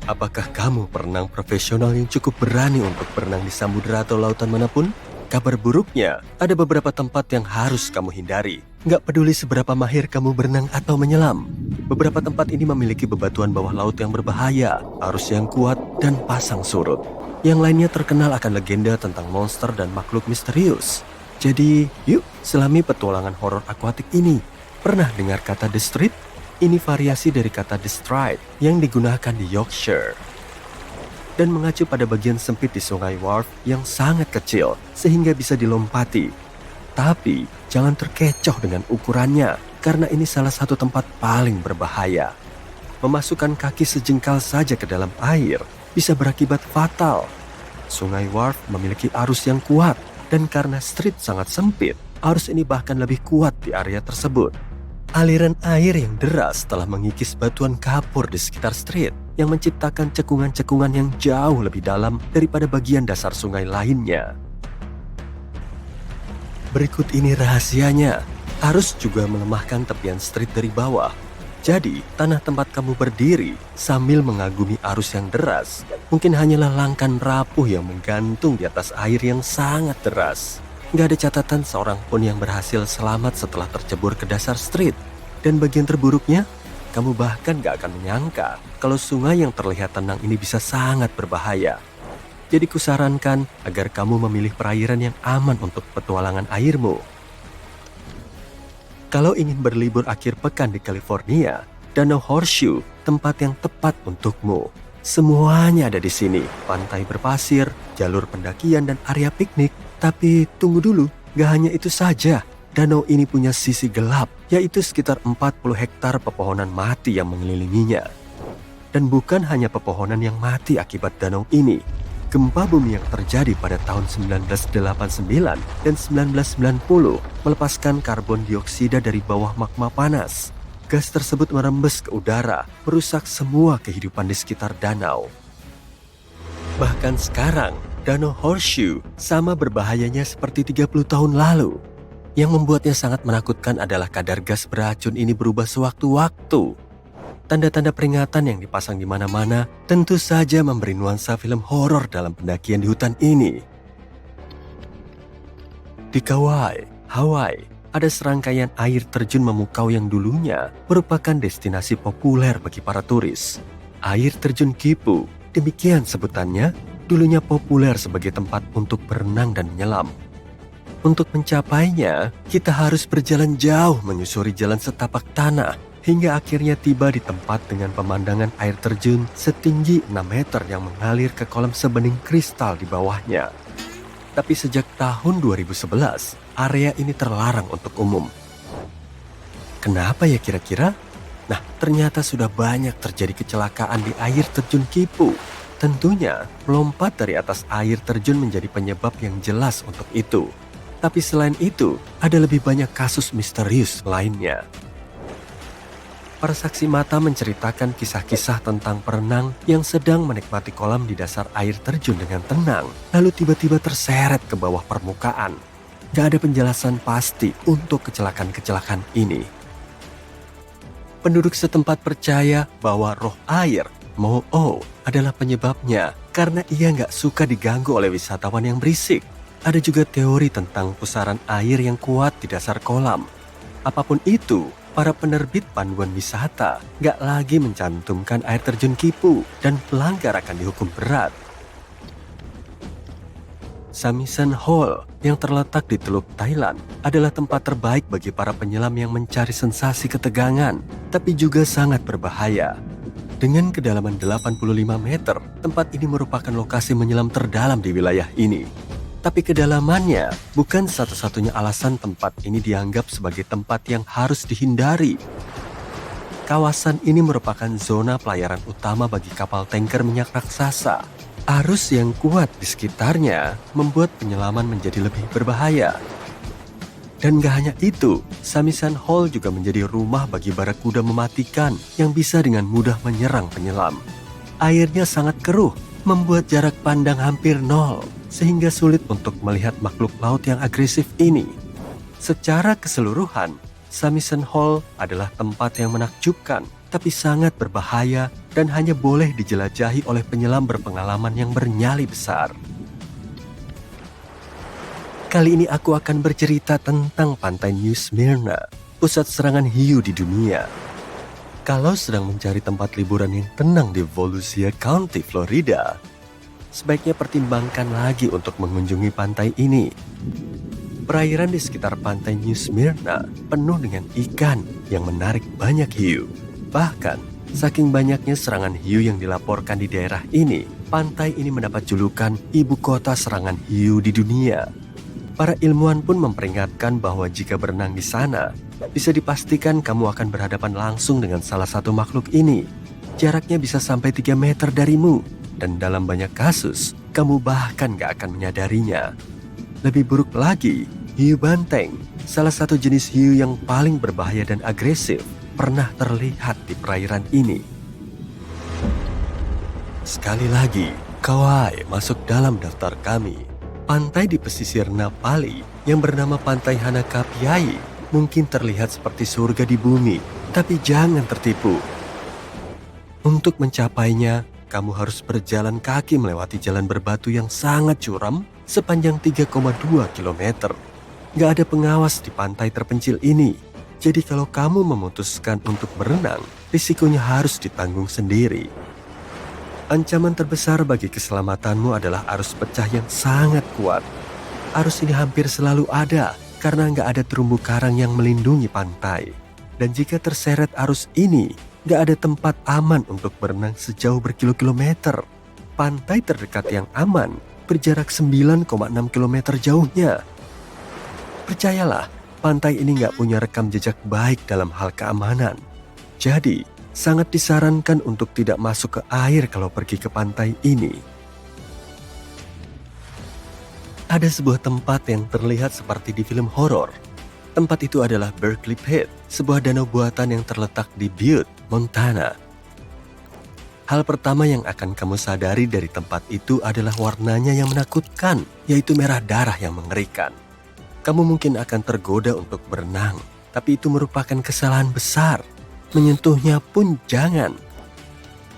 Apakah kamu perenang profesional yang cukup berani untuk berenang di samudera atau lautan manapun? Kabar buruknya, ada beberapa tempat yang harus kamu hindari. Nggak peduli seberapa mahir kamu berenang atau menyelam. Beberapa tempat ini memiliki bebatuan bawah laut yang berbahaya, arus yang kuat, dan pasang surut. Yang lainnya terkenal akan legenda tentang monster dan makhluk misterius. Jadi, yuk selami petualangan horor akuatik ini. Pernah dengar kata The Street? Ini variasi dari kata The Stride yang digunakan di Yorkshire dan mengacu pada bagian sempit di sungai Wharfe yang sangat kecil sehingga bisa dilompati. Tapi jangan terkecoh dengan ukurannya karena ini salah satu tempat paling berbahaya. Memasukkan kaki sejengkal saja ke dalam air bisa berakibat fatal. Sungai Wharfe memiliki arus yang kuat dan karena street sangat sempit, arus ini bahkan lebih kuat di area tersebut. Aliran air yang deras telah mengikis batuan kapur di sekitar street yang menciptakan cekungan-cekungan yang jauh lebih dalam daripada bagian dasar sungai lainnya. Berikut ini rahasianya. Arus juga melemahkan tepian street dari bawah. Jadi, tanah tempat kamu berdiri sambil mengagumi arus yang deras mungkin hanyalah langkan rapuh yang menggantung di atas air yang sangat deras. Gak ada catatan seorang pun yang berhasil selamat setelah tercebur ke dasar street. Dan bagian terburuknya, kamu bahkan gak akan menyangka kalau sungai yang terlihat tenang ini bisa sangat berbahaya. Jadi kusarankan agar kamu memilih perairan yang aman untuk petualangan airmu. Kalau ingin berlibur akhir pekan di California, Danau Horseshoe tempat yang tepat untukmu. Semuanya ada di sini, pantai berpasir, jalur pendakian dan area piknik. Tapi tunggu dulu, gak hanya itu saja. Danau ini punya sisi gelap, yaitu sekitar 40 hektar pepohonan mati yang mengelilinginya. Dan bukan hanya pepohonan yang mati akibat danau ini. Gempa bumi yang terjadi pada tahun 1989 dan 1990 melepaskan karbon dioksida dari bawah magma panas. Gas tersebut merembes ke udara, merusak semua kehidupan di sekitar danau. Bahkan sekarang, Danau Horseshoe sama berbahayanya seperti 30 tahun lalu. Yang membuatnya sangat menakutkan adalah kadar gas beracun ini berubah sewaktu-waktu. Tanda-tanda peringatan yang dipasang di mana-mana tentu saja memberi nuansa film horor dalam pendakian di hutan ini. Di Kauai, Hawaii, ada serangkaian air terjun memukau yang dulunya merupakan destinasi populer bagi para turis. Air terjun Kipu, demikian sebutannya, dulunya populer sebagai tempat untuk berenang dan menyelam. Untuk mencapainya, kita harus berjalan jauh menyusuri jalan setapak tanah hingga akhirnya tiba di tempat dengan pemandangan air terjun setinggi 6 meter yang mengalir ke kolam sebening kristal di bawahnya. Tapi sejak tahun 2011, area ini terlarang untuk umum. Kenapa ya kira-kira? Nah, ternyata sudah banyak terjadi kecelakaan di air terjun Kipu. Tentunya, melompat dari atas air terjun menjadi penyebab yang jelas untuk itu. Tapi selain itu, ada lebih banyak kasus misterius lainnya. Para saksi mata menceritakan kisah-kisah tentang perenang yang sedang menikmati kolam di dasar air terjun dengan tenang, lalu tiba-tiba terseret ke bawah permukaan. Gak ada penjelasan pasti untuk kecelakaan-kecelakaan ini. Penduduk setempat percaya bahwa roh air, Mo'o, adalah penyebabnya karena ia gak suka diganggu oleh wisatawan yang berisik. Ada juga teori tentang pusaran air yang kuat di dasar kolam. Apapun itu, para penerbit panduan wisata gak lagi mencantumkan air terjun Kipu dan pelanggar akan dihukum berat. Samisen Hall yang terletak di Teluk Thailand adalah tempat terbaik bagi para penyelam yang mencari sensasi ketegangan, tapi juga sangat berbahaya. Dengan kedalaman 85 meter, tempat ini merupakan lokasi menyelam terdalam di wilayah ini. Tapi kedalamannya bukan satu-satunya alasan tempat ini dianggap sebagai tempat yang harus dihindari. Kawasan ini merupakan zona pelayaran utama bagi kapal tanker minyak raksasa. Arus yang kuat di sekitarnya membuat penyelaman menjadi lebih berbahaya. Dan gak hanya itu, Samisen Hall juga menjadi rumah bagi barakuda mematikan yang bisa dengan mudah menyerang penyelam. Airnya sangat keruh, membuat jarak pandang hampir nol, sehingga sulit untuk melihat makhluk laut yang agresif ini. Secara keseluruhan, Samisen Hall adalah tempat yang menakjubkan, tapi sangat berbahaya dan hanya boleh dijelajahi oleh penyelam berpengalaman yang bernyali besar. Kali ini aku akan bercerita tentang Pantai New Smyrna, pusat serangan hiu di dunia. Kalau sedang mencari tempat liburan yang tenang di Volusia County, Florida, sebaiknya pertimbangkan lagi untuk mengunjungi pantai ini. Perairan di sekitar Pantai New Smyrna penuh dengan ikan yang menarik banyak hiu. Bahkan, saking banyaknya serangan hiu yang dilaporkan di daerah ini, pantai ini mendapat julukan ibu kota serangan hiu di dunia. Para ilmuwan pun memperingatkan bahwa jika berenang di sana, bisa dipastikan kamu akan berhadapan langsung dengan salah satu makhluk ini. Jaraknya bisa sampai 3 meter darimu, dan dalam banyak kasus, kamu bahkan gak akan menyadarinya. Lebih buruk lagi, hiu banteng, salah satu jenis hiu yang paling berbahaya dan agresif, pernah terlihat di perairan ini. Sekali lagi, Kauai masuk dalam daftar kami. Pantai di pesisir Napali yang bernama Pantai Hanakapiai mungkin terlihat seperti surga di bumi, tapi jangan tertipu. Untuk mencapainya, kamu harus berjalan kaki melewati jalan berbatu yang sangat curam sepanjang 3,2 km. Gak ada pengawas di pantai terpencil ini, jadi kalau kamu memutuskan untuk berenang, risikonya harus ditanggung sendiri. Ancaman terbesar bagi keselamatanmu adalah arus pecah yang sangat kuat. Arus ini hampir selalu ada karena gak ada terumbu karang yang melindungi pantai. Dan jika terseret arus ini, gak ada tempat aman untuk berenang sejauh berkilo-kilometer. Pantai terdekat yang aman berjarak 9,6 km jauhnya. Percayalah, pantai ini gak punya rekam jejak baik dalam hal keamanan. Jadi, sangat disarankan untuk tidak masuk ke air kalau pergi ke pantai ini. Ada sebuah tempat yang terlihat seperti di film horor. Tempat itu adalah Berkeley Pit, sebuah danau buatan yang terletak di Butte, Montana. Hal pertama yang akan kamu sadari dari tempat itu adalah warnanya yang menakutkan, yaitu merah darah yang mengerikan. Kamu mungkin akan tergoda untuk berenang, tapi itu merupakan kesalahan besar. Menyentuhnya pun jangan.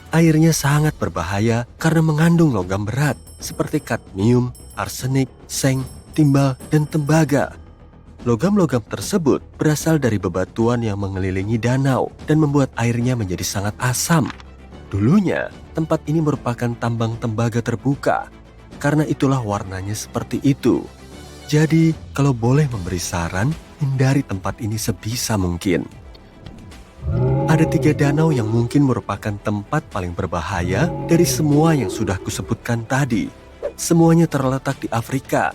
Airnya sangat berbahaya karena mengandung logam berat seperti kadmium, arsenik, seng, timbal, dan tembaga. Logam-logam tersebut berasal dari bebatuan yang mengelilingi danau dan membuat airnya menjadi sangat asam. Dulunya, tempat ini merupakan tambang tembaga terbuka. Karena itulah warnanya seperti itu. Jadi, kalau boleh memberi saran, hindari tempat ini sebisa mungkin. Ada 3 danau yang mungkin merupakan tempat paling berbahaya dari semua yang sudah kusebutkan tadi. Semuanya terletak di Afrika.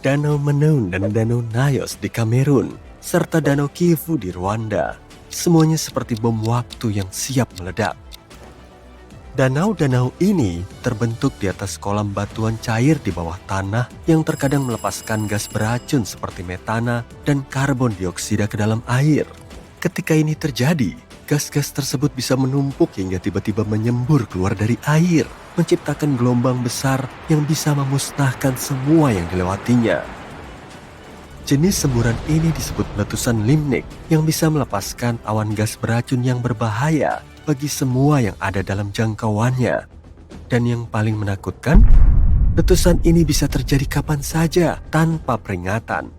Danau Menon dan Danau Nyos di Kamerun, serta Danau Kivu di Rwanda. Semuanya seperti bom waktu yang siap meledak. Danau-danau ini terbentuk di atas kolam batuan cair di bawah tanah yang terkadang melepaskan gas beracun seperti metana dan karbon dioksida ke dalam air. Ketika ini terjadi, gas-gas tersebut bisa menumpuk hingga tiba-tiba menyembur keluar dari air, menciptakan gelombang besar yang bisa memusnahkan semua yang dilewatinya. Jenis semburan ini disebut letusan limnik yang bisa melepaskan awan gas beracun yang berbahaya bagi semua yang ada dalam jangkauannya. Dan yang paling menakutkan, letusan ini bisa terjadi kapan saja tanpa peringatan.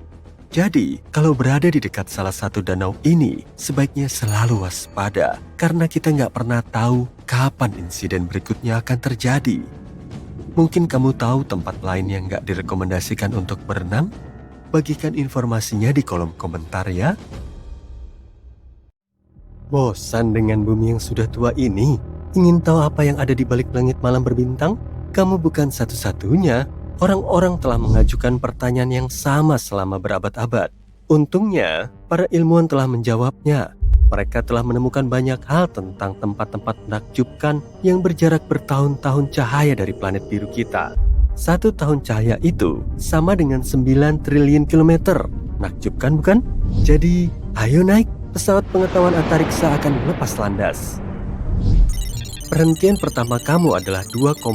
Jadi, kalau berada di dekat salah satu danau ini, sebaiknya selalu waspada karena kita nggak pernah tahu kapan insiden berikutnya akan terjadi. Mungkin kamu tahu tempat lain yang nggak direkomendasikan untuk berenang? Bagikan informasinya di kolom komentar ya. Bosan dengan bumi yang sudah tua ini? Ingin tahu apa yang ada di balik langit malam berbintang? Kamu bukan satu-satunya. Orang-orang telah mengajukan pertanyaan yang sama selama berabad-abad. Untungnya, para ilmuwan telah menjawabnya. Mereka telah menemukan banyak hal tentang tempat-tempat menakjubkan yang berjarak bertahun-tahun cahaya dari planet biru kita. 1 tahun cahaya itu sama dengan 9 triliun kilometer. Menakjubkan bukan? Jadi, ayo naik. Pesawat pengetahuan antariksa akan lepas landas. Perhentian pertama kamu adalah 2,5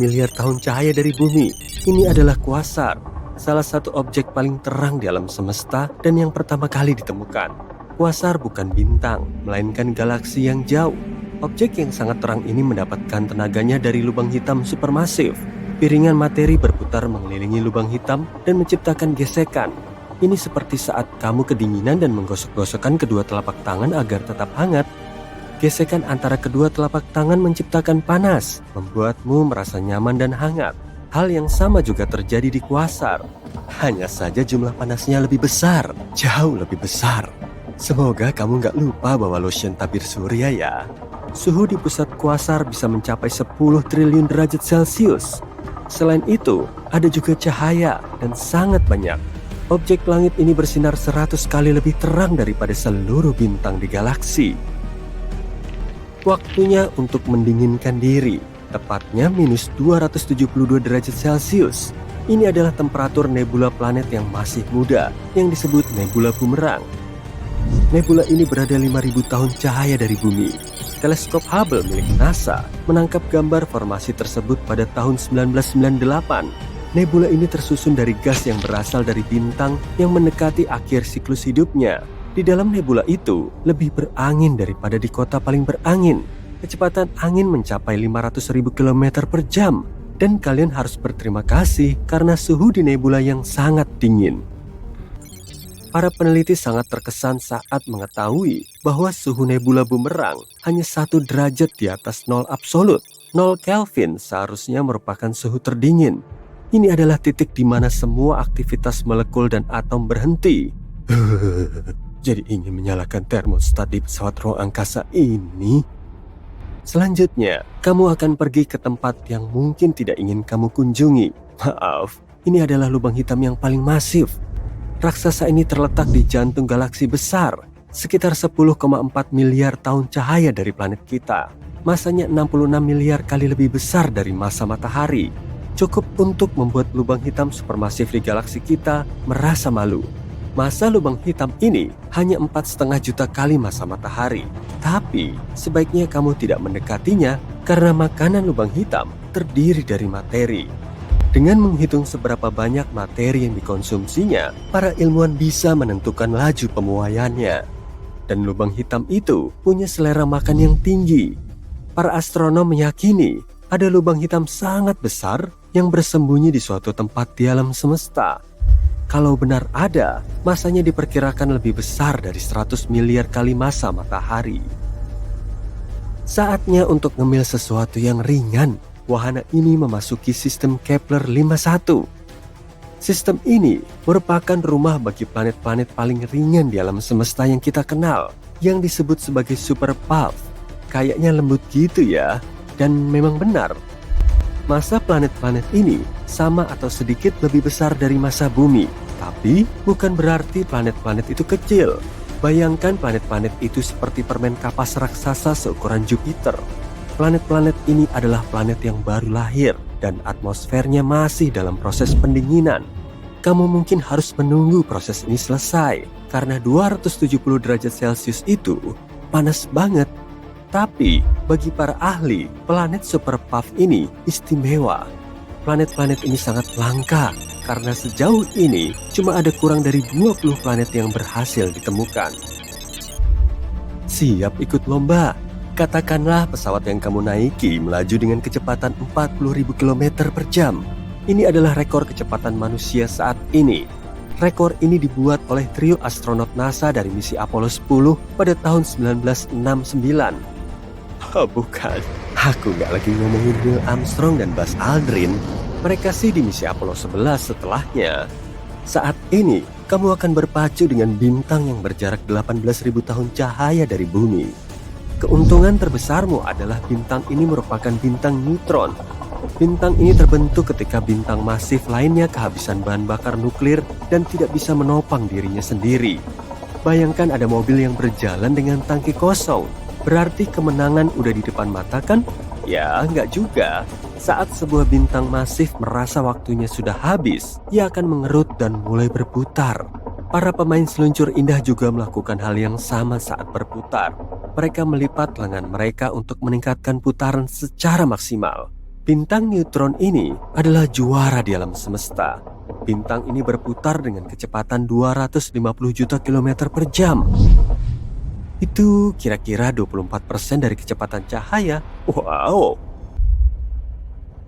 miliar tahun cahaya dari bumi. Ini adalah Quasar, salah satu objek paling terang di alam semesta dan yang pertama kali ditemukan. Quasar bukan bintang, melainkan galaksi yang jauh. Objek yang sangat terang ini mendapatkan tenaganya dari lubang hitam supermasif. Piringan materi berputar mengelilingi lubang hitam dan menciptakan gesekan. Ini seperti saat kamu kedinginan dan menggosok-gosokkan kedua telapak tangan agar tetap hangat. Gesekan antara kedua telapak tangan menciptakan panas, membuatmu merasa nyaman dan hangat. Hal yang sama juga terjadi di Quasar. Hanya saja jumlah panasnya lebih besar, jauh lebih besar. Semoga kamu nggak lupa bawa lotion tabir surya ya. Suhu di pusat Quasar bisa mencapai 10 triliun derajat Celcius. Selain itu, ada juga cahaya dan sangat banyak. Objek langit ini bersinar 100 kali lebih terang daripada seluruh bintang di galaksi. Waktunya untuk mendinginkan diri, tepatnya minus 272 derajat Celcius. Ini adalah temperatur nebula planet yang masih muda, yang disebut nebula bumerang. Nebula ini berada 5.000 tahun cahaya dari bumi. Teleskop Hubble milik NASA menangkap gambar formasi tersebut pada tahun 1998. Nebula ini tersusun dari gas yang berasal dari bintang yang mendekati akhir siklus hidupnya. Di dalam nebula itu lebih berangin daripada di kota paling berangin. Kecepatan angin mencapai 500.000 km per jam. Dan kalian harus berterima kasih karena suhu di nebula yang sangat dingin. Para peneliti sangat terkesan saat mengetahui bahwa suhu nebula bumerang hanya 1 derajat di atas nol absolut. 0 Kelvin seharusnya merupakan suhu terdingin. Ini adalah titik di mana semua aktivitas molekul dan atom berhenti. Jadi ingin menyalakan termostat di pesawat ruang angkasa ini? Selanjutnya, kamu akan pergi ke tempat yang mungkin tidak ingin kamu kunjungi. Maaf, ini adalah lubang hitam yang paling masif. Raksasa ini terletak di jantung galaksi besar, sekitar 10,4 miliar tahun cahaya dari planet kita. Masanya 66 miliar kali lebih besar dari massa matahari. Cukup untuk membuat lubang hitam supermasif di galaksi kita merasa malu. Massa lubang hitam ini hanya 4,5 juta kali massa matahari. Tapi sebaiknya kamu tidak mendekatinya karena makanan lubang hitam terdiri dari materi. Dengan menghitung seberapa banyak materi yang dikonsumsinya, para ilmuwan bisa menentukan laju pemuaiannya. Dan lubang hitam itu punya selera makan yang tinggi. Para astronom meyakini ada lubang hitam sangat besar yang bersembunyi di suatu tempat di alam semesta. Kalau benar ada, masanya diperkirakan lebih besar dari 100 miliar kali massa matahari. Saatnya untuk ngemil sesuatu yang ringan. Wahana ini memasuki sistem Kepler-51. Sistem ini merupakan rumah bagi planet-planet paling ringan di alam semesta yang kita kenal, yang disebut sebagai super puff. Kayaknya lembut gitu ya, dan memang benar. Massa planet-planet ini sama atau sedikit lebih besar dari massa bumi, tapi bukan berarti planet-planet itu kecil. Bayangkan planet-planet itu seperti permen kapas raksasa seukuran Jupiter. Planet-planet ini adalah planet yang baru lahir dan atmosfernya masih dalam proses pendinginan. Kamu mungkin harus menunggu proses ini selesai karena 270 derajat Celcius itu panas banget. Tapi bagi para ahli, planet super puff ini istimewa. Planet-planet ini sangat langka karena sejauh ini cuma ada kurang dari 20 planet yang berhasil ditemukan. Siap ikut lomba? Katakanlah pesawat yang kamu naiki melaju dengan kecepatan 40.000 km per jam. Ini adalah rekor kecepatan manusia saat ini. Rekor ini dibuat oleh trio astronot NASA dari misi Apollo 10 pada tahun 1969. Oh bukan, aku gak lagi ngomongin Neil Armstrong dan Buzz Aldrin. Mereka sih di misi Apollo 11 setelahnya. Saat ini, kamu akan berpacu dengan bintang yang berjarak 18.000 tahun cahaya dari bumi. Keuntungan terbesarmu adalah bintang ini merupakan bintang neutron. Bintang ini terbentuk ketika bintang masif lainnya kehabisan bahan bakar nuklir dan tidak bisa menopang dirinya sendiri. Bayangkan ada mobil yang berjalan dengan tangki kosong. Berarti kemenangan udah di depan mata kan? Ya, nggak juga. Saat sebuah bintang masif merasa waktunya sudah habis, ia akan mengerut dan mulai berputar. Para pemain seluncur indah juga melakukan hal yang sama saat berputar. Mereka melipat lengan mereka untuk meningkatkan putaran secara maksimal. Bintang neutron ini adalah juara di alam semesta. Bintang ini berputar dengan kecepatan 250 juta kilometer per jam. Itu kira-kira 24% dari kecepatan cahaya. Wow!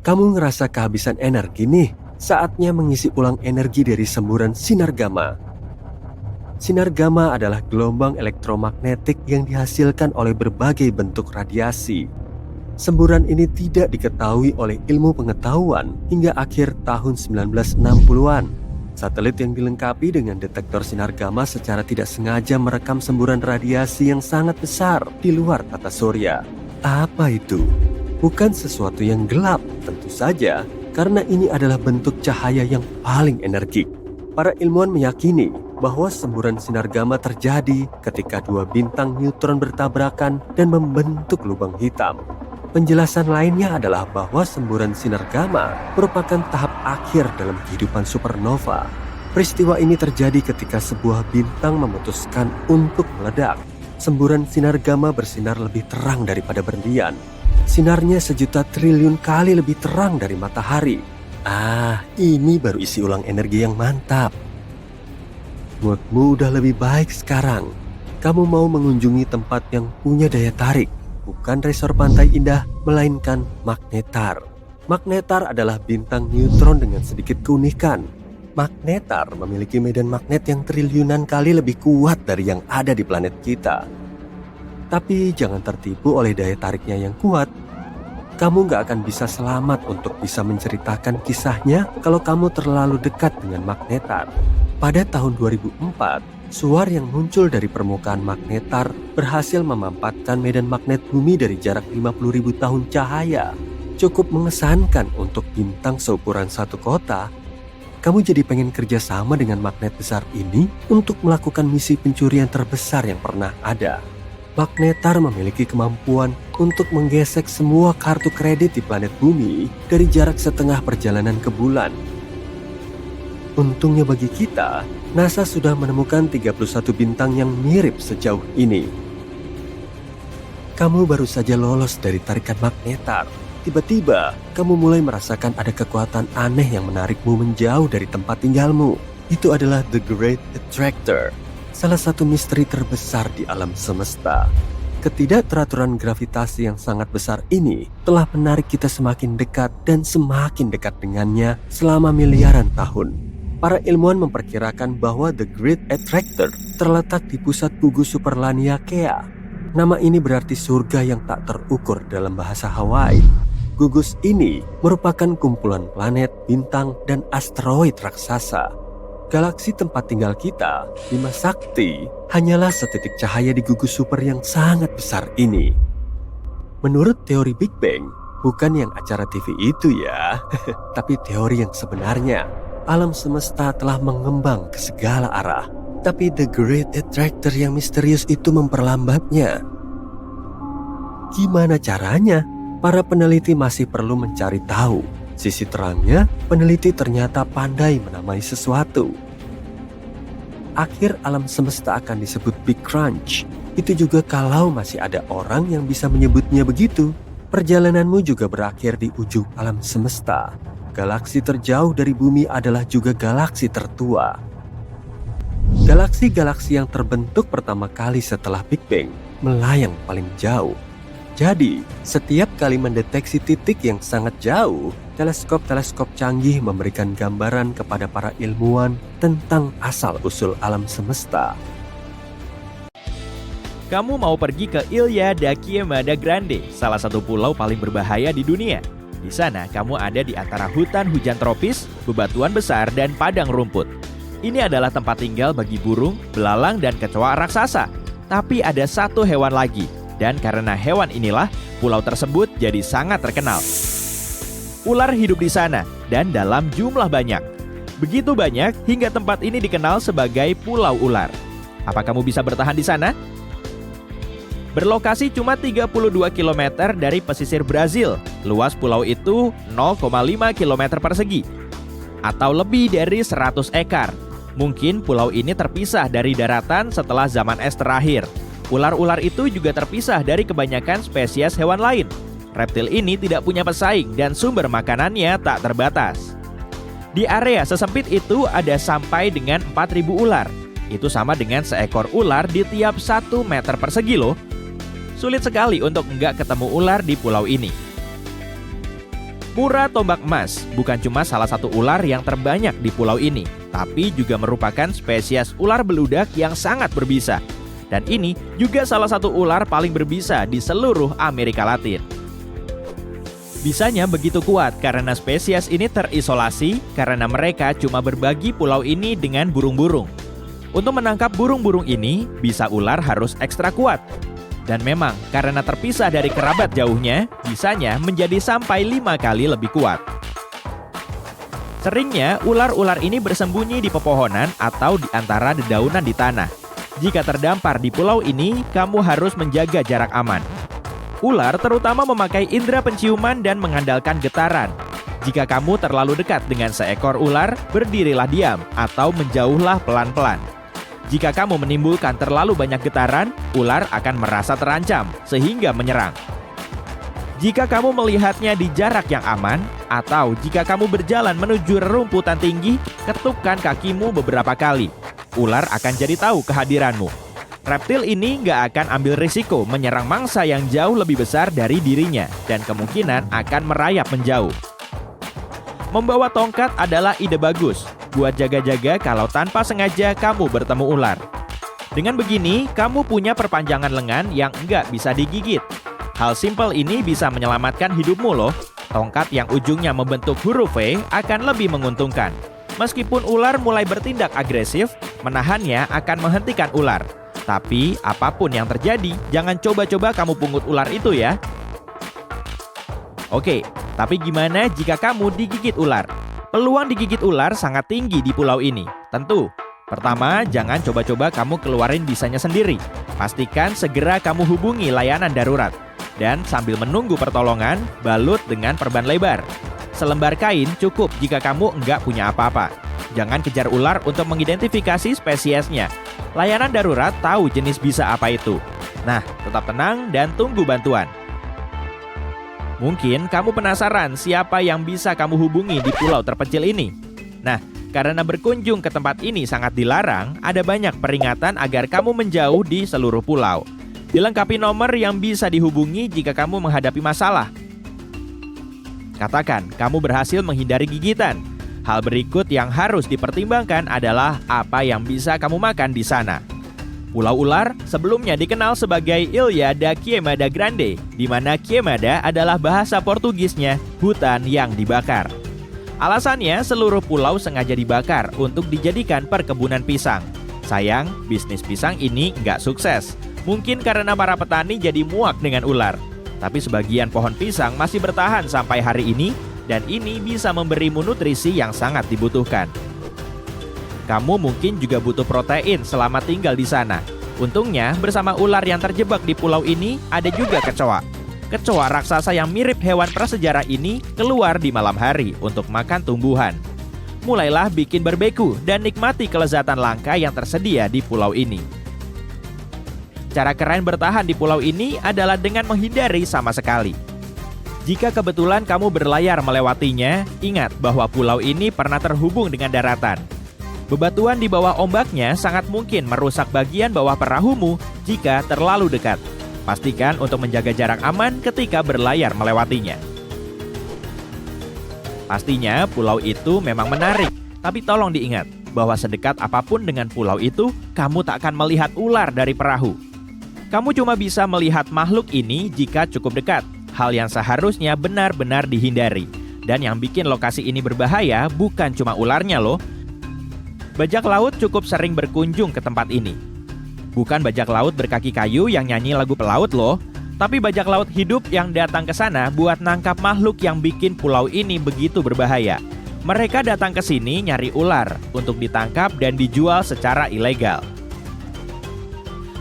Kamu ngerasa kehabisan energi nih. Saatnya mengisi ulang energi dari semburan sinar gamma. Sinar gamma adalah gelombang elektromagnetik yang dihasilkan oleh berbagai bentuk radiasi. Semburan ini tidak diketahui oleh ilmu pengetahuan hingga akhir tahun 1960-an. Satelit yang dilengkapi dengan detektor sinar gamma secara tidak sengaja merekam semburan radiasi yang sangat besar di luar tata surya. Apa itu? Bukan sesuatu yang gelap, tentu saja, karena ini adalah bentuk cahaya yang paling energik. Para ilmuwan meyakini bahwa semburan sinar gamma terjadi ketika dua bintang neutron bertabrakan dan membentuk lubang hitam. Penjelasan lainnya adalah bahwa semburan sinar gamma merupakan tahap akhir dalam kehidupan supernova. Peristiwa ini terjadi ketika sebuah bintang memutuskan untuk meledak. Semburan sinar gamma bersinar lebih terang daripada berlian. Sinarnya 1.000.000 triliun kali lebih terang dari matahari. Ini baru isi ulang energi yang mantap. Moodmu udah lebih baik sekarang. Kamu mau mengunjungi tempat yang punya daya tarik. Bukan resor pantai indah, melainkan Magnetar. Magnetar adalah bintang neutron dengan sedikit keunikan. Magnetar memiliki medan magnet yang triliunan kali lebih kuat dari yang ada di planet kita. Tapi jangan tertipu oleh daya tariknya yang kuat. Kamu gak akan bisa selamat untuk bisa menceritakan kisahnya kalau kamu terlalu dekat dengan Magnetar. Pada tahun 2004, suar yang muncul dari permukaan Magnetar berhasil memampatkan medan magnet bumi dari jarak 50.000 tahun cahaya. Cukup mengesankan untuk bintang seukuran satu kota. Kamu jadi pengen kerja sama dengan magnet besar ini untuk melakukan misi pencurian terbesar yang pernah ada. Magnetar memiliki kemampuan untuk menggesek semua kartu kredit di planet bumi dari jarak setengah perjalanan ke bulan. Untungnya bagi kita, NASA sudah menemukan 31 bintang yang mirip sejauh ini. Kamu baru saja lolos dari tarikan Magnetar. Tiba-tiba, kamu mulai merasakan ada kekuatan aneh yang menarikmu menjauh dari tempat tinggalmu. Itu adalah The Great Attractor, salah satu misteri terbesar di alam semesta. Ketidakteraturan gravitasi yang sangat besar ini telah menarik kita semakin dekat dan semakin dekat dengannya selama miliaran tahun. Para ilmuwan memperkirakan bahwa The Great Attractor terletak di pusat gugus super Laniakea. Nama ini berarti surga yang tak terukur dalam bahasa Hawaii. Gugus ini merupakan kumpulan planet, bintang, dan asteroid raksasa. Galaksi tempat tinggal kita, Bima Sakti, hanyalah setitik cahaya di gugus super yang sangat besar ini. Menurut teori Big Bang, bukan yang acara TV itu ya, tapi teori yang sebenarnya. Alam semesta telah mengembang ke segala arah, tapi The Great Attractor yang misterius itu memperlambatnya. Gimana caranya? Para peneliti masih perlu mencari tahu. Sisi terangnya, peneliti ternyata pandai menamai sesuatu. Akhir alam semesta akan disebut Big Crunch. Itu juga kalau masih ada orang yang bisa menyebutnya begitu. Perjalananmu juga berakhir di ujung alam semesta. Galaksi terjauh dari bumi adalah juga galaksi tertua. Galaksi-galaksi yang terbentuk pertama kali setelah Big Bang melayang paling jauh. Jadi, setiap kali mendeteksi titik yang sangat jauh, teleskop-teleskop canggih memberikan gambaran kepada para ilmuwan tentang asal-usul alam semesta. Kamu mau pergi ke Ilha da Queimada Grande, salah satu pulau paling berbahaya di dunia. Di sana, kamu ada di antara hutan hujan tropis, bebatuan besar, dan padang rumput. Ini adalah tempat tinggal bagi burung, belalang, dan kecoa raksasa. Tapi ada satu hewan lagi, dan karena hewan inilah, pulau tersebut jadi sangat terkenal. Ular hidup di sana, dan dalam jumlah banyak. Begitu banyak, hingga tempat ini dikenal sebagai Pulau Ular. Apa kamu bisa bertahan di sana? Berlokasi cuma 32 km dari pesisir Brazil, luas pulau itu 0,5 km persegi, atau lebih dari 100 ekar. Mungkin pulau ini terpisah dari daratan setelah zaman es terakhir. Ular-ular itu juga terpisah dari kebanyakan spesies hewan lain. Reptil ini tidak punya pesaing dan sumber makanannya tak terbatas. Di area sesempit itu ada sampai dengan 4.000 ular. Itu sama dengan seekor ular di tiap 1 meter persegi loh. Sulit sekali untuk nggak ketemu ular di pulau ini. Mura tombak emas bukan cuma salah satu ular yang terbanyak di pulau ini, tapi juga merupakan spesies ular beludak yang sangat berbisa. Dan ini juga salah satu ular paling berbisa di seluruh Amerika Latin. Bisanya begitu kuat karena spesies ini terisolasi karena mereka cuma berbagi pulau ini dengan burung-burung. Untuk menangkap burung-burung ini, bisa ular harus ekstra kuat. Dan memang karena terpisah dari kerabat jauhnya, bisanya menjadi sampai 5 kali lebih kuat. Seringnya, ular-ular ini bersembunyi di pepohonan atau di antara dedaunan di tanah. Jika terdampar di pulau ini, kamu harus menjaga jarak aman. Ular terutama memakai indera penciuman dan mengandalkan getaran. Jika kamu terlalu dekat dengan seekor ular, berdirilah diam atau menjauhlah pelan-pelan. Jika kamu menimbulkan terlalu banyak getaran, ular akan merasa terancam sehingga menyerang. Jika kamu melihatnya di jarak yang aman, atau jika kamu berjalan menuju rerumputan tinggi, ketukkan kakimu beberapa kali. Ular akan jadi tahu kehadiranmu. Reptil ini nggak akan ambil risiko menyerang mangsa yang jauh lebih besar dari dirinya dan kemungkinan akan merayap menjauh. Membawa tongkat adalah ide bagus buat jaga-jaga kalau tanpa sengaja kamu bertemu ular. Dengan begini, kamu punya perpanjangan lengan yang nggak bisa digigit. Hal simpel ini bisa menyelamatkan hidupmu loh. Tongkat yang ujungnya membentuk huruf V akan lebih menguntungkan. Meskipun ular mulai bertindak agresif, menahannya akan menghentikan ular. Tapi, apapun yang terjadi, jangan coba-coba kamu pungut ular itu ya. Oke, tapi gimana jika kamu digigit ular? Peluang digigit ular sangat tinggi di pulau ini. Tentu, pertama, jangan coba-coba kamu keluarin bisanya sendiri. Pastikan segera kamu hubungi layanan darurat. Dan sambil menunggu pertolongan, balut dengan perban lebar. Selembar kain cukup jika kamu enggak punya apa-apa. Jangan kejar ular untuk mengidentifikasi spesiesnya. Layanan darurat tahu jenis bisa apa itu. Nah, tetap tenang dan tunggu bantuan. Mungkin kamu penasaran siapa yang bisa kamu hubungi di pulau terpencil ini. Nah, karena berkunjung ke tempat ini sangat dilarang, ada banyak peringatan agar kamu menjauh di seluruh pulau. Dilengkapi nomor yang bisa dihubungi jika kamu menghadapi masalah. Katakan, kamu berhasil menghindari gigitan. Hal berikut yang harus dipertimbangkan adalah apa yang bisa kamu makan di sana. Pulau Ular sebelumnya dikenal sebagai Ilha da Queimada Grande, di mana Queimada adalah bahasa Portugisnya hutan yang dibakar. Alasannya, seluruh pulau sengaja dibakar untuk dijadikan perkebunan pisang. Sayang, bisnis pisang ini nggak sukses. Mungkin karena para petani jadi muak dengan ular. Tapi sebagian pohon pisang masih bertahan sampai hari ini, dan ini bisa memberimu nutrisi yang sangat dibutuhkan. Kamu mungkin juga butuh protein selama tinggal di sana. Untungnya, bersama ular yang terjebak di pulau ini, ada juga kecoa. Kecoa raksasa yang mirip hewan prasejarah ini keluar di malam hari untuk makan tumbuhan. Mulailah bikin barbeque dan nikmati kelezatan langka yang tersedia di pulau ini. Cara keren bertahan di pulau ini adalah dengan menghindari sama sekali. Jika kebetulan kamu berlayar melewatinya, ingat bahwa pulau ini pernah terhubung dengan daratan. Bebatuan di bawah ombaknya sangat mungkin merusak bagian bawah perahumu jika terlalu dekat. Pastikan untuk menjaga jarak aman ketika berlayar melewatinya. Pastinya pulau itu memang menarik, tapi tolong diingat bahwa sedekat apapun dengan pulau itu, kamu tak akan melihat ular dari perahu. Kamu cuma bisa melihat makhluk ini jika cukup dekat. Hal yang seharusnya benar-benar dihindari. Dan yang bikin lokasi ini berbahaya bukan cuma ularnya loh. Bajak laut cukup sering berkunjung ke tempat ini. Bukan bajak laut berkaki kayu yang nyanyi lagu pelaut loh, tapi bajak laut hidup yang datang ke sana buat nangkap makhluk yang bikin pulau ini begitu berbahaya. Mereka datang ke sini nyari ular untuk ditangkap dan dijual secara ilegal.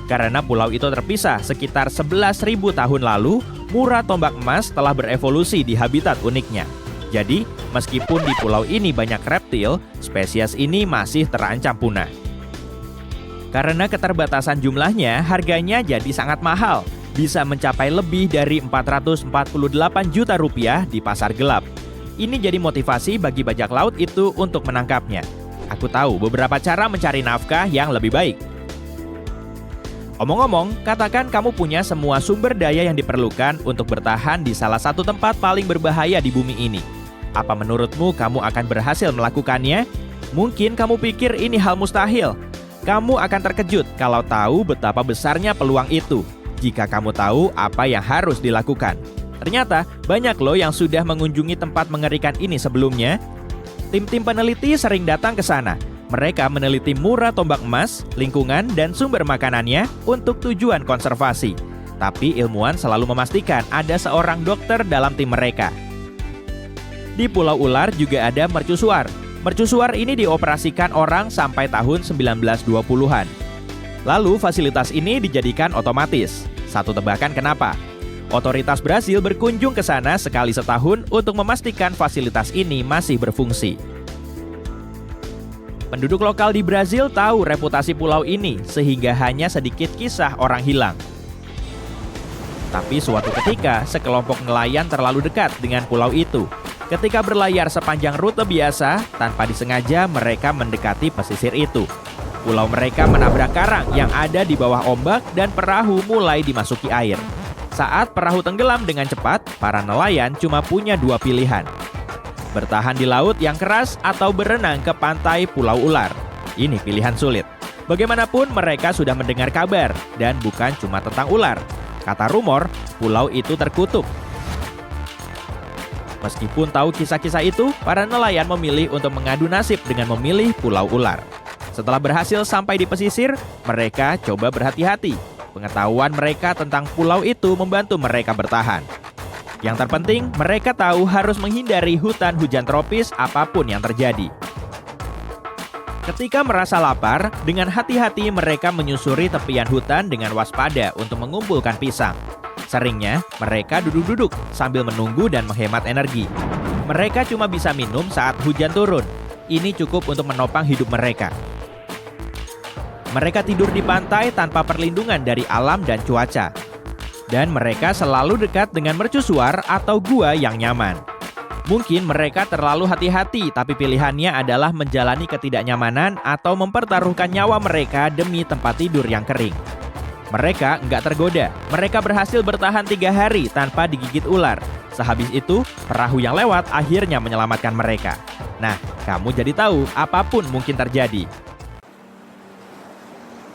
Karena pulau itu terpisah sekitar 11.000 tahun lalu, Mura tombak emas telah berevolusi di habitat uniknya. Jadi, meskipun di pulau ini banyak reptil, spesies ini masih terancam punah. Karena keterbatasan jumlahnya, harganya jadi sangat mahal. Bisa mencapai lebih dari 448 juta rupiah di pasar gelap. Ini jadi motivasi bagi bajak laut itu untuk menangkapnya. aku tahu beberapa cara mencari nafkah yang lebih baik. Omong-omong, katakan kamu punya semua sumber daya yang diperlukan untuk bertahan di salah satu tempat paling berbahaya di bumi ini. Apa menurutmu kamu akan berhasil melakukannya? Mungkin kamu pikir ini hal mustahil. Kamu akan terkejut kalau tahu betapa besarnya peluang itu, jika kamu tahu apa yang harus dilakukan. Ternyata, banyak loh yang sudah mengunjungi tempat mengerikan ini sebelumnya. Tim-tim peneliti sering datang ke sana. Mereka meneliti muara tombak emas, lingkungan, dan sumber makanannya untuk tujuan konservasi. Tapi ilmuwan selalu memastikan ada seorang dokter dalam tim mereka. Di Pulau Ular juga ada mercusuar. Mercusuar ini dioperasikan orang sampai tahun 1920-an. Lalu fasilitas ini dijadikan otomatis. Satu tebakan kenapa? Otoritas Brasil berkunjung ke sana sekali setahun untuk memastikan fasilitas ini masih berfungsi. Penduduk lokal di Brasil tahu reputasi pulau ini, sehingga hanya sedikit kisah orang hilang. Tapi suatu ketika, sekelompok nelayan terlalu dekat dengan pulau itu. Ketika berlayar sepanjang rute biasa, tanpa disengaja mereka mendekati pesisir itu. Pulau mereka menabrak karang yang ada di bawah ombak dan perahu mulai dimasuki air. Saat perahu tenggelam dengan cepat, para nelayan cuma punya dua pilihan. Bertahan di laut yang keras atau berenang ke pantai Pulau Ular. Ini pilihan sulit. Bagaimanapun mereka sudah mendengar kabar, dan bukan cuma tentang ular. Kata rumor, pulau itu terkutuk. Meskipun tahu kisah-kisah itu, para nelayan memilih untuk mengadu nasib dengan memilih Pulau Ular. Setelah berhasil sampai di pesisir, mereka coba berhati-hati. Pengetahuan mereka tentang pulau itu membantu mereka bertahan. Yang terpenting, mereka tahu harus menghindari hutan hujan tropis apapun yang terjadi. Ketika merasa lapar, dengan hati-hati mereka menyusuri tepian hutan dengan waspada untuk mengumpulkan pisang. Seringnya, mereka duduk-duduk sambil menunggu dan menghemat energi. Mereka cuma bisa minum saat hujan turun. Ini cukup untuk menopang hidup mereka. Mereka tidur di pantai tanpa perlindungan dari alam dan cuaca. Dan mereka selalu dekat dengan mercusuar atau gua yang nyaman. Mungkin mereka terlalu hati-hati, tapi pilihannya adalah menjalani ketidaknyamanan atau mempertaruhkan nyawa mereka demi tempat tidur yang kering. Mereka nggak tergoda. Mereka berhasil bertahan 3 hari tanpa digigit ular. Sehabis itu, perahu yang lewat akhirnya menyelamatkan mereka. Nah, kamu jadi tahu apapun mungkin terjadi.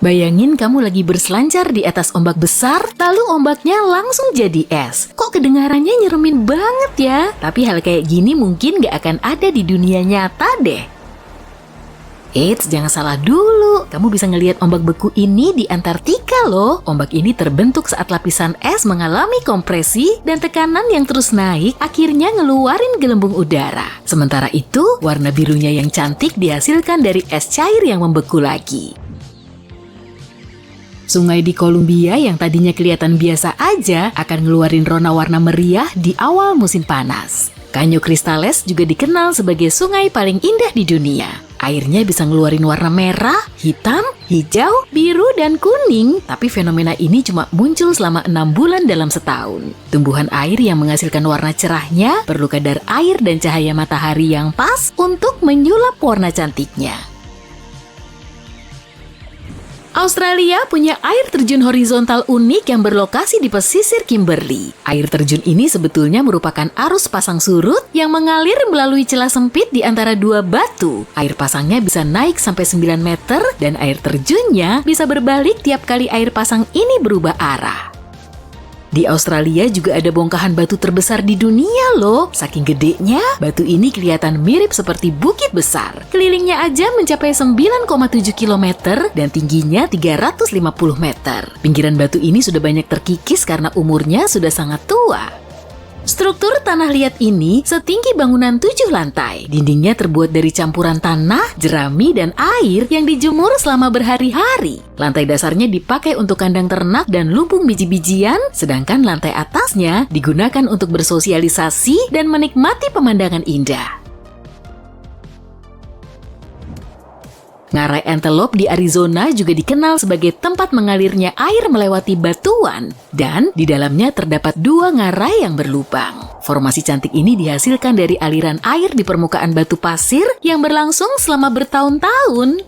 Bayangin kamu lagi berselancar di atas ombak besar, lalu ombaknya langsung jadi es. Kok kedengarannya nyeremin banget ya? Tapi hal kayak gini mungkin gak akan ada di dunia nyata deh. Eits, jangan salah dulu. Kamu bisa ngelihat ombak beku ini di Antartika loh. Ombak ini terbentuk saat lapisan es mengalami kompresi dan tekanan yang terus naik, akhirnya ngeluarin gelembung udara. Sementara itu, warna birunya yang cantik dihasilkan dari es cair yang membeku lagi. Sungai di Kolombia yang tadinya kelihatan biasa aja akan ngeluarin rona warna meriah di awal musim panas. Caño Cristales juga dikenal sebagai sungai paling indah di dunia. Airnya bisa ngeluarin warna merah, hitam, hijau, biru, dan kuning. Tapi fenomena ini cuma muncul selama 6 bulan dalam setahun. Tumbuhan air yang menghasilkan warna cerahnya perlu kadar air dan cahaya matahari yang pas untuk menyulap warna cantiknya. Australia punya air terjun horizontal unik yang berlokasi di pesisir Kimberley. Air terjun ini sebetulnya merupakan arus pasang surut yang mengalir melalui celah sempit di antara dua batu. Air pasangnya bisa naik sampai 9 meter dan air terjunnya bisa berbalik tiap kali air pasang ini berubah arah. Di Australia juga ada bongkahan batu terbesar di dunia loh. Saking gedenya, batu ini kelihatan mirip seperti bukit besar. Kelilingnya aja mencapai 9,7 km dan tingginya 350 meter. Pinggiran batu ini sudah banyak terkikis karena umurnya sudah sangat tua. Struktur tanah liat ini setinggi bangunan 7 lantai. Dindingnya terbuat dari campuran tanah, jerami, dan air yang dijemur selama berhari-hari. Lantai dasarnya dipakai untuk kandang ternak dan lumbung biji-bijian, sedangkan lantai atasnya digunakan untuk bersosialisasi dan menikmati pemandangan indah. Ngarai antelope di Arizona juga dikenal sebagai tempat mengalirnya air melewati batuan, dan di dalamnya terdapat 2 ngarai yang berlubang. Formasi cantik ini dihasilkan dari aliran air di permukaan batu pasir yang berlangsung selama bertahun-tahun.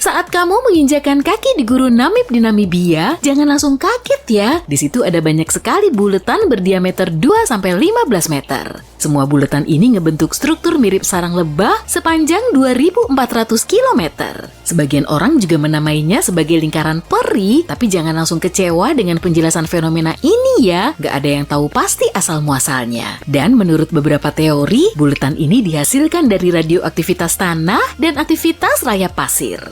Saat kamu menginjakan kaki di Gurun Namib di Namibia, jangan langsung kaget ya. Di situ ada banyak sekali buletan berdiameter 2-15 meter. Semua buletan ini ngebentuk struktur mirip sarang lebah sepanjang 2.400 km. Sebagian orang juga menamainya sebagai lingkaran peri, tapi jangan langsung kecewa dengan penjelasan fenomena ini ya. Gak ada yang tahu pasti asal-muasalnya. Dan menurut beberapa teori, buletan ini dihasilkan dari radioaktivitas tanah dan aktivitas rayap pasir.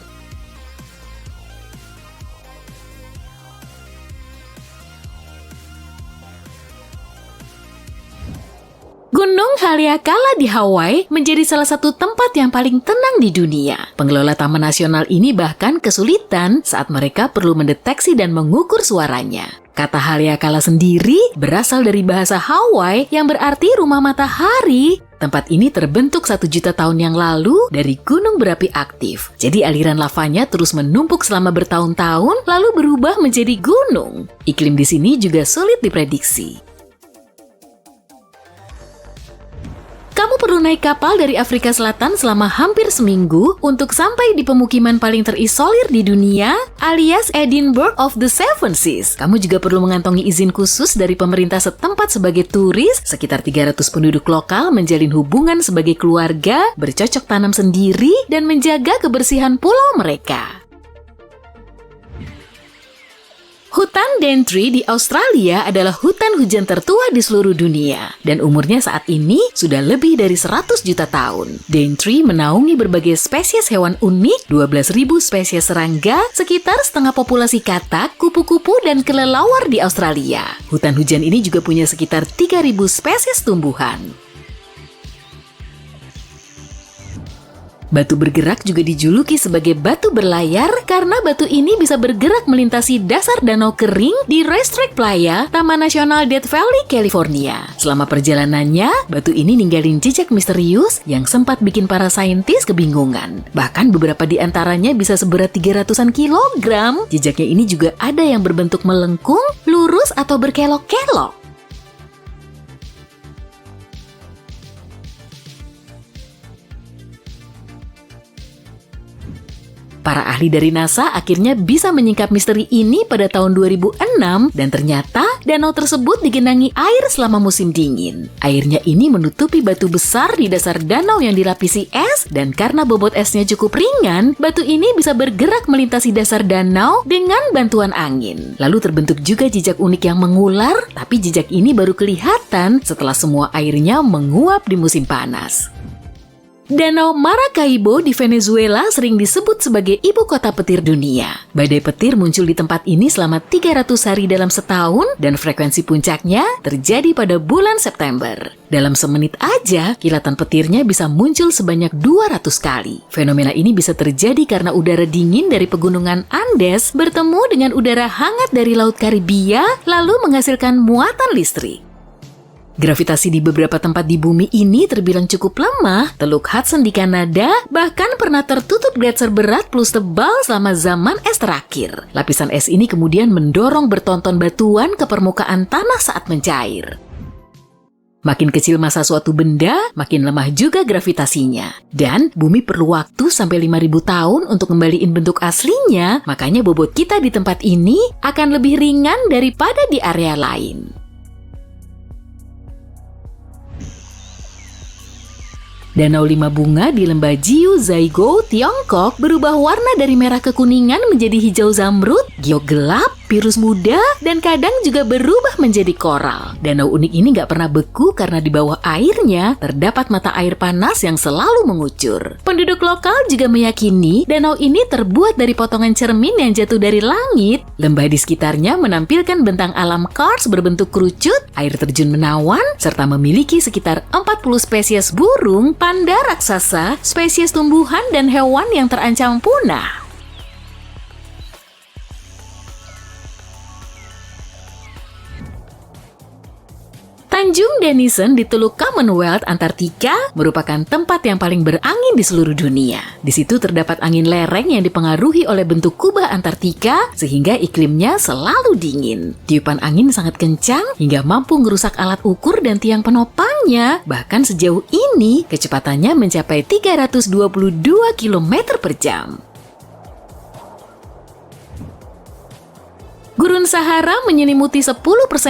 Gunung Haleakala di Hawaii menjadi salah satu tempat yang paling tenang di dunia. Pengelola Taman Nasional ini bahkan kesulitan saat mereka perlu mendeteksi dan mengukur suaranya. Kata Haleakala sendiri berasal dari bahasa Hawaii yang berarti rumah matahari. Tempat ini terbentuk 1 juta tahun yang lalu dari gunung berapi aktif. Jadi aliran lavanya terus menumpuk selama bertahun-tahun lalu berubah menjadi gunung. Iklim di sini juga sulit diprediksi. Kamu perlu naik kapal dari Afrika Selatan selama hampir seminggu untuk sampai di pemukiman paling terisolir di dunia, alias Edinburgh of the Seven Seas. Kamu juga perlu mengantongi izin khusus dari pemerintah setempat sebagai turis. Sekitar 300 penduduk lokal menjalin hubungan sebagai keluarga, bercocok tanam sendiri, dan menjaga kebersihan pulau mereka. Hutan Daintree di Australia adalah hutan hujan tertua di seluruh dunia dan umurnya saat ini sudah lebih dari 100 juta tahun. Daintree menaungi berbagai spesies hewan unik, 12.000 spesies serangga, sekitar setengah populasi katak, kupu-kupu, dan kelelawar di Australia. Hutan hujan ini juga punya sekitar 3.000 spesies tumbuhan. Batu bergerak juga dijuluki sebagai batu berlayar karena batu ini bisa bergerak melintasi dasar danau kering di Racetrack Playa, Taman Nasional Death Valley, California. Selama perjalanannya, batu ini ninggalin jejak misterius yang sempat bikin para saintis kebingungan. Bahkan beberapa di antaranya bisa seberat 300-an kilogram. Jejaknya ini juga ada yang berbentuk melengkung, lurus, atau berkelok-kelok. Para ahli dari NASA akhirnya bisa menyingkap misteri ini pada tahun 2006 dan ternyata danau tersebut digenangi air selama musim dingin. Airnya ini menutupi batu besar di dasar danau yang dilapisi es dan karena bobot esnya cukup ringan, batu ini bisa bergerak melintasi dasar danau dengan bantuan angin. Lalu terbentuk juga jejak unik yang mengular, tapi jejak ini baru kelihatan setelah semua airnya menguap di musim panas. Danau Maracaibo di Venezuela sering disebut sebagai ibu kota petir dunia. Badai petir muncul di tempat ini selama 300 hari dalam setahun dan frekuensi puncaknya terjadi pada bulan September. Dalam semenit aja, kilatan petirnya bisa muncul sebanyak 200 kali. Fenomena ini bisa terjadi karena udara dingin dari pegunungan Andes bertemu dengan udara hangat dari Laut Karibia lalu menghasilkan muatan listrik. Gravitasi di beberapa tempat di bumi ini terbilang cukup lemah. Teluk Hudson di Kanada bahkan pernah tertutup gletser berat plus tebal selama zaman es terakhir. Lapisan es ini kemudian mendorong bertonton batuan ke permukaan tanah saat mencair. Makin kecil massa suatu benda, makin lemah juga gravitasinya. Dan bumi perlu waktu sampai 5.000 tahun untuk kembaliin bentuk aslinya, makanya bobot kita di tempat ini akan lebih ringan daripada di area lain. Danau Lima Bunga di lembah Jiu Zhaigo, Tiongkok berubah warna dari merah kekuningan menjadi hijau zamrud, giok gelap, virus muda, dan kadang juga berubah menjadi koral. Danau unik ini nggak pernah beku karena di bawah airnya terdapat mata air panas yang selalu mengucur. Penduduk lokal juga meyakini danau ini terbuat dari potongan cermin yang jatuh dari langit. Lembah di sekitarnya menampilkan bentang alam kars berbentuk kerucut, air terjun menawan, serta memiliki sekitar 40 spesies burung, panda raksasa, spesies tumbuhan, dan hewan yang terancam punah. Tanjung Denison di Teluk Commonwealth, Antartika merupakan tempat yang paling berangin di seluruh dunia. Di situ terdapat angin lereng yang dipengaruhi oleh bentuk kubah Antartika sehingga iklimnya selalu dingin. Tiupan angin sangat kencang hingga mampu merusak alat ukur dan tiang penopangnya. Bahkan sejauh ini kecepatannya mencapai 322 km per jam. Gurun Sahara menyelimuti 10%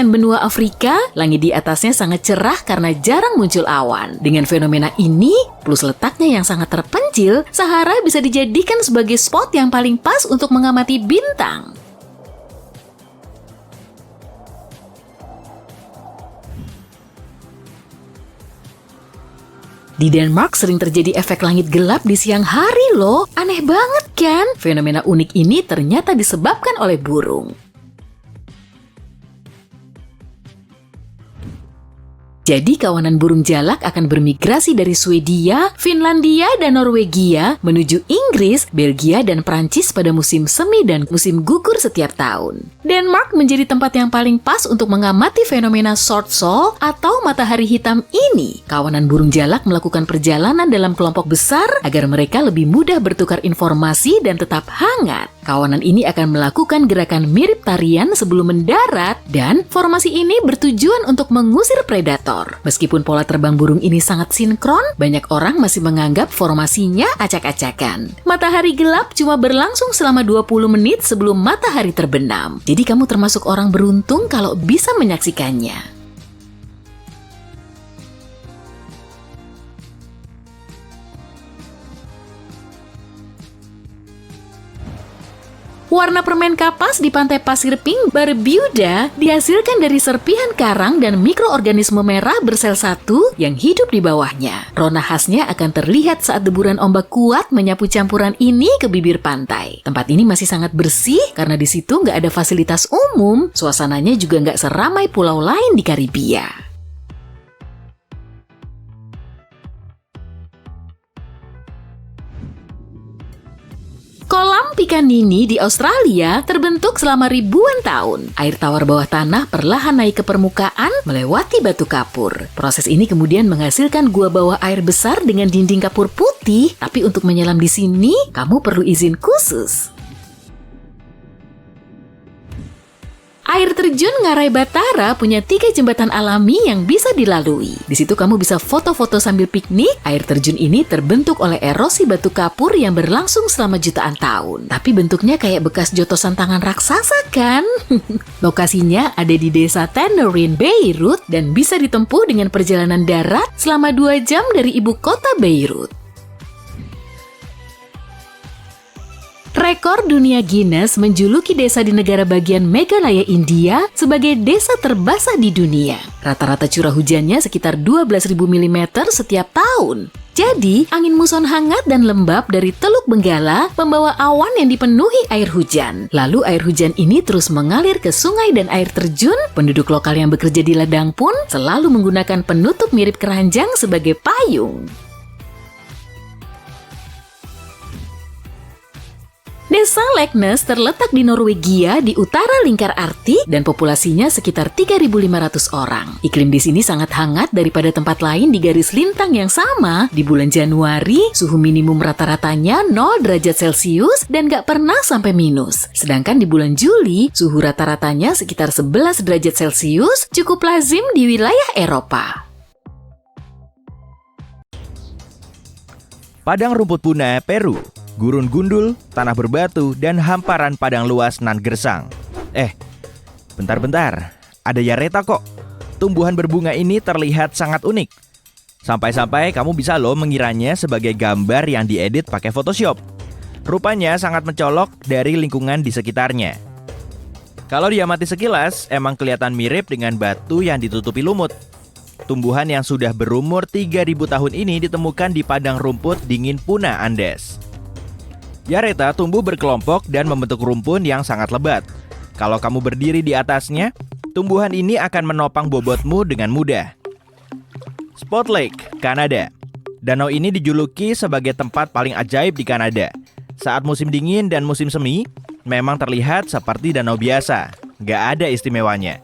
benua Afrika, langit di atasnya sangat cerah karena jarang muncul awan. Dengan fenomena ini, plus letaknya yang sangat terpencil, Sahara bisa dijadikan sebagai spot yang paling pas untuk mengamati bintang. Di Denmark sering terjadi efek langit gelap di siang hari loh. Aneh banget kan? Fenomena unik ini ternyata disebabkan oleh burung. Jadi kawanan burung jalak akan bermigrasi dari Swedia, Finlandia, dan Norwegia menuju Inggris, Belgia, dan Prancis pada musim semi dan musim gugur setiap tahun. Denmark menjadi tempat yang paling pas untuk mengamati fenomena short sol atau matahari hitam ini. Kawanan burung jalak melakukan perjalanan dalam kelompok besar agar mereka lebih mudah bertukar informasi dan tetap hangat. Kawanan ini akan melakukan gerakan mirip tarian sebelum mendarat dan formasi ini bertujuan untuk mengusir predator. Meskipun pola terbang burung ini sangat sinkron, banyak orang masih menganggap formasinya acak-acakan. Matahari gelap cuma berlangsung selama 20 menit sebelum matahari terbenam. Jadi kamu termasuk orang beruntung kalau bisa menyaksikannya. Warna permen kapas di pantai pasir pink Barbuda dihasilkan dari serpihan karang dan mikroorganisme merah bersel satu yang hidup di bawahnya. Rona khasnya akan terlihat saat deburan ombak kuat menyapu campuran ini ke bibir pantai. Tempat ini masih sangat bersih karena di situ nggak ada fasilitas umum. Suasananya juga nggak seramai pulau lain di Karibia. Kolam Pikanini di Australia terbentuk selama ribuan tahun. Air tawar bawah tanah perlahan naik ke permukaan melewati batu kapur. Proses ini kemudian menghasilkan gua bawah air besar dengan dinding kapur putih. Tapi untuk menyelam di sini, kamu perlu izin khusus. Air terjun Ngarai Batara punya 3 jembatan alami yang bisa dilalui. Di situ kamu bisa foto-foto sambil piknik. Air terjun ini terbentuk oleh erosi batu kapur yang berlangsung selama jutaan tahun. Tapi bentuknya kayak bekas jotosan tangan raksasa kan? Lokasinya ada di desa Tannerin, Beirut dan bisa ditempuh dengan perjalanan darat selama 2 jam dari ibu kota Beirut. Rekor dunia Guinness menjuluki desa di negara bagian Meghalaya, India sebagai desa terbasah di dunia. Rata-rata curah hujannya sekitar 12.000 mm setiap tahun. Jadi, angin muson hangat dan lembab dari Teluk Benggala membawa awan yang dipenuhi air hujan. Lalu air hujan ini terus mengalir ke sungai dan air terjun. Penduduk lokal yang bekerja di ladang pun selalu menggunakan penutup mirip keranjang sebagai payung. Desa Leknes terletak di Norwegia di utara lingkar Arktik dan populasinya sekitar 3.500 orang. Iklim di sini sangat hangat daripada tempat lain di garis lintang yang sama. Di bulan Januari, suhu minimum rata-ratanya 0 derajat Celcius dan gak pernah sampai minus. Sedangkan di bulan Juli, suhu rata-ratanya sekitar 11 derajat Celcius, cukup lazim di wilayah Eropa. Padang rumput punah, Peru. Gurun gundul, tanah berbatu, dan hamparan padang luas nan gersang. Bentar-bentar, ada yareta kok. Tumbuhan berbunga ini terlihat sangat unik. Sampai-sampai kamu bisa loh mengiranya sebagai gambar yang diedit pakai Photoshop. Rupanya sangat mencolok dari lingkungan di sekitarnya. Kalau diamati sekilas, emang kelihatan mirip dengan batu yang ditutupi lumut. Tumbuhan yang sudah berumur 3.000 tahun ini ditemukan di padang rumput dingin punah Andes. Yareta tumbuh berkelompok dan membentuk rumpun yang sangat lebat. Kalau kamu berdiri di atasnya, tumbuhan ini akan menopang bobotmu dengan mudah. Spot Lake, Kanada. Danau ini dijuluki sebagai tempat paling ajaib di Kanada. Saat musim dingin dan musim semi, memang terlihat seperti danau biasa. Gak ada istimewanya.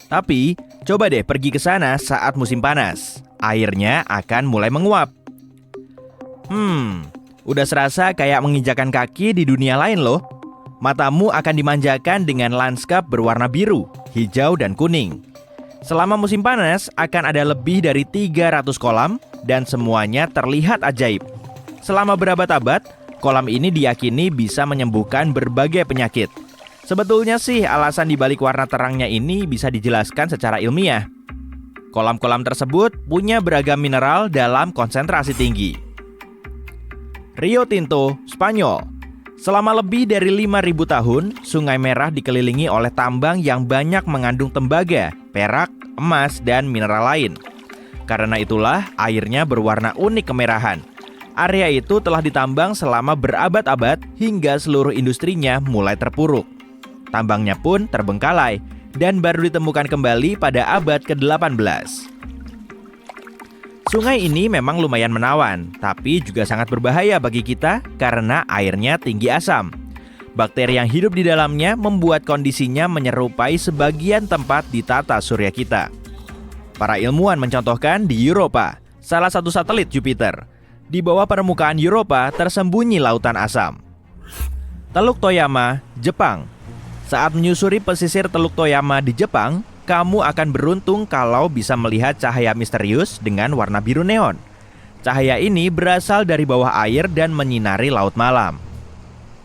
Tapi, Coba deh pergi ke sana saat musim panas. Airnya akan mulai menguap. Udah serasa kayak menginjakan kaki di dunia lain loh. Matamu akan dimanjakan dengan lanskap berwarna biru, hijau, dan kuning. Selama musim panas akan ada lebih dari 300 kolam dan semuanya terlihat ajaib. Selama berabad-abad, kolam ini diyakini bisa menyembuhkan berbagai penyakit. Sebetulnya sih alasan dibalik warna terangnya ini bisa dijelaskan secara ilmiah. Kolam-kolam tersebut punya beragam mineral dalam konsentrasi tinggi. Rio Tinto, Spanyol. Selama lebih dari 5.000 tahun, Sungai Merah dikelilingi oleh tambang yang banyak mengandung tembaga, perak, emas, dan mineral lain. Karena itulah airnya berwarna unik kemerahan. Area itu telah ditambang selama berabad-abad hingga seluruh industrinya mulai terpuruk. Tambangnya pun terbengkalai dan baru ditemukan kembali pada abad ke-18. Sungai ini memang lumayan menawan, tapi juga sangat berbahaya bagi kita karena airnya tinggi asam. Bakteri yang hidup di dalamnya membuat kondisinya menyerupai sebagian tempat di tata surya kita. Para ilmuwan mencontohkan di Europa, salah satu satelit Jupiter. Di bawah permukaan Europa tersembunyi lautan asam. Teluk Toyama, Jepang. Saat menyusuri pesisir Teluk Toyama di Jepang, kamu akan beruntung kalau bisa melihat cahaya misterius dengan warna biru neon. Cahaya ini berasal dari bawah air dan menyinari laut malam.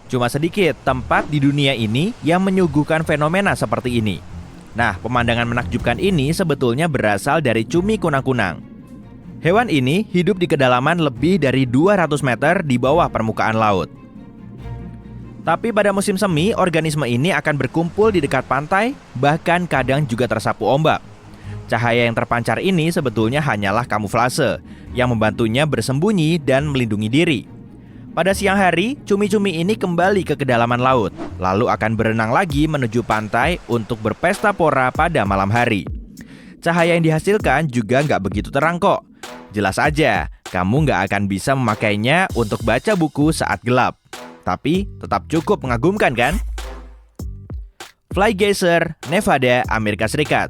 Cuma sedikit tempat di dunia ini yang menyuguhkan fenomena seperti ini. Nah, pemandangan menakjubkan ini sebetulnya berasal dari cumi kunang-kunang. Hewan ini hidup di kedalaman lebih dari 200 meter di bawah permukaan laut. Tapi pada musim semi, organisme ini akan berkumpul di dekat pantai, bahkan kadang juga tersapu ombak. Cahaya yang terpancar ini sebetulnya hanyalah kamuflase, yang membantunya bersembunyi dan melindungi diri. Pada siang hari, cumi-cumi ini kembali ke kedalaman laut, lalu akan berenang lagi menuju pantai untuk berpesta pora pada malam hari. Cahaya yang dihasilkan juga nggak begitu terang kok. Jelas aja, kamu nggak akan bisa memakainya untuk baca buku saat gelap. Tapi tetap cukup mengagumkan kan? Fly Geyser, Nevada, Amerika Serikat.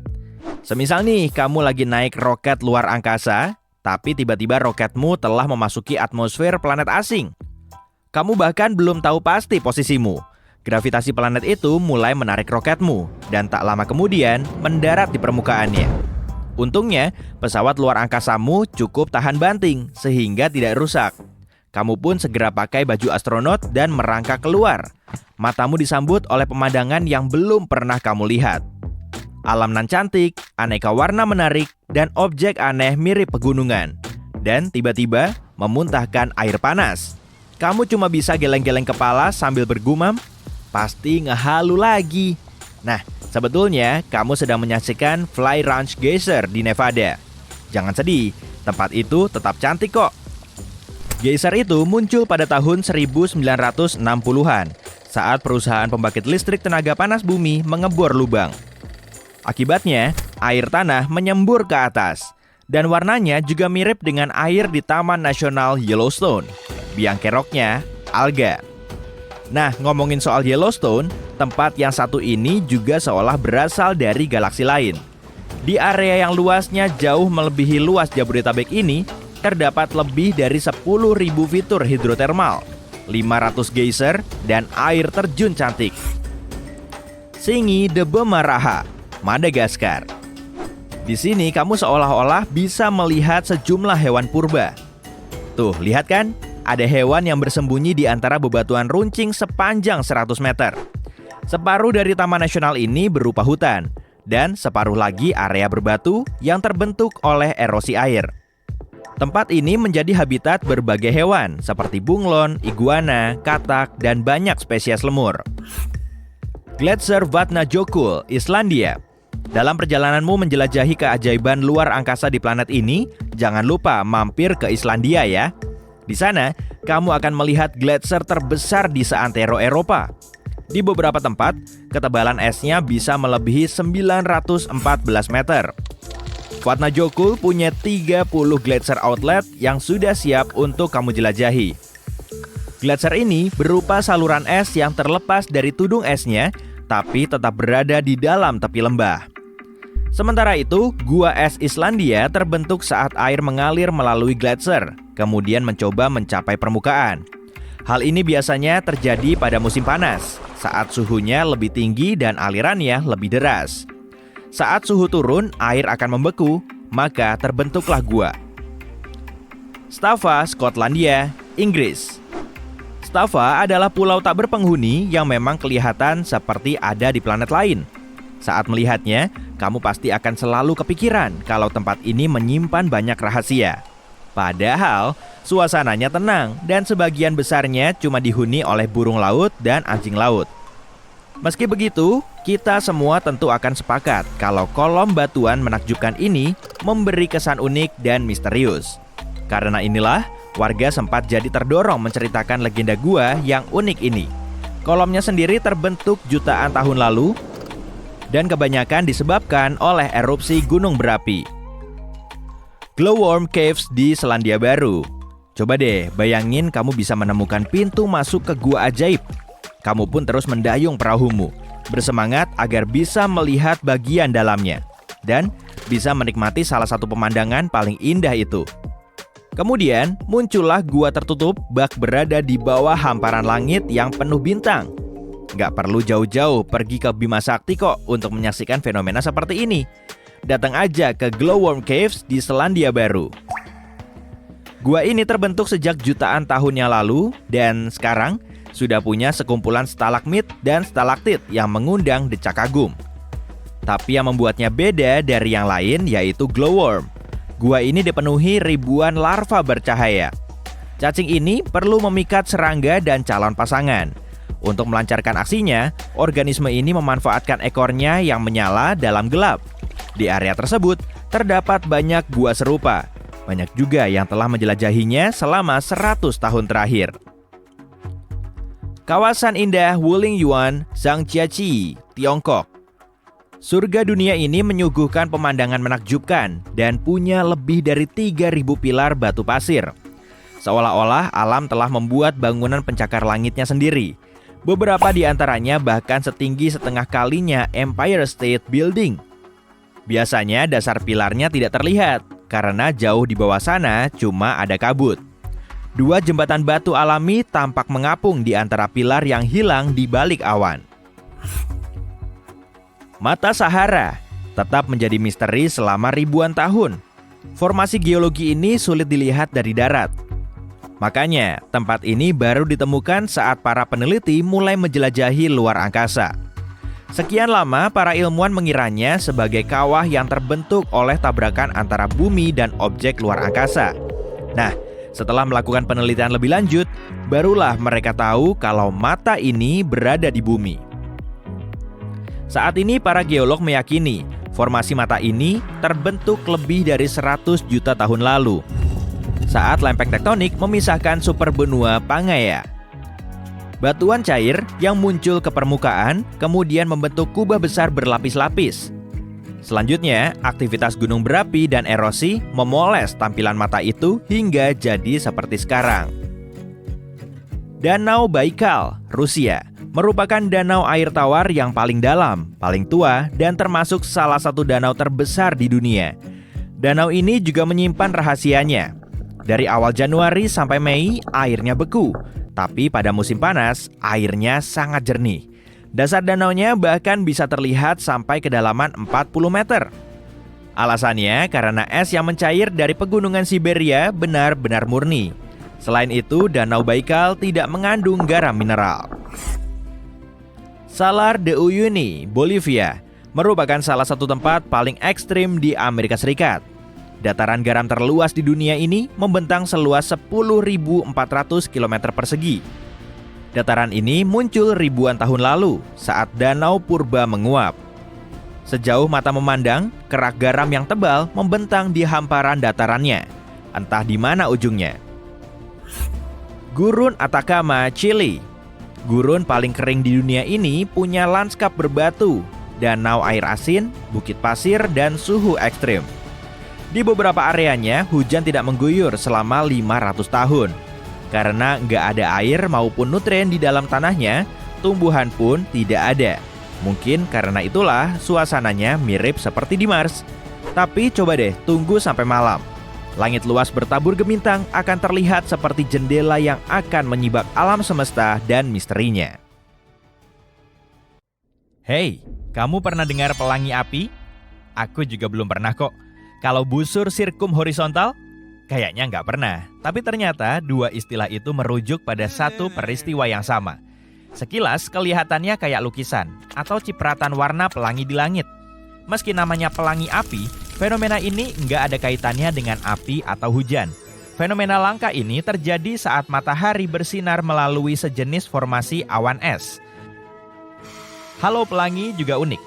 Semisal nih kamu lagi naik roket luar angkasa, tapi tiba-tiba roketmu telah memasuki atmosfer planet asing. Kamu bahkan belum tahu pasti posisimu. Gravitasi planet itu mulai menarik roketmu, dan tak lama kemudian mendarat di permukaannya. Untungnya, pesawat luar angkasamu cukup tahan banting, sehingga tidak rusak. Kamu pun segera pakai baju astronot dan merangkak keluar. Matamu disambut oleh pemandangan yang belum pernah kamu lihat. Alam nan cantik, aneka warna menarik, dan objek aneh mirip pegunungan. Dan tiba-tiba memuntahkan air panas. Kamu cuma bisa geleng-geleng kepala sambil bergumam, pasti ngehalu lagi. Nah, sebetulnya kamu sedang menyaksikan Fly Ranch Geyser di Nevada. Jangan sedih, tempat itu tetap cantik kok. Geyser itu muncul pada tahun 1960-an saat perusahaan pembangkit listrik tenaga panas bumi mengebor lubang. Akibatnya, air tanah menyembur ke atas dan warnanya juga mirip dengan air di Taman Nasional Yellowstone. Biang keroknya, alga. Nah, ngomongin soal Yellowstone, tempat yang satu ini juga seolah berasal dari galaksi lain. Di area yang luasnya jauh melebihi luas Jabodetabek ini, terdapat lebih dari 10.000 fitur hidrotermal, 500 geyser, dan air terjun cantik. Singi de Bemaraha, Madagaskar. Di sini kamu seolah-olah bisa melihat sejumlah hewan purba. Tuh, lihat kan? Ada hewan yang bersembunyi di antara bebatuan runcing sepanjang 100 meter. Separuh dari Taman Nasional ini berupa hutan, dan separuh lagi area berbatu yang terbentuk oleh erosi air. Tempat ini menjadi habitat berbagai hewan seperti bunglon, iguana, katak, dan banyak spesies lemur. Gletser Vatnajökull, Islandia. Dalam perjalananmu menjelajahi keajaiban luar angkasa di planet ini, jangan lupa mampir ke Islandia ya. Di sana, kamu akan melihat gletser terbesar di seantero Eropa. Di beberapa tempat, ketebalan esnya bisa melebihi 914 meter. Vatnajökull punya 30 gletser outlet yang sudah siap untuk kamu jelajahi. Gletser ini berupa saluran es yang terlepas dari tudung esnya, tapi tetap berada di dalam tepi lembah. Sementara itu, gua es Islandia terbentuk saat air mengalir melalui gletser, kemudian mencoba mencapai permukaan. Hal ini biasanya terjadi pada musim panas, saat suhunya lebih tinggi dan alirannya lebih deras. Saat suhu turun, air akan membeku, maka terbentuklah gua. Staffa, Skotlandia, Inggris. Staffa adalah pulau tak berpenghuni yang memang kelihatan seperti ada di planet lain. Saat melihatnya, kamu pasti akan selalu kepikiran kalau tempat ini menyimpan banyak rahasia. Padahal, suasananya tenang dan sebagian besarnya cuma dihuni oleh burung laut dan anjing laut. Meski begitu, kita semua tentu akan sepakat kalau kolom batuan menakjubkan ini memberi kesan unik dan misterius. Karena inilah, warga sempat jadi terdorong menceritakan legenda gua yang unik ini. Kolomnya sendiri terbentuk jutaan tahun lalu dan kebanyakan disebabkan oleh erupsi gunung berapi. Glowworm Caves di Selandia Baru. Coba deh bayangin kamu bisa menemukan pintu masuk ke gua ajaib. Kamu pun terus mendayung perahumu, bersemangat agar bisa melihat bagian dalamnya dan bisa menikmati salah satu pemandangan paling indah itu. Kemudian muncullah gua tertutup bak berada di bawah hamparan langit yang penuh bintang. Nggak perlu jauh-jauh pergi ke Bima Sakti kok untuk menyaksikan fenomena seperti ini. Datang aja ke Glowworm Caves di Selandia Baru. Gua ini terbentuk sejak jutaan tahun yang lalu dan sekarang sudah punya sekumpulan stalagmit dan stalaktit yang mengundang decak kagum. Tapi yang membuatnya beda dari yang lain yaitu glowworm. Gua ini dipenuhi ribuan larva bercahaya. Cacing ini perlu memikat serangga dan calon pasangan. Untuk melancarkan aksinya, organisme ini memanfaatkan ekornya yang menyala dalam gelap. Di area tersebut, terdapat banyak gua serupa. Banyak juga yang telah menjelajahinya selama 100 tahun terakhir. Kawasan indah Wuling Yuan, Zhangjiajie, Tiongkok. Surga dunia ini menyuguhkan pemandangan menakjubkan dan punya lebih dari 3.000 pilar batu pasir. Seolah-olah alam telah membuat bangunan pencakar langitnya sendiri. Beberapa di antaranya bahkan setinggi setengah kalinya Empire State Building. Biasanya dasar pilarnya tidak terlihat, karena jauh di bawah sana cuma ada kabut. 2 jembatan batu alami tampak mengapung di antara pilar yang hilang di balik awan. Mata Sahara tetap menjadi misteri selama ribuan tahun. Formasi geologi ini sulit dilihat dari darat. Makanya, tempat ini baru ditemukan saat para peneliti mulai menjelajahi luar angkasa. Sekian lama, para ilmuwan mengiranya sebagai kawah yang terbentuk oleh tabrakan antara bumi dan objek luar angkasa. Nah, setelah melakukan penelitian lebih lanjut, barulah mereka tahu kalau mata ini berada di bumi. Saat ini para geolog meyakini formasi mata ini terbentuk lebih dari 100 juta tahun lalu, saat lempeng tektonik memisahkan superbenua Pangaea. Batuan cair yang muncul ke permukaan kemudian membentuk kubah besar berlapis-lapis. Selanjutnya, aktivitas gunung berapi dan erosi memoles tampilan mata itu hingga jadi seperti sekarang. Danau Baikal, Rusia, merupakan danau air tawar yang paling dalam, paling tua, dan termasuk salah satu danau terbesar di dunia. Danau ini juga menyimpan rahasianya. Dari awal Januari sampai Mei, airnya beku, tapi pada musim panas, airnya sangat jernih. Dasar danaunya bahkan bisa terlihat sampai kedalaman 40 meter. Alasannya karena es yang mencair dari pegunungan Siberia benar-benar murni. Selain itu, Danau Baikal tidak mengandung garam mineral. Salar de Uyuni, Bolivia, merupakan salah satu tempat paling ekstrim di Amerika Serikat. Dataran garam terluas di dunia ini membentang seluas 10.400 km persegi. Dataran ini muncul ribuan tahun lalu saat Danau Purba menguap. Sejauh mata memandang, kerak garam yang tebal membentang di hamparan datarannya. Entah di mana ujungnya. Gurun Atacama, Chili. Gurun paling kering di dunia ini punya lanskap berbatu, danau air asin, bukit pasir, dan suhu ekstrim. Di beberapa areanya, hujan tidak mengguyur selama 500 tahun. Karena nggak ada air maupun nutrien di dalam tanahnya, tumbuhan pun tidak ada. Mungkin karena itulah suasananya mirip seperti di Mars. Tapi coba deh tunggu sampai malam. Langit luas bertabur gemintang akan terlihat seperti jendela yang akan menyibak alam semesta dan misterinya. Hey, kamu pernah dengar pelangi api? Aku juga belum pernah kok. Kalau busur sirkum horizontal? Kayaknya nggak pernah. Tapi ternyata dua istilah itu merujuk pada satu peristiwa yang sama. Sekilas kelihatannya kayak lukisan atau cipratan warna pelangi di langit. Meski namanya pelangi api, fenomena ini nggak ada kaitannya dengan api atau hujan. Fenomena langka ini terjadi saat matahari bersinar melalui sejenis formasi awan es. Halo pelangi juga unik.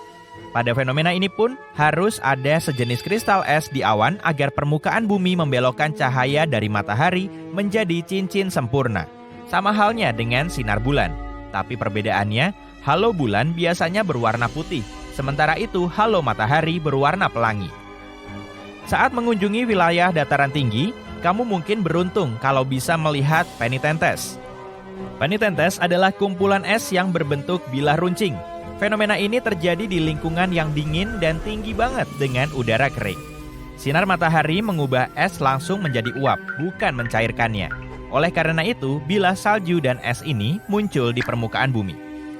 Pada fenomena ini pun harus ada sejenis kristal es di awan agar permukaan bumi membelokkan cahaya dari matahari menjadi cincin sempurna. Sama halnya dengan sinar bulan. Tapi perbedaannya, halo bulan biasanya berwarna putih, sementara itu halo matahari berwarna pelangi. Saat mengunjungi wilayah dataran tinggi, kamu mungkin beruntung kalau bisa melihat penitentes. Penitentes adalah kumpulan es yang berbentuk bilah runcing. Fenomena ini terjadi di lingkungan yang dingin dan tinggi banget dengan udara kering. Sinar matahari mengubah es langsung menjadi uap, bukan mencairkannya. Oleh karena itu, bilah salju dan es ini muncul di permukaan bumi.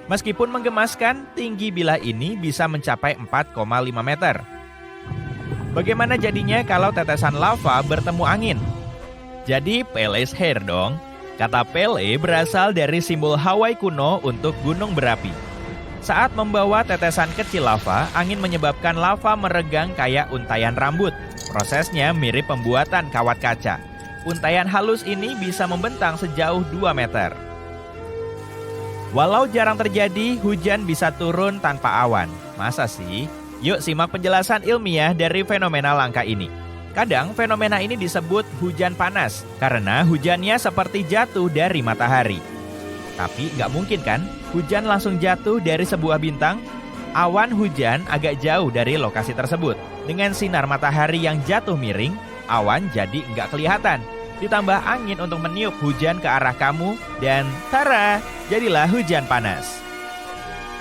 Meskipun menggemaskan, tinggi bilah ini bisa mencapai 4,5 meter. Bagaimana jadinya kalau tetesan lava bertemu angin? Jadi Pele's Hair dong. Kata Pele berasal dari simbol Hawaii kuno untuk gunung berapi. Saat membawa tetesan kecil lava, angin menyebabkan lava meregang kayak untayan rambut. Prosesnya mirip pembuatan kawat kaca. Untayan halus ini bisa membentang sejauh 2 meter. Walau jarang terjadi, hujan bisa turun tanpa awan. Masa sih? Yuk simak penjelasan ilmiah dari fenomena langka ini. Kadang fenomena ini disebut hujan panas, karena hujannya seperti jatuh dari matahari. Tapi nggak mungkin kan, hujan langsung jatuh dari sebuah bintang? Awan hujan agak jauh dari lokasi tersebut. Dengan sinar matahari yang jatuh miring, awan jadi nggak kelihatan. Ditambah angin untuk meniup hujan ke arah kamu, dan tara, jadilah hujan panas.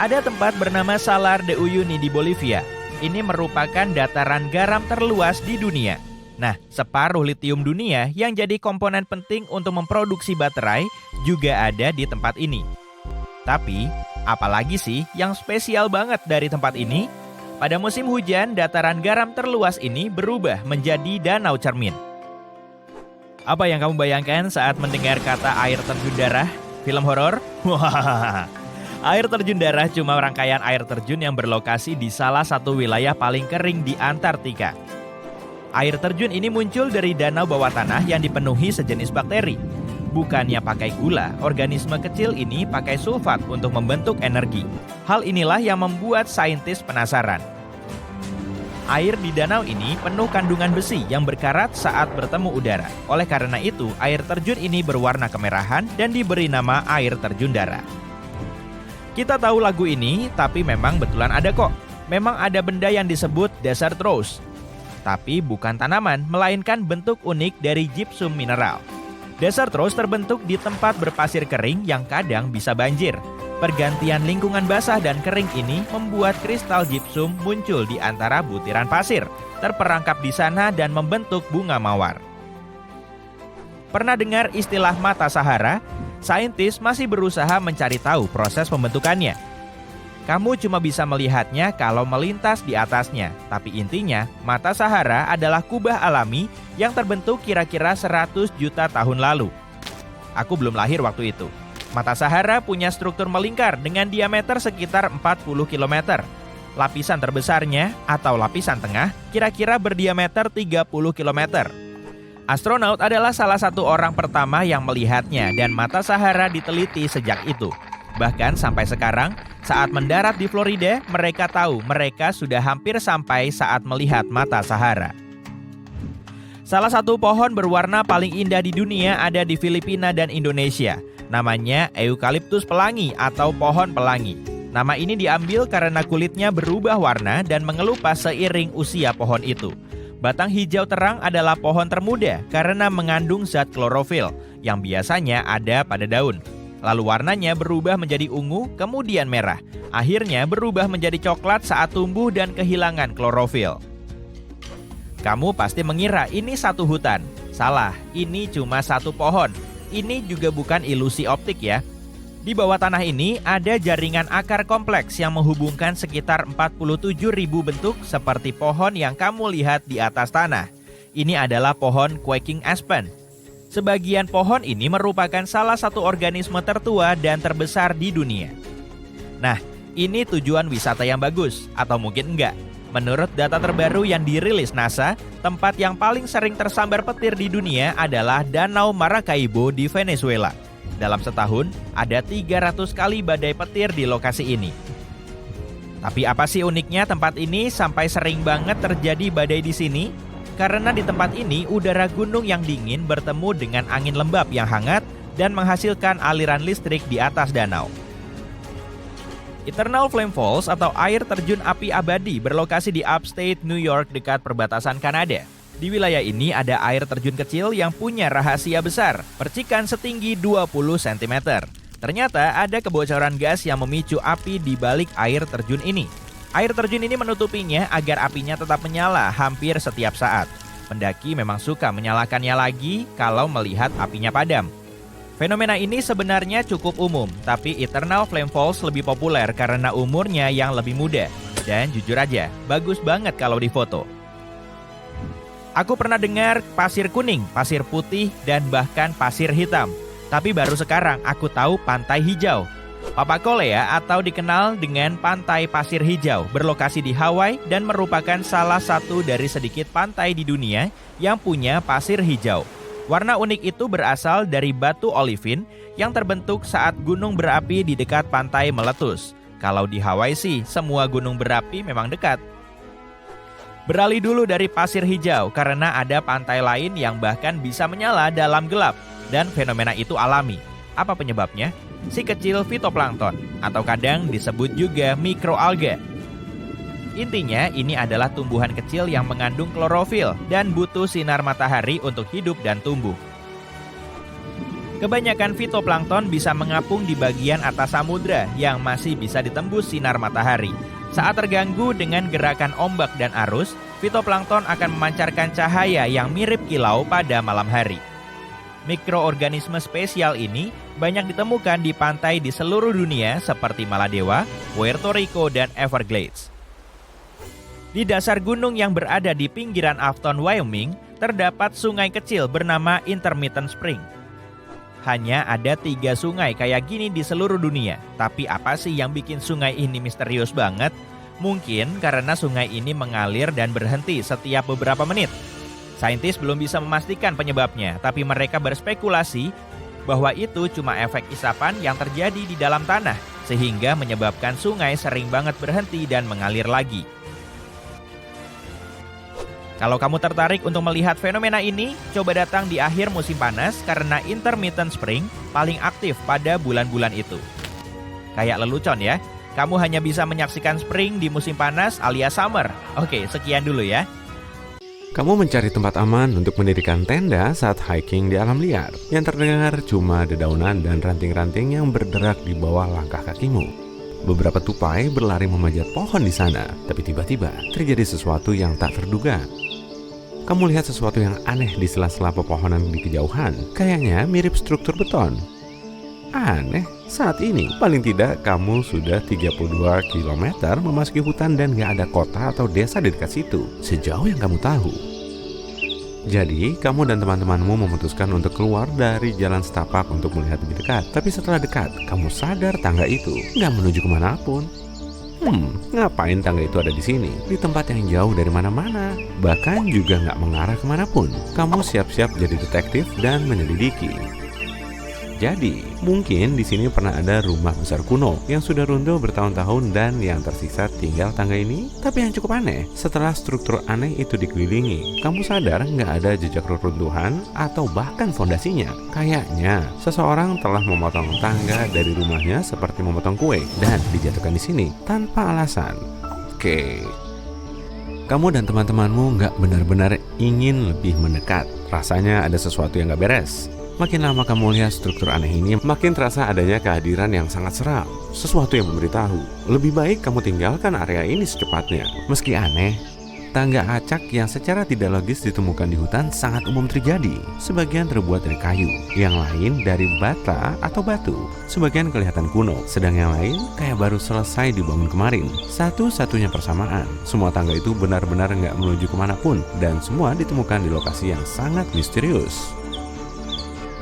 Ada tempat bernama Salar de Uyuni di Bolivia. Ini merupakan dataran garam terluas di dunia. Nah, separuh litium dunia yang jadi komponen penting untuk memproduksi baterai juga ada di tempat ini. Tapi, apalagi sih yang spesial banget dari tempat ini? Pada musim hujan, dataran garam terluas ini berubah menjadi danau cermin. Apa yang kamu bayangkan saat mendengar kata air terjun darah? Film horor? Wah, air terjun darah cuma rangkaian air terjun yang berlokasi di salah satu wilayah paling kering di Antartika. Air terjun ini muncul dari danau bawah tanah yang dipenuhi sejenis bakteri. Bukannya pakai gula, organisme kecil ini pakai sulfat untuk membentuk energi. Hal inilah yang membuat saintis penasaran. Air di danau ini penuh kandungan besi yang berkarat saat bertemu udara. Oleh karena itu, air terjun ini berwarna kemerahan dan diberi nama air terjun darah. Kita tahu lagu ini, tapi memang betulan ada kok. Memang ada benda yang disebut desert rose. Tapi bukan tanaman, melainkan bentuk unik dari gypsum mineral. Desert rose terbentuk di tempat berpasir kering yang kadang bisa banjir. Pergantian lingkungan basah dan kering ini membuat kristal gypsum muncul di antara butiran pasir, terperangkap di sana dan membentuk bunga mawar. Pernah dengar istilah mata Sahara? Saintis masih berusaha mencari tahu proses pembentukannya. Kamu cuma bisa melihatnya kalau melintas di atasnya, tapi intinya mata Sahara adalah kubah alami yang terbentuk kira-kira 100 juta tahun lalu. Aku belum lahir waktu itu. Mata Sahara punya struktur melingkar dengan diameter sekitar 40 km. Lapisan terbesarnya atau lapisan tengah kira-kira berdiameter 30 km. Astronaut adalah salah satu orang pertama yang melihatnya dan mata Sahara diteliti sejak itu. Bahkan sampai sekarang, saat mendarat di Florida, mereka tahu mereka sudah hampir sampai saat melihat mata Sahara. Salah satu pohon berwarna paling indah di dunia ada di Filipina dan Indonesia. Namanya Eucalyptus pelangi atau pohon pelangi. Nama ini diambil karena kulitnya berubah warna dan mengelupas seiring usia pohon itu. Batang hijau terang adalah pohon termuda karena mengandung zat klorofil yang biasanya ada pada daun. Lalu warnanya berubah menjadi ungu, kemudian merah. Akhirnya berubah menjadi coklat saat tumbuh dan kehilangan klorofil. Kamu pasti mengira ini satu hutan. Salah, ini cuma satu pohon. Ini juga bukan ilusi optik ya. Di bawah tanah ini ada jaringan akar kompleks yang menghubungkan sekitar 47.000 bentuk seperti pohon yang kamu lihat di atas tanah. Ini adalah pohon quaking aspen. Sebagian pohon ini merupakan salah satu organisme tertua dan terbesar di dunia. Nah, ini tujuan wisata yang bagus, atau mungkin enggak. Menurut data terbaru yang dirilis NASA, tempat yang paling sering tersambar petir di dunia adalah Danau Maracaibo di Venezuela. Dalam setahun, ada 300 kali badai petir di lokasi ini. Tapi apa sih uniknya tempat ini sampai sering banget terjadi badai di sini? Karena di tempat ini udara gunung yang dingin bertemu dengan angin lembab yang hangat dan menghasilkan aliran listrik di atas danau. Eternal Flame Falls atau air terjun api abadi berlokasi di upstate New York dekat perbatasan Kanada. Di wilayah ini ada air terjun kecil yang punya rahasia besar, percikan setinggi 20 cm. Ternyata ada kebocoran gas yang memicu api di balik air terjun ini. Air terjun ini menutupinya agar apinya tetap menyala hampir setiap saat. Pendaki memang suka menyalakannya lagi kalau melihat apinya padam. Fenomena ini sebenarnya cukup umum, tapi Eternal Flame Falls lebih populer karena umurnya yang lebih muda. Dan jujur aja, bagus banget kalau difoto. Aku pernah dengar pasir kuning, pasir putih, dan bahkan pasir hitam. Tapi baru sekarang aku tahu pantai hijau. Papakolea atau dikenal dengan pantai pasir hijau berlokasi di Hawaii dan merupakan salah satu dari sedikit pantai di dunia yang punya pasir hijau. Warna unik itu berasal dari batu olivin yang terbentuk saat gunung berapi di dekat pantai meletus. Kalau di Hawaii sih, semua gunung berapi memang dekat. Beralih dulu dari pasir hijau karena ada pantai lain yang bahkan bisa menyala dalam gelap dan fenomena itu alami. Apa penyebabnya? Si kecil fitoplankton atau kadang disebut juga mikroalga. Intinya ini adalah tumbuhan kecil yang mengandung klorofil dan butuh sinar matahari untuk hidup dan tumbuh. Kebanyakan fitoplankton bisa mengapung di bagian atas samudra yang masih bisa ditembus sinar matahari. Saat terganggu dengan gerakan ombak dan arus, fitoplankton akan memancarkan cahaya yang mirip kilau pada malam hari. Mikroorganisme spesial ini banyak ditemukan di pantai di seluruh dunia seperti Maladewa, Puerto Rico, dan Everglades. Di dasar gunung yang berada di pinggiran Afton, Wyoming, terdapat sungai kecil bernama Intermittent Spring. Hanya ada 3 sungai kayak gini di seluruh dunia. Tapi apa sih yang bikin sungai ini misterius banget? Mungkin karena sungai ini mengalir dan berhenti setiap beberapa menit. Saintis belum bisa memastikan penyebabnya, tapi mereka berspekulasi bahwa itu cuma efek isapan yang terjadi di dalam tanah, sehingga menyebabkan sungai sering banget berhenti dan mengalir lagi. Kalau kamu tertarik untuk melihat fenomena ini, coba datang di akhir musim panas karena Intermittent Spring paling aktif pada bulan-bulan itu. Kayak lelucon ya, kamu hanya bisa menyaksikan spring di musim panas alias summer. Oke, sekian dulu ya. Kamu mencari tempat aman untuk mendirikan tenda saat hiking di alam liar. Yang terdengar cuma dedaunan dan ranting-ranting yang berderak di bawah langkah kakimu. Beberapa tupai berlari memanjat pohon di sana, tapi tiba-tiba terjadi sesuatu yang tak terduga. Kamu lihat sesuatu yang aneh di sela-sela pepohonan di kejauhan. Kayaknya mirip struktur beton. Aneh, saat ini paling tidak kamu sudah 32 km memasuki hutan dan gak ada kota atau desa di dekat situ, sejauh yang kamu tahu. Jadi, kamu dan teman-temanmu memutuskan untuk keluar dari jalan setapak untuk melihat lebih dekat. Tapi setelah dekat, kamu sadar tangga itu gak menuju kemanapun. Ngapain tangga itu ada di sini? Di tempat yang jauh dari mana-mana. Bahkan juga nggak mengarah kemanapun. Kamu siap-siap jadi detektif dan menyelidiki. Jadi, mungkin di sini pernah ada rumah besar kuno yang sudah runtuh bertahun-tahun dan yang tersisa tinggal tangga ini. Tapi yang cukup aneh, setelah struktur aneh itu dikelilingi, kamu sadar nggak ada jejak reruntuhan atau bahkan fondasinya. Kayaknya seseorang telah memotong tangga dari rumahnya seperti memotong kue dan dijatuhkan di sini tanpa alasan. Oke. Kamu dan teman-temanmu nggak benar-benar ingin lebih mendekat. Rasanya ada sesuatu yang nggak beres. Makin lama kamu lihat struktur aneh ini, makin terasa adanya kehadiran yang sangat seram. Sesuatu yang memberitahu, lebih baik kamu tinggalkan area ini secepatnya. Meski aneh, tangga acak yang secara tidak logis ditemukan di hutan sangat umum terjadi. Sebagian terbuat dari kayu, yang lain dari bata atau batu. Sebagian kelihatan kuno, sedang yang lain kayak baru selesai dibangun kemarin. Satu-satunya persamaan, semua tangga itu benar-benar nggak menuju kemanapun, dan semua ditemukan di lokasi yang sangat misterius.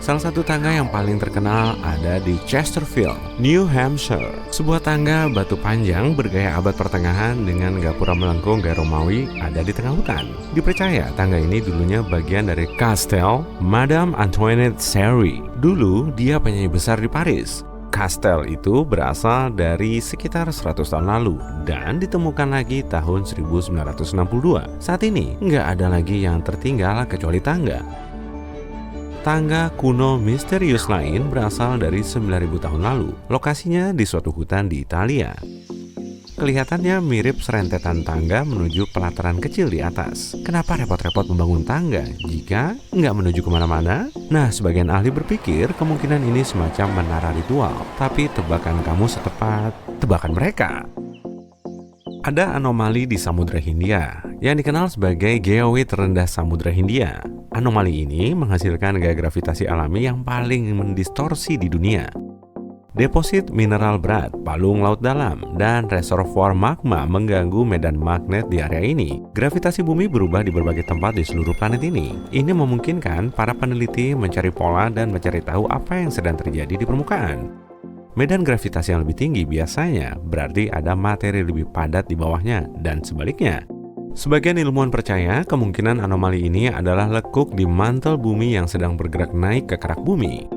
Salah satu tangga yang paling terkenal ada di Chesterfield, New Hampshire. Sebuah tangga batu panjang bergaya abad pertengahan dengan gapura melengkung gaya Romawi ada di tengah hutan. Dipercaya tangga ini dulunya bagian dari Kastel Madame Antoinette Seri. Dulu dia penyanyi besar di Paris. Kastel itu berasal dari sekitar 100 tahun lalu dan ditemukan lagi tahun 1962. Saat ini nggak ada lagi yang tertinggal kecuali tangga. Tangga kuno misterius lain berasal dari 9.000 tahun lalu. Lokasinya di suatu hutan di Italia. Kelihatannya mirip serentetan tangga menuju pelataran kecil di atas. Kenapa repot-repot membangun tangga jika nggak menuju kemana-mana? Nah, sebagian ahli berpikir kemungkinan ini semacam menara ritual. Tapi tebakan kamu setepat tebakan mereka. Ada anomali di Samudra Hindia yang dikenal sebagai geoid terendah Samudra Hindia. Anomali ini menghasilkan gaya gravitasi alami yang paling mendistorsi di dunia. Deposit mineral berat, palung laut dalam, dan reservoir magma mengganggu medan magnet di area ini. Gravitasi bumi berubah di berbagai tempat di seluruh planet ini. Ini memungkinkan para peneliti mencari pola dan mencari tahu apa yang sedang terjadi di permukaan. Medan gravitasi yang lebih tinggi biasanya berarti ada materi lebih padat di bawahnya, dan sebaliknya. Sebagian ilmuwan percaya kemungkinan anomali ini adalah lekuk di mantel bumi yang sedang bergerak naik ke kerak bumi.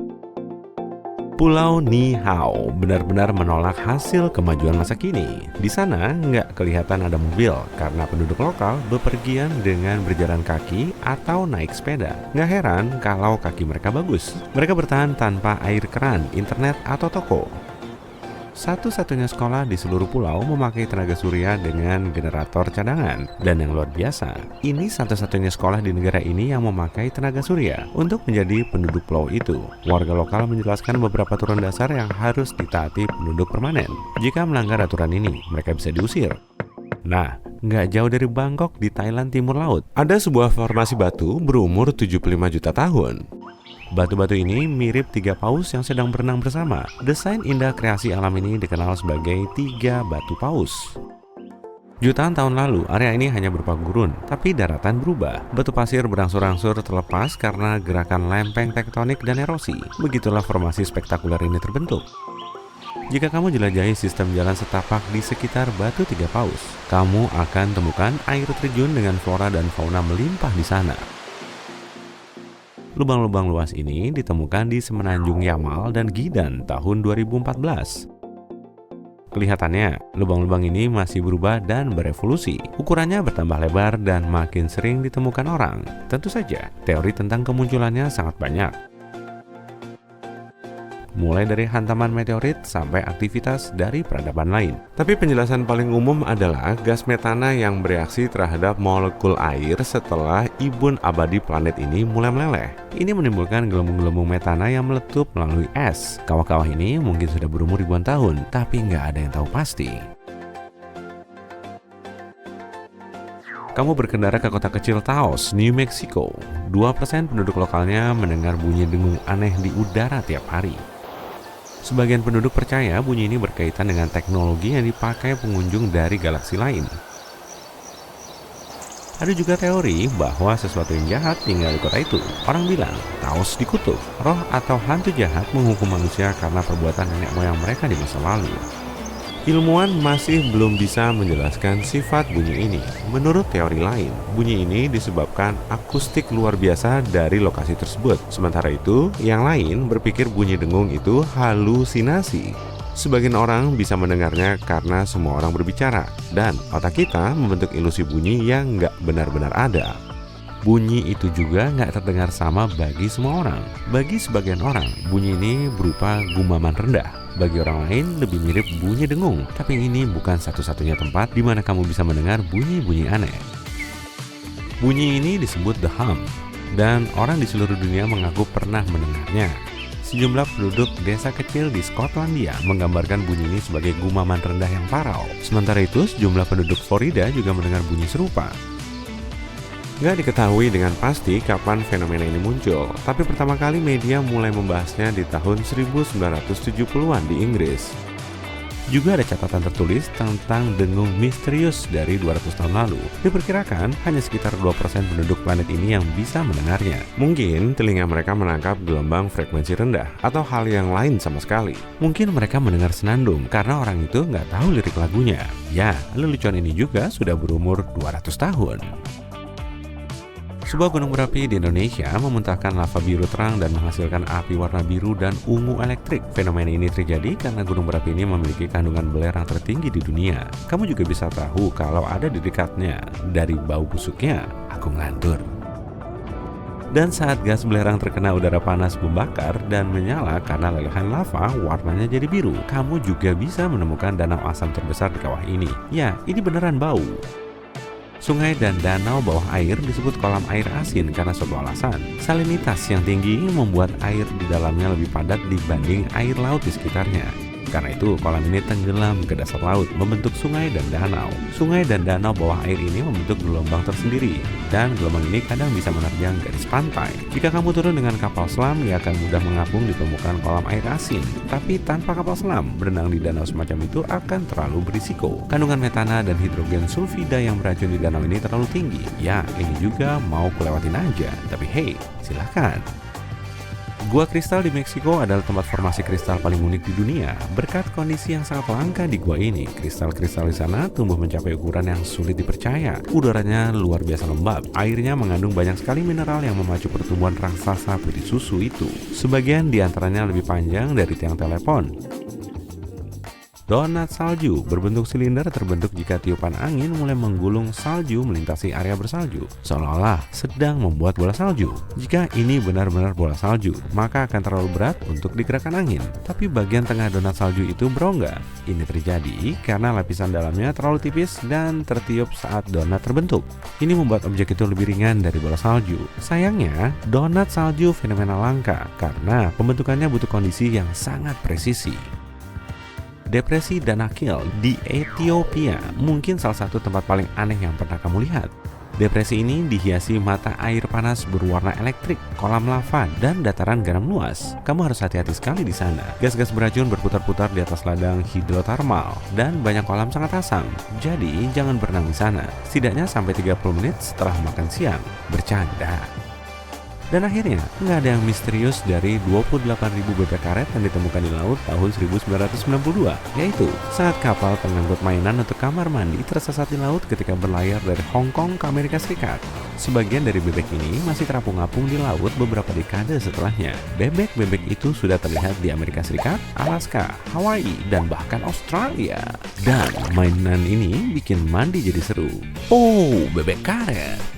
Pulau Niihau benar-benar menolak hasil kemajuan masa kini. Di sana nggak kelihatan ada mobil karena penduduk lokal bepergian dengan berjalan kaki atau naik sepeda. Nggak heran kalau kaki mereka bagus. Mereka bertahan tanpa air keran, internet, atau toko. Satu-satunya sekolah di seluruh pulau memakai tenaga surya dengan generator cadangan. Dan yang luar biasa, ini satu-satunya sekolah di negara ini yang memakai tenaga surya untuk menjadi penduduk pulau itu. Warga lokal menjelaskan beberapa aturan dasar yang harus ditaati penduduk permanen. Jika melanggar aturan ini, mereka bisa diusir. Nah, nggak jauh dari Bangkok di Thailand Timur Laut, ada sebuah formasi batu berumur 75 juta tahun. Batu-batu ini mirip 3 paus yang sedang berenang bersama. Desain indah kreasi alam ini dikenal sebagai 3 batu paus. Jutaan tahun lalu, area ini hanya berupa gurun, tapi daratan berubah. Batu pasir berangsur-angsur terlepas karena gerakan lempeng tektonik dan erosi. Begitulah formasi spektakuler ini terbentuk. Jika kamu jelajahi sistem jalan setapak di sekitar batu 3 paus, kamu akan temukan air terjun dengan flora dan fauna melimpah di sana. Lubang-lubang luas ini ditemukan di Semenanjung Yamal dan Gidan tahun 2014. Kelihatannya, lubang-lubang ini masih berubah dan berevolusi. Ukurannya bertambah lebar dan makin sering ditemukan orang. Tentu saja, teori tentang kemunculannya sangat banyak. Mulai dari hantaman meteorit sampai aktivitas dari peradaban lain. Tapi penjelasan paling umum adalah gas metana yang bereaksi terhadap molekul air setelah ibun abadi planet ini mulai meleleh. Ini menimbulkan gelembung-gelembung metana yang meletup melalui es. Kawah-kawah ini mungkin sudah berumur ribuan tahun, tapi nggak ada yang tahu pasti. Kamu berkendara ke kota kecil Taos, New Mexico. 2% penduduk lokalnya mendengar bunyi dengung aneh di udara tiap hari. Sebagian penduduk percaya bunyi ini berkaitan dengan teknologi yang dipakai pengunjung dari galaksi lain. Ada juga teori bahwa sesuatu yang jahat tinggal di kota itu. Orang bilang, Taos dikutuk. Roh atau hantu jahat menghukum manusia karena perbuatan nenek moyang mereka di masa lalu. Ilmuwan masih belum bisa menjelaskan sifat bunyi ini. Menurut teori lain, bunyi ini disebabkan akustik luar biasa dari lokasi tersebut. Sementara itu, yang lain berpikir bunyi dengung itu halusinasi. Sebagian orang bisa mendengarnya karena semua orang berbicara, dan otak kita membentuk ilusi bunyi yang nggak benar-benar ada. Bunyi itu juga nggak terdengar sama bagi semua orang. Bagi sebagian orang, bunyi ini berupa gumaman rendah. Bagi orang lain lebih mirip bunyi dengung, tapi ini bukan satu-satunya tempat di mana kamu bisa mendengar bunyi-bunyi aneh. Bunyi ini disebut the hum. dan orang di seluruh dunia mengaku pernah mendengarnya. Sejumlah penduduk desa kecil di Skotlandia menggambarkan bunyi ini sebagai gumaman rendah yang parau. Sementara itu, sejumlah penduduk Florida juga mendengar bunyi serupa. Nggak diketahui dengan pasti kapan fenomena ini muncul, tapi pertama kali media mulai membahasnya di tahun 1970-an di Inggris. Juga ada catatan tertulis tentang dengung misterius dari 200 tahun lalu. Diperkirakan hanya sekitar 2% penduduk planet ini yang bisa mendengarnya. Mungkin telinga mereka menangkap gelombang frekuensi rendah atau hal yang lain sama sekali. Mungkin mereka mendengar senandung karena orang itu nggak tahu lirik lagunya. Ya, lelucon ini juga sudah berumur 200 tahun. Sebuah gunung berapi di Indonesia memuntahkan lava biru terang dan menghasilkan api warna biru dan ungu elektrik. Fenomena ini terjadi karena gunung berapi ini memiliki kandungan belerang tertinggi di dunia. Kamu juga bisa tahu kalau ada di dekatnya. Dari bau busuknya, aku ngelantur. Dan saat gas belerang terkena udara panas membakar dan menyala karena lelehan lava, warnanya jadi biru. Kamu juga bisa menemukan danau asam terbesar di kawah ini. Ya, ini beneran bau. Sungai dan danau bawah air disebut kolam air asin karena suatu alasan. Salinitas yang tinggi membuat air di dalamnya lebih padat dibanding air laut di sekitarnya. Karena itu, kolam ini tenggelam ke dasar laut, membentuk sungai dan danau. Sungai dan danau bawah air ini membentuk gelombang tersendiri, dan gelombang ini kadang bisa menerjang garis pantai. Jika kamu turun dengan kapal selam, ia akan mudah mengapung di permukaan kolam air asin. Tapi tanpa kapal selam, berenang di danau semacam itu akan terlalu berisiko. Kandungan metana dan hidrogen sulfida yang beracun di danau ini terlalu tinggi. Ya, ini juga mau kulewatin aja. Tapi hey, silahkan. Gua Kristal di Meksiko adalah tempat formasi kristal paling unik di dunia. Berkat kondisi yang sangat langka di gua ini, kristal-kristal di sana tumbuh mencapai ukuran yang sulit dipercaya. Udaranya luar biasa lembab. Airnya mengandung banyak sekali mineral yang memacu pertumbuhan raksasa putih susu itu. Sebagian diantaranya lebih panjang dari tiang telepon. Donat salju berbentuk silinder terbentuk jika tiupan angin mulai menggulung salju melintasi area bersalju, seolah-olah sedang membuat bola salju. Jika ini benar-benar bola salju, maka akan terlalu berat untuk digerakkan angin. Tapi bagian tengah donat salju itu berongga. Ini terjadi karena lapisan dalamnya terlalu tipis dan tertiup saat donat terbentuk. Ini membuat objek itu lebih ringan dari bola salju. Sayangnya, donat salju fenomena langka karena pembentukannya butuh kondisi yang sangat presisi. Depresi Danakil di Ethiopia mungkin salah satu tempat paling aneh yang pernah kamu lihat. Depresi ini dihiasi mata air panas berwarna elektrik, kolam lava, dan dataran garam luas. Kamu harus hati-hati sekali di sana. Gas-gas beracun berputar-putar di atas ladang hidrotermal dan banyak kolam sangat asam. Jadi jangan berenang di sana. Setidaknya sampai 30 menit setelah makan siang. Bercanda. Dan akhirnya, nggak ada yang misterius dari 28.000 bebek karet yang ditemukan di laut tahun 1992, yaitu saat kapal pengangkut mainan untuk kamar mandi tersesat di laut ketika berlayar dari Hong Kong ke Amerika Serikat. Sebagian dari bebek ini masih terapung-apung di laut beberapa dekade setelahnya. Bebek-bebek itu sudah terlihat di Amerika Serikat, Alaska, Hawaii, dan bahkan Australia. Dan mainan ini bikin mandi jadi seru. Oh, bebek karet!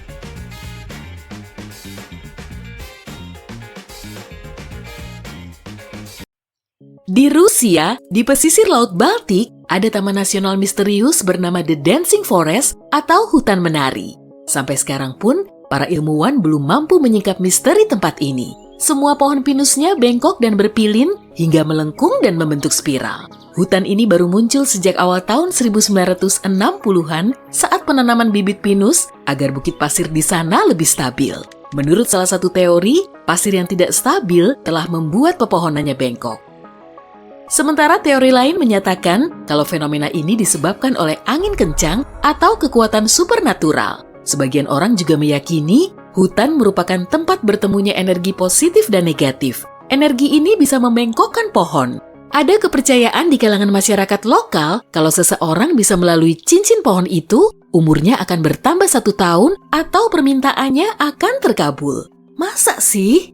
Di Rusia, di pesisir Laut Baltik, ada taman nasional misterius bernama The Dancing Forest atau hutan menari. Sampai sekarang pun, para ilmuwan belum mampu menyingkap misteri tempat ini. Semua pohon pinusnya bengkok dan berpilin hingga melengkung dan membentuk spiral. Hutan ini baru muncul sejak awal tahun 1960-an saat penanaman bibit pinus agar bukit pasir di sana lebih stabil. Menurut salah satu teori, pasir yang tidak stabil telah membuat pepohonannya bengkok. Sementara teori lain menyatakan kalau fenomena ini disebabkan oleh angin kencang atau kekuatan supernatural. Sebagian orang juga meyakini hutan merupakan tempat bertemunya energi positif dan negatif. Energi ini bisa membengkokkan pohon. Ada kepercayaan di kalangan masyarakat lokal kalau seseorang bisa melalui cincin pohon itu, umurnya akan bertambah 1 tahun atau permintaannya akan terkabul. Masa sih?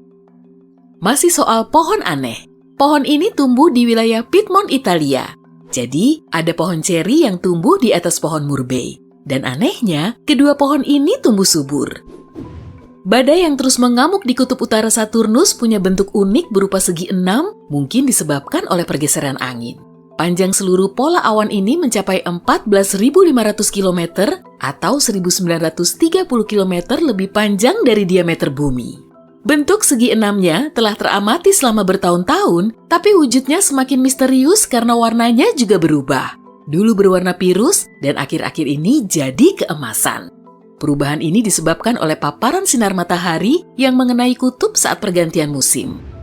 Masih soal pohon aneh. Pohon ini tumbuh di wilayah Piedmont, Italia. Jadi, ada pohon ceri yang tumbuh di atas pohon murbei. Dan anehnya, kedua pohon ini tumbuh subur. Badai yang terus mengamuk di kutub utara Saturnus punya bentuk unik berupa segi 6, mungkin disebabkan oleh pergeseran angin. Panjang seluruh pola awan ini mencapai 14.500 km atau 1.930 km lebih panjang dari diameter bumi. Bentuk segi enamnya telah teramati selama bertahun-tahun, tapi wujudnya semakin misterius karena warnanya juga berubah. Dulu berwarna pirus dan akhir-akhir ini jadi keemasan. Perubahan ini disebabkan oleh paparan sinar matahari yang mengenai kutub saat pergantian musim.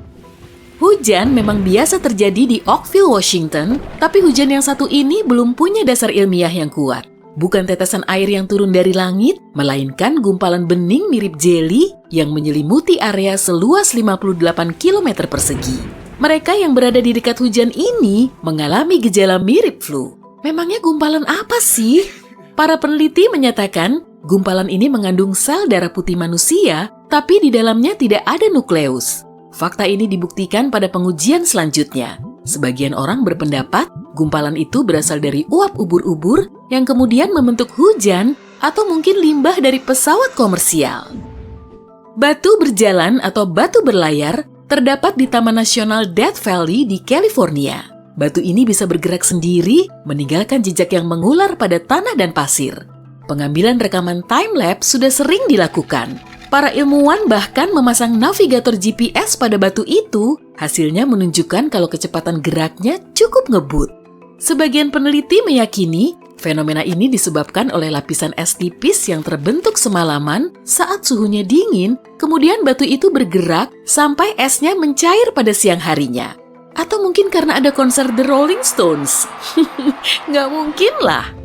Hujan memang biasa terjadi di Oakville, Washington, tapi hujan yang satu ini belum punya dasar ilmiah yang kuat. Bukan tetesan air yang turun dari langit, melainkan gumpalan bening mirip jeli yang menyelimuti area seluas 58 km persegi. Mereka yang berada di dekat hujan ini mengalami gejala mirip flu. Memangnya gumpalan apa sih? Para peneliti menyatakan gumpalan ini mengandung sel darah putih manusia, tapi di dalamnya tidak ada nukleus. Fakta ini dibuktikan pada pengujian selanjutnya. Sebagian orang berpendapat gumpalan itu berasal dari uap ubur-ubur yang kemudian membentuk hujan atau mungkin limbah dari pesawat komersial. Batu berjalan atau batu berlayar terdapat di Taman Nasional Death Valley di California. Batu ini bisa bergerak sendiri, meninggalkan jejak yang mengular pada tanah dan pasir. Pengambilan rekaman time-lapse sudah sering dilakukan. Para ilmuwan bahkan memasang navigator GPS pada batu itu, hasilnya menunjukkan kalau kecepatan geraknya cukup ngebut. Sebagian peneliti meyakini fenomena ini disebabkan oleh lapisan es tipis yang terbentuk semalaman saat suhunya dingin, kemudian batu itu bergerak sampai esnya mencair pada siang harinya. Atau mungkin karena ada konser The Rolling Stones. Nggak mungkin lah.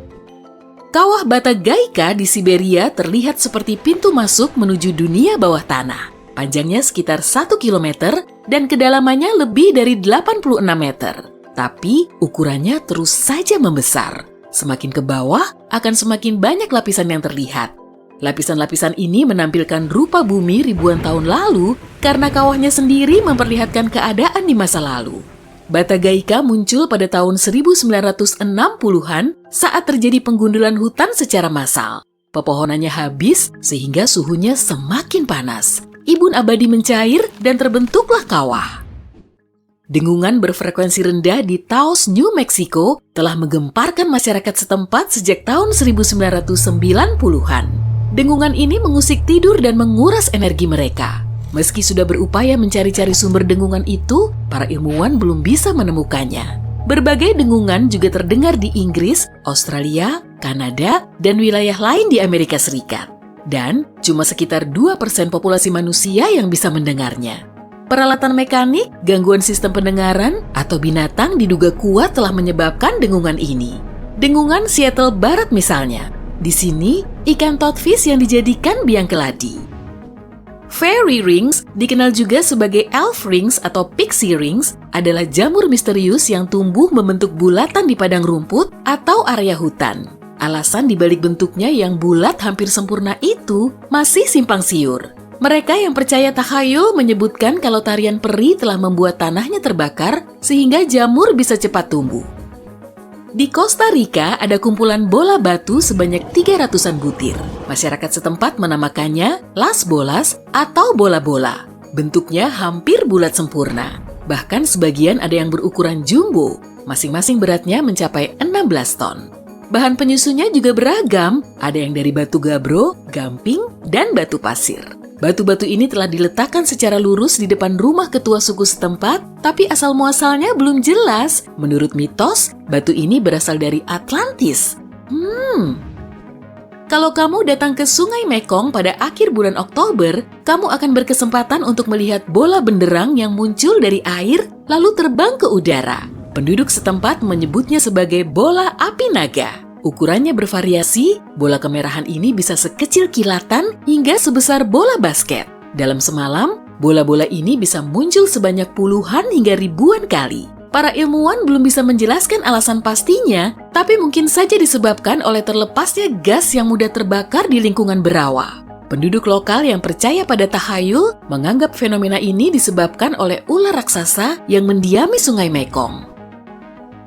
Kawah Bata Gaika di Siberia terlihat seperti pintu masuk menuju dunia bawah tanah. Panjangnya sekitar 1 km dan kedalamannya lebih dari 86 meter. Tapi ukurannya terus saja membesar. Semakin ke bawah akan semakin banyak lapisan yang terlihat. Lapisan-lapisan ini menampilkan rupa bumi ribuan tahun lalu karena kawahnya sendiri memperlihatkan keadaan di masa lalu. Bata Gaika muncul pada tahun 1960-an saat terjadi penggundulan hutan secara massal. Pepohonannya habis sehingga suhunya semakin panas. Embun abadi mencair dan terbentuklah kawah. Dengungan berfrekuensi rendah di Taos, New Mexico telah menggemparkan masyarakat setempat sejak tahun 1990-an. Dengungan ini mengusik tidur dan menguras energi mereka. Meski sudah berupaya mencari-cari sumber dengungan itu, para ilmuwan belum bisa menemukannya. Berbagai dengungan juga terdengar di Inggris, Australia, Kanada, dan wilayah lain di Amerika Serikat. Dan cuma sekitar 2% populasi manusia yang bisa mendengarnya. Peralatan mekanik, gangguan sistem pendengaran, atau binatang diduga kuat telah menyebabkan dengungan ini. Dengungan Seattle Barat misalnya. Di sini, ikan toothfish yang dijadikan biang keladi. Fairy rings, dikenal juga sebagai elf rings atau pixie rings, adalah jamur misterius yang tumbuh membentuk bulatan di padang rumput atau area hutan. Alasan dibalik bentuknya yang bulat hampir sempurna itu masih simpang siur. Mereka yang percaya takhayul menyebutkan kalau tarian peri telah membuat tanahnya terbakar sehingga jamur bisa cepat tumbuh. Di Costa Rica ada kumpulan bola batu sebanyak 300-an butir. Masyarakat setempat menamakannya Las Bolas atau bola-bola. Bentuknya hampir bulat sempurna. Bahkan sebagian ada yang berukuran jumbo. Masing-masing beratnya mencapai 16 ton. Bahan penyusunnya juga beragam. Ada yang dari batu gabro, gamping, dan batu pasir. Batu-batu ini telah diletakkan secara lurus di depan rumah ketua suku setempat, tapi asal-muasalnya belum jelas. Menurut mitos, batu ini berasal dari Atlantis. Kalau kamu datang ke Sungai Mekong pada akhir bulan Oktober, kamu akan berkesempatan untuk melihat bola benderang yang muncul dari air lalu terbang ke udara. Penduduk setempat menyebutnya sebagai bola api naga. Ukurannya bervariasi, bola kemerahan ini bisa sekecil kilatan hingga sebesar bola basket. Dalam semalam, bola-bola ini bisa muncul sebanyak puluhan hingga ribuan kali. Para ilmuwan belum bisa menjelaskan alasan pastinya, tapi mungkin saja disebabkan oleh terlepasnya gas yang mudah terbakar di lingkungan berawa. Penduduk lokal yang percaya pada takhayul menganggap fenomena ini disebabkan oleh ular raksasa yang mendiami Sungai Mekong.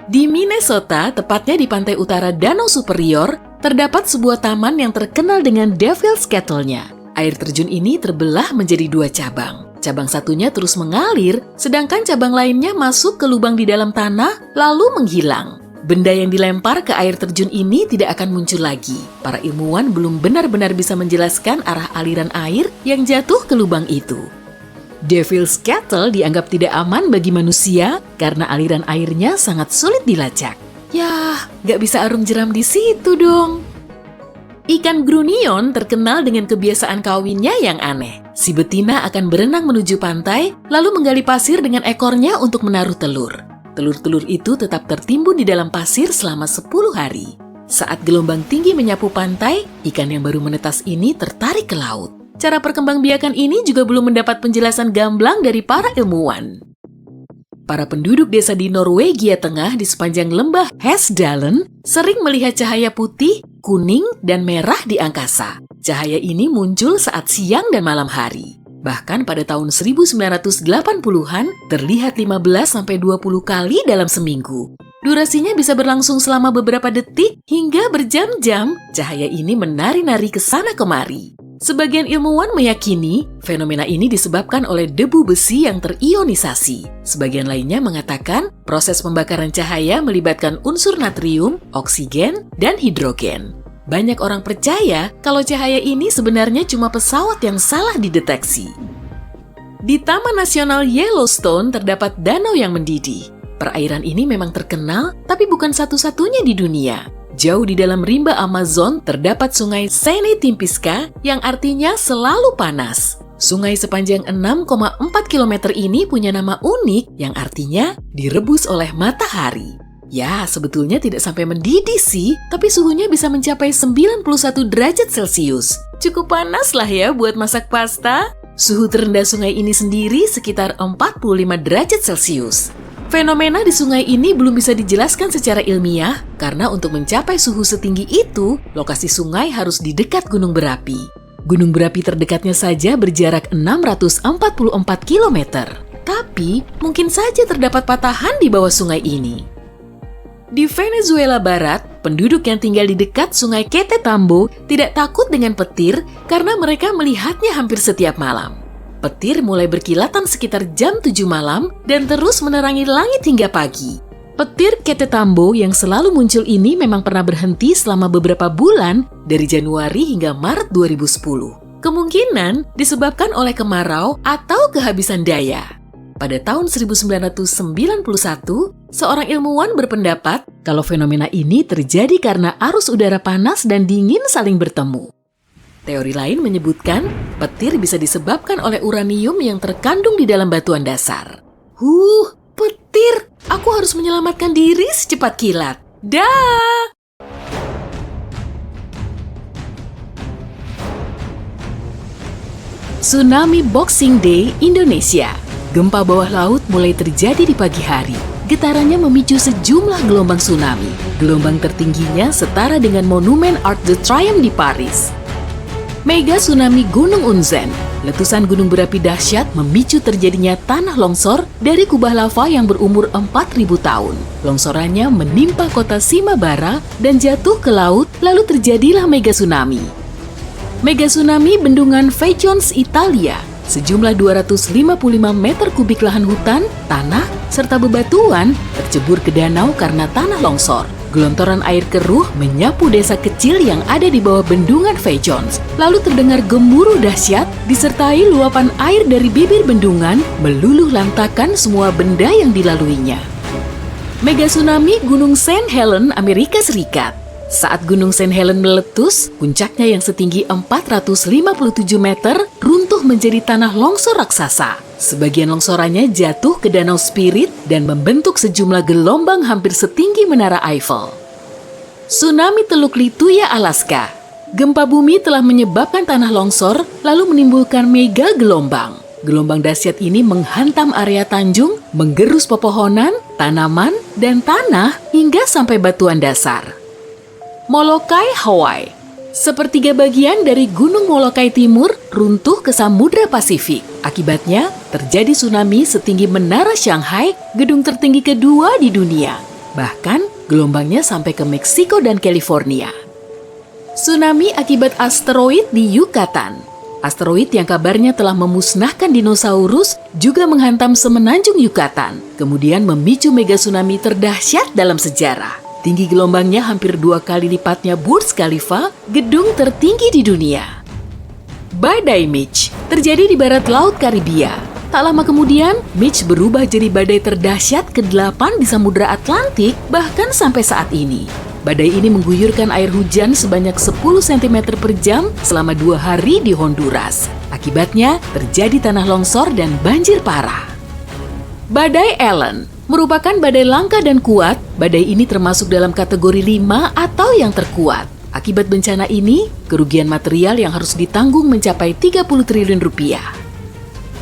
Di Minnesota, tepatnya di pantai utara Danau Superior, terdapat sebuah taman yang terkenal dengan Devil's Kettle-nya. Air terjun ini terbelah menjadi 2 cabang. Cabang satunya terus mengalir, sedangkan cabang lainnya masuk ke lubang di dalam tanah lalu menghilang. Benda yang dilempar ke air terjun ini tidak akan muncul lagi. Para ilmuwan belum benar-benar bisa menjelaskan arah aliran air yang jatuh ke lubang itu. Devil's Kettle dianggap tidak aman bagi manusia karena aliran airnya sangat sulit dilacak. Yah, nggak bisa arum jeram di situ dong. Ikan grunion terkenal dengan kebiasaan kawinnya yang aneh. Si betina akan berenang menuju pantai, lalu menggali pasir dengan ekornya untuk menaruh telur. Telur-telur itu tetap tertimbun di dalam pasir selama 10 hari. Saat gelombang tinggi menyapu pantai, ikan yang baru menetas ini tertarik ke laut. Cara perkembangbiakan ini juga belum mendapat penjelasan gamblang dari para ilmuwan. Para penduduk desa di Norwegia Tengah di sepanjang lembah Hesdalen sering melihat cahaya putih, kuning, dan merah di angkasa. Cahaya ini muncul saat siang dan malam hari. Bahkan pada tahun 1980-an terlihat 15-20 kali dalam seminggu. Durasinya bisa berlangsung selama beberapa detik hingga berjam-jam. Cahaya ini menari-nari ke sana kemari. Sebagian ilmuwan meyakini fenomena ini disebabkan oleh debu besi yang terionisasi. Sebagian lainnya mengatakan proses pembakaran cahaya melibatkan unsur natrium, oksigen, dan hidrogen. Banyak orang percaya kalau cahaya ini sebenarnya cuma pesawat yang salah dideteksi. Di Taman Nasional Yellowstone terdapat danau yang mendidih. Perairan ini memang terkenal, tapi bukan satu-satunya di dunia. Jauh di dalam rimba Amazon terdapat sungai Sene Timpiska yang artinya selalu panas. Sungai sepanjang 6,4 km ini punya nama unik yang artinya direbus oleh matahari. Ya, sebetulnya tidak sampai mendidih sih, tapi suhunya bisa mencapai 91 derajat Celcius. Cukup panas lah ya buat masak pasta. Suhu terendah sungai ini sendiri sekitar 45 derajat Celcius. Fenomena di sungai ini belum bisa dijelaskan secara ilmiah karena untuk mencapai suhu setinggi itu, lokasi sungai harus di dekat gunung berapi. Gunung berapi terdekatnya saja berjarak 644 km. Tapi, mungkin saja terdapat patahan di bawah sungai ini. Di Venezuela Barat, penduduk yang tinggal di dekat sungai Quetetambo tidak takut dengan petir karena mereka melihatnya hampir setiap malam. Petir mulai berkilatan sekitar jam 7 malam dan terus menerangi langit hingga pagi. Petir Quetetambo yang selalu muncul ini memang pernah berhenti selama beberapa bulan dari Januari hingga Maret 2010. Kemungkinan disebabkan oleh kemarau atau kehabisan daya. Pada tahun 1991, seorang ilmuwan berpendapat kalau fenomena ini terjadi karena arus udara panas dan dingin saling bertemu. Teori lain menyebutkan petir bisa disebabkan oleh uranium yang terkandung di dalam batuan dasar. Petir! Aku harus menyelamatkan diri secepat kilat. Dah! Tsunami Boxing Day, Indonesia. Gempa bawah laut mulai terjadi di pagi hari. Getarannya memicu sejumlah gelombang tsunami. Gelombang tertingginya setara dengan monumen Arc de Triomphe di Paris. Mega tsunami Gunung Unzen. Letusan gunung berapi dahsyat memicu terjadinya tanah longsor dari kubah lava yang berumur 4.000 tahun. Longsorannya menimpa kota Shimabara dan jatuh ke laut, lalu terjadilah mega tsunami. Mega tsunami bendungan Feijoz, Italia. Sejumlah 255 meter kubik lahan hutan, tanah, serta bebatuan tercebur ke danau karena tanah longsor. Gelontoran air keruh menyapu desa kecil yang ada di bawah bendungan Feijoz. Lalu terdengar gemuruh dahsyat disertai luapan air dari bibir bendungan meluluh lantakan semua benda yang dilaluinya. Mega tsunami Gunung St. Helens, Amerika Serikat. Saat Gunung St. Helens meletus, puncaknya yang setinggi 457 meter runtuh menjadi tanah longsor raksasa. Sebagian longsorannya jatuh ke Danau Spirit dan membentuk sejumlah gelombang hampir setinggi Menara Eiffel. Tsunami Teluk Lituya, Alaska. Gempa bumi telah menyebabkan tanah longsor lalu menimbulkan mega gelombang. Gelombang dahsyat ini menghantam area tanjung, menggerus pepohonan, tanaman, dan tanah hingga sampai batuan dasar. Molokai, Hawaii. Sepertiga bagian dari Gunung Molokai Timur runtuh ke Samudra Pasifik. Akibatnya, terjadi tsunami setinggi Menara Shanghai, gedung tertinggi kedua di dunia. Bahkan, gelombangnya sampai ke Meksiko dan California. Tsunami akibat asteroid di Yucatan. Asteroid yang kabarnya telah memusnahkan dinosaurus juga menghantam semenanjung Yucatan, kemudian memicu mega tsunami terdahsyat dalam sejarah. Tinggi gelombangnya hampir 2 kali lipatnya Burj Khalifa, gedung tertinggi di dunia. Badai Mitch terjadi di barat Laut Karibia. Tak lama kemudian, Mitch berubah jadi badai terdahsyat ke-8 di Samudra Atlantik, bahkan sampai saat ini. Badai ini mengguyurkan air hujan sebanyak 10 cm per jam selama 2 hari di Honduras. Akibatnya, terjadi tanah longsor dan banjir parah. Badai Ellen merupakan badai langka dan kuat. Badai ini termasuk dalam kategori 5 atau yang terkuat. Akibat bencana ini, kerugian material yang harus ditanggung mencapai 30 triliun rupiah.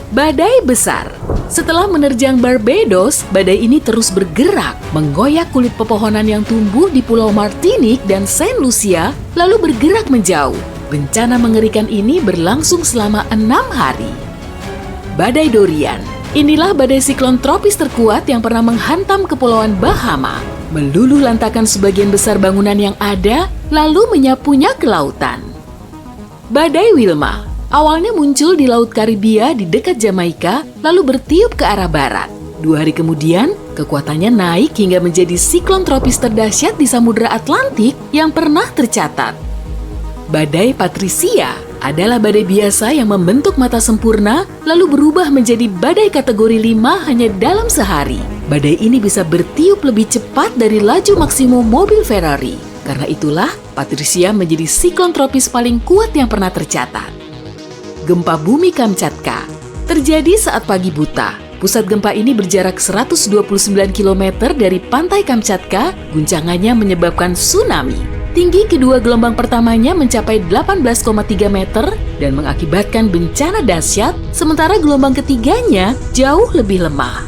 Badai besar. Setelah menerjang Barbados, badai ini terus bergerak, menggoyak kulit pepohonan yang tumbuh di Pulau Martinique dan Saint Lucia, lalu bergerak menjauh. Bencana mengerikan ini berlangsung selama 6 hari. Badai Dorian. Inilah badai siklon tropis terkuat yang pernah menghantam Kepulauan Bahama, meluluh lantakan sebagian besar bangunan yang ada, lalu menyapunya ke lautan. Badai Wilma. Awalnya muncul di Laut Karibia di dekat Jamaika, lalu bertiup ke arah barat. 2 hari kemudian, kekuatannya naik hingga menjadi siklon tropis terdahsyat di Samudra Atlantik yang pernah tercatat. Badai Patricia adalah badai biasa yang membentuk mata sempurna, lalu berubah menjadi badai kategori 5 hanya dalam sehari. Badai ini bisa bertiup lebih cepat dari laju maksimum mobil Ferrari. Karena itulah, Patricia menjadi siklon tropis paling kuat yang pernah tercatat. Gempa bumi Kamchatka terjadi saat pagi buta. Pusat gempa ini berjarak 129 km dari pantai Kamchatka. Guncangannya menyebabkan tsunami. Tinggi kedua gelombang pertamanya mencapai 18,3 meter dan mengakibatkan bencana dahsyat, sementara gelombang ketiganya jauh lebih lemah.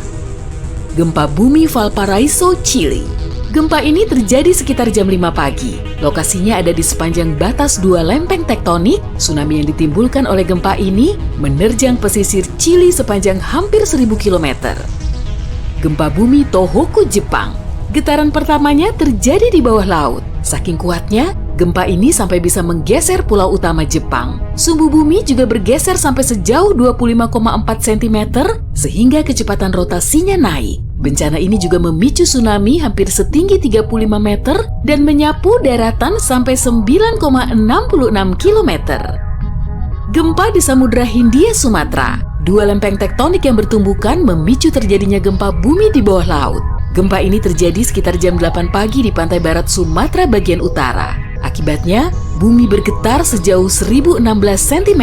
Gempa bumi Valparaiso, Chili. Gempa ini terjadi sekitar jam 5 pagi. Lokasinya ada di sepanjang batas 2 lempeng tektonik. Tsunami yang ditimbulkan oleh gempa ini menerjang pesisir Chili sepanjang hampir 1000 km. Gempa bumi Tohoku, Jepang. Getaran pertamanya terjadi di bawah laut. Saking kuatnya, gempa ini sampai bisa menggeser pulau utama Jepang. Sumbu bumi juga bergeser sampai sejauh 25,4 cm sehingga kecepatan rotasinya naik. Bencana ini juga memicu tsunami hampir setinggi 35 meter dan menyapu daratan sampai 9,66 km. Gempa di Samudra Hindia Sumatera. 2 lempeng tektonik yang bertumbukan memicu terjadinya gempa bumi di bawah laut. Gempa ini terjadi sekitar jam 8 pagi di pantai barat Sumatera bagian utara. Akibatnya, bumi bergetar sejauh 1016 cm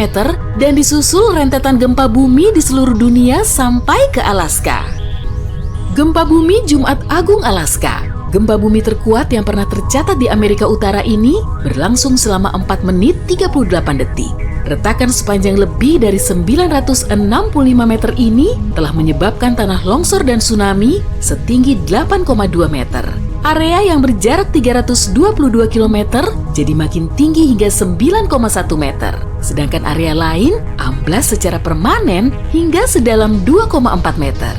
dan disusul rentetan gempa bumi di seluruh dunia sampai ke Alaska. Gempa bumi Jumat Agung Alaska. Gempa bumi terkuat yang pernah tercatat di Amerika Utara ini berlangsung selama 4 menit 38 detik. Retakan sepanjang lebih dari 965 meter ini telah menyebabkan tanah longsor dan tsunami setinggi 8,2 meter. Area yang berjarak 322 km jadi makin tinggi hingga 9,1 meter. Sedangkan area lain amblas secara permanen hingga sedalam 2,4 meter.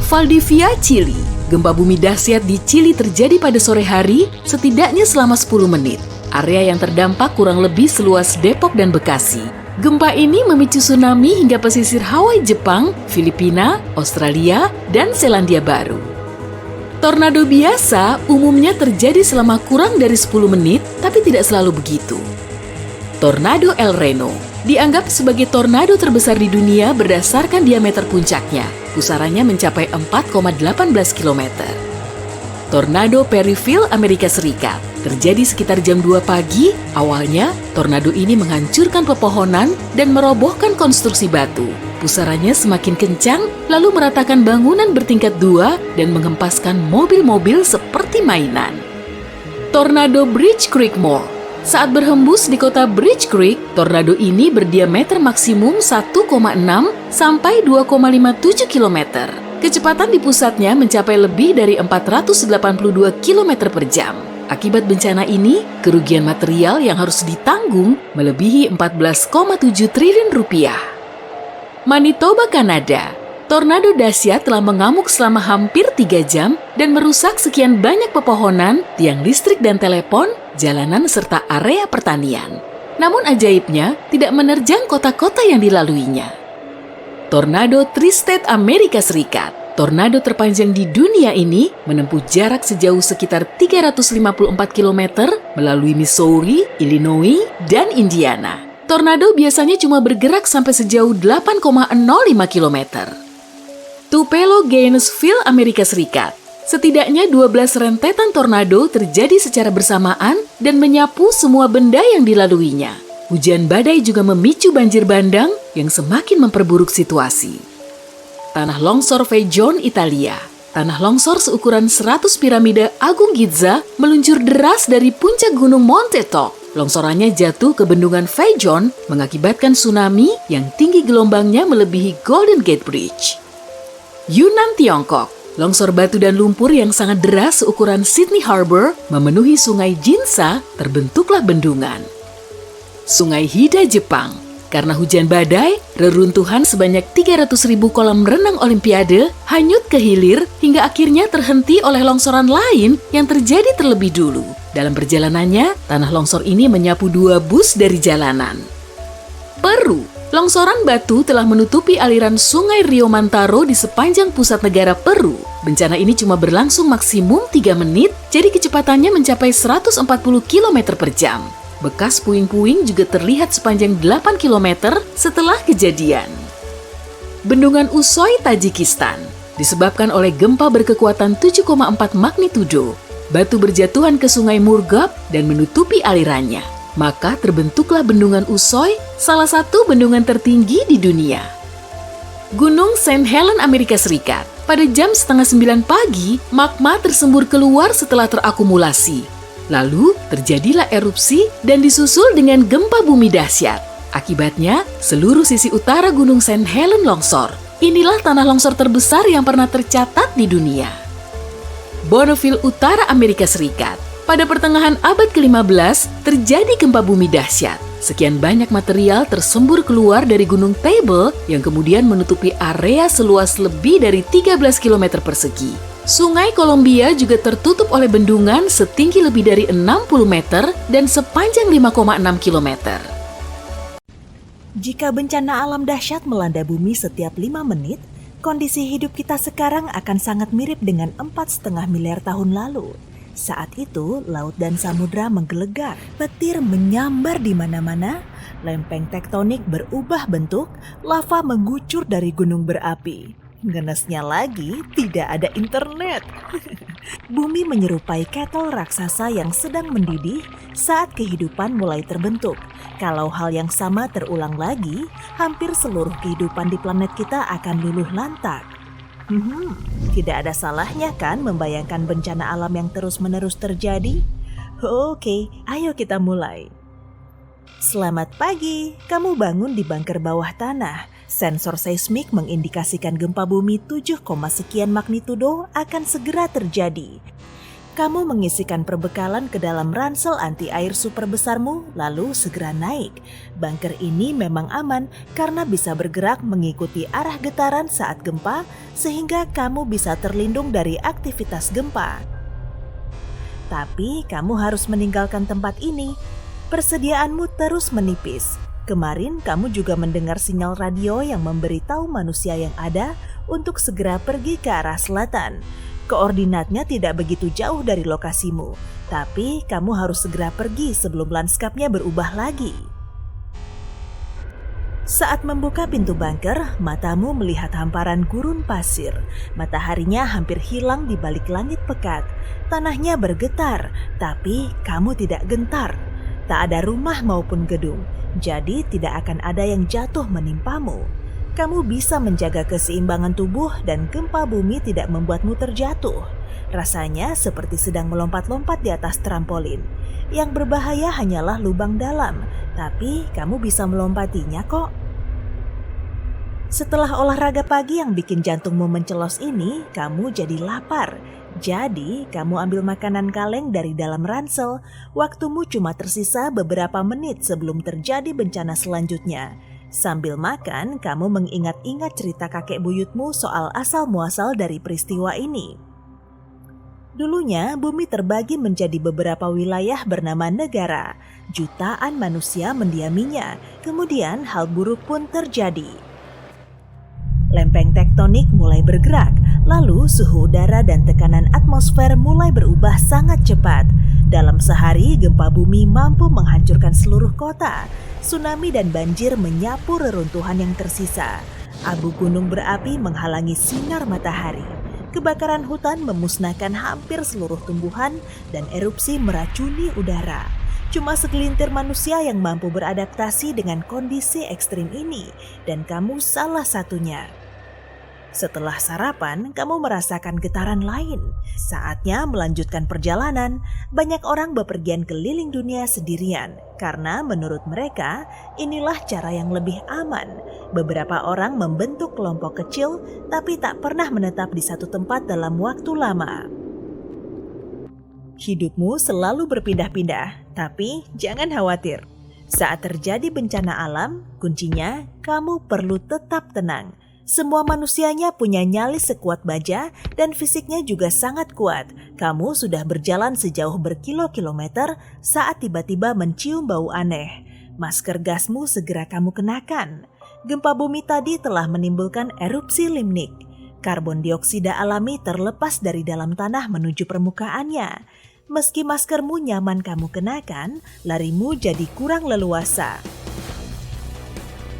Valdivia, Chili. Gempa bumi dahsyat di Chili terjadi pada sore hari, setidaknya selama 10 menit. Area yang terdampak kurang lebih seluas Depok dan Bekasi. Gempa ini memicu tsunami hingga pesisir Hawaii, Jepang, Filipina, Australia, dan Selandia Baru. Tornado biasa umumnya terjadi selama kurang dari 10 menit, tapi tidak selalu begitu. Tornado El Reno dianggap sebagai tornado terbesar di dunia berdasarkan diameter puncaknya. Pusarannya mencapai 4,18 km. Tornado Perryville, Amerika Serikat. Terjadi sekitar jam 2 pagi. Awalnya, tornado ini menghancurkan pepohonan dan merobohkan konstruksi batu. Pusarannya semakin kencang, lalu meratakan bangunan bertingkat 2 dan menghempaskan mobil-mobil seperti mainan. Tornado Bridge Creek Mall. Saat berhembus di kota Bridge Creek, tornado ini berdiameter maksimum 1,6 sampai 2,57 km. Kecepatan di pusatnya mencapai lebih dari 482 km per jam. Akibat bencana ini, kerugian material yang harus ditanggung melebihi 14,7 triliun rupiah. Manitoba, Kanada. Tornado dahsyat telah mengamuk selama hampir 3 jam dan merusak sekian banyak pepohonan, tiang listrik dan telepon, jalanan serta area pertanian. Namun ajaibnya tidak menerjang kota-kota yang dilaluinya. Tornado Tri-State Amerika Serikat. Tornado terpanjang di dunia ini menempuh jarak sejauh sekitar 354 km melalui Missouri, Illinois, dan Indiana. Tornado biasanya cuma bergerak sampai sejauh 8,05 km. Tupelo Gainesville, Amerika Serikat. Setidaknya 12 rentetan tornado terjadi secara bersamaan dan menyapu semua benda yang dilaluinya. Hujan badai juga memicu banjir bandang yang semakin memperburuk situasi. Tanah longsor Fejon, Italia. Tanah longsor seukuran 100 piramida Agung Giza meluncur deras dari puncak gunung Monte Toc. Longsorannya jatuh ke bendungan Fejon mengakibatkan tsunami yang tinggi gelombangnya melebihi Golden Gate Bridge. Yunnan, Tiongkok. Longsor batu dan lumpur yang sangat deras seukuran Sydney Harbor memenuhi sungai Jinsa, terbentuklah bendungan. Sungai Hida, Jepang. Karena hujan badai, reruntuhan sebanyak 300.000 kolam renang Olimpiade hanyut ke hilir hingga akhirnya terhenti oleh longsoran lain yang terjadi terlebih dulu. Dalam perjalanannya, tanah longsor ini menyapu 2 bus dari jalanan. Peru. Longsoran batu telah menutupi aliran sungai Rio Mantaro di sepanjang pusat negara Peru. Bencana ini cuma berlangsung maksimum 3 menit, jadi kecepatannya mencapai 140 km per jam. Bekas puing-puing juga terlihat sepanjang 8 km setelah kejadian. Bendungan Usoy, Tajikistan. Disebabkan oleh gempa berkekuatan 7,4 magnitudo, batu berjatuhan ke sungai Murgab dan menutupi alirannya. Maka terbentuklah bendungan Usoy, salah satu bendungan tertinggi di dunia. Gunung St. Helens, Amerika Serikat. Pada jam 8:30 pagi, magma tersembur keluar setelah terakumulasi. Lalu terjadilah erupsi dan disusul dengan gempa bumi dahsyat. Akibatnya, seluruh sisi utara Gunung St. Helens longsor. Inilah tanah longsor terbesar yang pernah tercatat di dunia. Bonneville Utara, Amerika Serikat. Pada pertengahan abad ke-15, terjadi gempa bumi dahsyat. Sekian banyak material tersembur keluar dari Gunung Table yang kemudian menutupi area seluas lebih dari 13 km persegi. Sungai Columbia juga tertutup oleh bendungan setinggi lebih dari 60 meter dan sepanjang 5,6 km. Jika bencana alam dahsyat melanda bumi setiap 5 menit, kondisi hidup kita sekarang akan sangat mirip dengan 4,5 miliar tahun lalu. Saat itu, laut dan samudra menggelegar, petir menyambar di mana-mana, lempeng tektonik berubah bentuk, lava mengucur dari gunung berapi. Ngenesnya lagi, tidak ada internet. Bumi menyerupai kettle raksasa yang sedang mendidih saat kehidupan mulai terbentuk. Kalau hal yang sama terulang lagi, hampir seluruh kehidupan di planet kita akan luluh lantak. Tidak ada salahnya kan membayangkan bencana alam yang terus-menerus terjadi? Oke, ayo kita mulai. Selamat pagi, kamu bangun di bunker bawah tanah. Sensor seismik mengindikasikan gempa bumi 7, sekian magnitudo akan segera terjadi. Kamu mengisikan perbekalan ke dalam ransel anti-air super besarmu, lalu segera naik. Bunker ini memang aman karena bisa bergerak mengikuti arah getaran saat gempa, sehingga kamu bisa terlindung dari aktivitas gempa. Tapi kamu harus meninggalkan tempat ini. Persediaanmu terus menipis. Kemarin kamu juga mendengar sinyal radio yang memberitahu manusia yang ada untuk segera pergi ke arah selatan. Koordinatnya tidak begitu jauh dari lokasimu, tapi kamu harus segera pergi sebelum lanskapnya berubah lagi. Saat membuka pintu bunker, matamu melihat hamparan gurun pasir. Mataharinya hampir hilang di balik langit pekat. Tanahnya bergetar, tapi kamu tidak gentar. Tak ada rumah maupun gedung, jadi tidak akan ada yang jatuh menimpamu. Kamu bisa menjaga keseimbangan tubuh dan gempa bumi tidak membuatmu terjatuh. Rasanya seperti sedang melompat-lompat di atas trampolin. Yang berbahaya hanyalah lubang dalam, tapi kamu bisa melompatinya kok. Setelah olahraga pagi yang bikin jantungmu mencelos ini, kamu jadi lapar. Jadi, kamu ambil makanan kaleng dari dalam ransel. Waktumu cuma tersisa beberapa menit sebelum terjadi bencana selanjutnya. Sambil makan, kamu mengingat-ingat cerita kakek buyutmu soal asal-muasal dari peristiwa ini. Dulunya bumi terbagi menjadi beberapa wilayah bernama negara. Jutaan manusia mendiaminya. Kemudian hal buruk pun terjadi. Lempeng tektonik mulai bergerak, lalu suhu udara dan tekanan atmosfer mulai berubah sangat cepat. Dalam sehari, gempa bumi mampu menghancurkan seluruh kota. Tsunami dan banjir menyapu reruntuhan yang tersisa. Abu gunung berapi menghalangi sinar matahari. Kebakaran hutan memusnahkan hampir seluruh tumbuhan dan erupsi meracuni udara. Cuma segelintir manusia yang mampu beradaptasi dengan kondisi ekstrim ini, dan kamu salah satunya. Setelah sarapan, kamu merasakan getaran lain. Saatnya melanjutkan perjalanan. Banyak orang bepergian keliling dunia sendirian, karena menurut mereka, inilah cara yang lebih aman. Beberapa orang membentuk kelompok kecil, tapi tak pernah menetap di satu tempat dalam waktu lama. Hidupmu selalu berpindah-pindah, tapi jangan khawatir. Saat terjadi bencana alam, kuncinya kamu perlu tetap tenang. Semua manusianya punya nyali sekuat baja dan fisiknya juga sangat kuat. Kamu sudah berjalan sejauh berkilo-kilometer saat tiba-tiba mencium bau aneh. Masker gasmu segera kamu kenakan. Gempa bumi tadi telah menimbulkan erupsi limnik. Karbon dioksida alami terlepas dari dalam tanah menuju permukaannya. Meski maskermu nyaman kamu kenakan, larimu jadi kurang leluasa.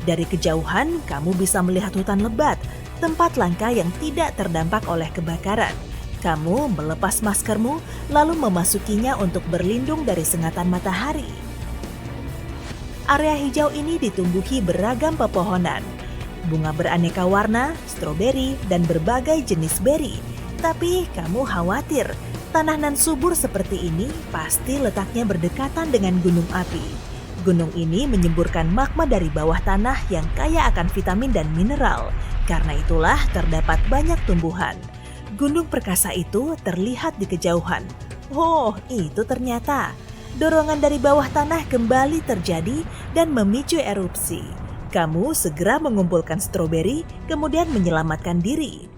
Dari kejauhan, kamu bisa melihat hutan lebat, tempat langka yang tidak terdampak oleh kebakaran. Kamu melepas maskermu, lalu memasukinya untuk berlindung dari sengatan matahari. Area hijau ini ditumbuhi beragam pepohonan. Bunga beraneka warna, stroberi, dan berbagai jenis beri. Tapi kamu khawatir, tanah nan subur seperti ini pasti letaknya berdekatan dengan gunung api. Gunung ini menyemburkan magma dari bawah tanah yang kaya akan vitamin dan mineral. Karena itulah terdapat banyak tumbuhan. Gunung perkasa itu terlihat di kejauhan. Oh, itu ternyata. Dorongan dari bawah tanah kembali terjadi dan memicu erupsi. Kamu segera mengumpulkan stroberi, kemudian menyelamatkan diri.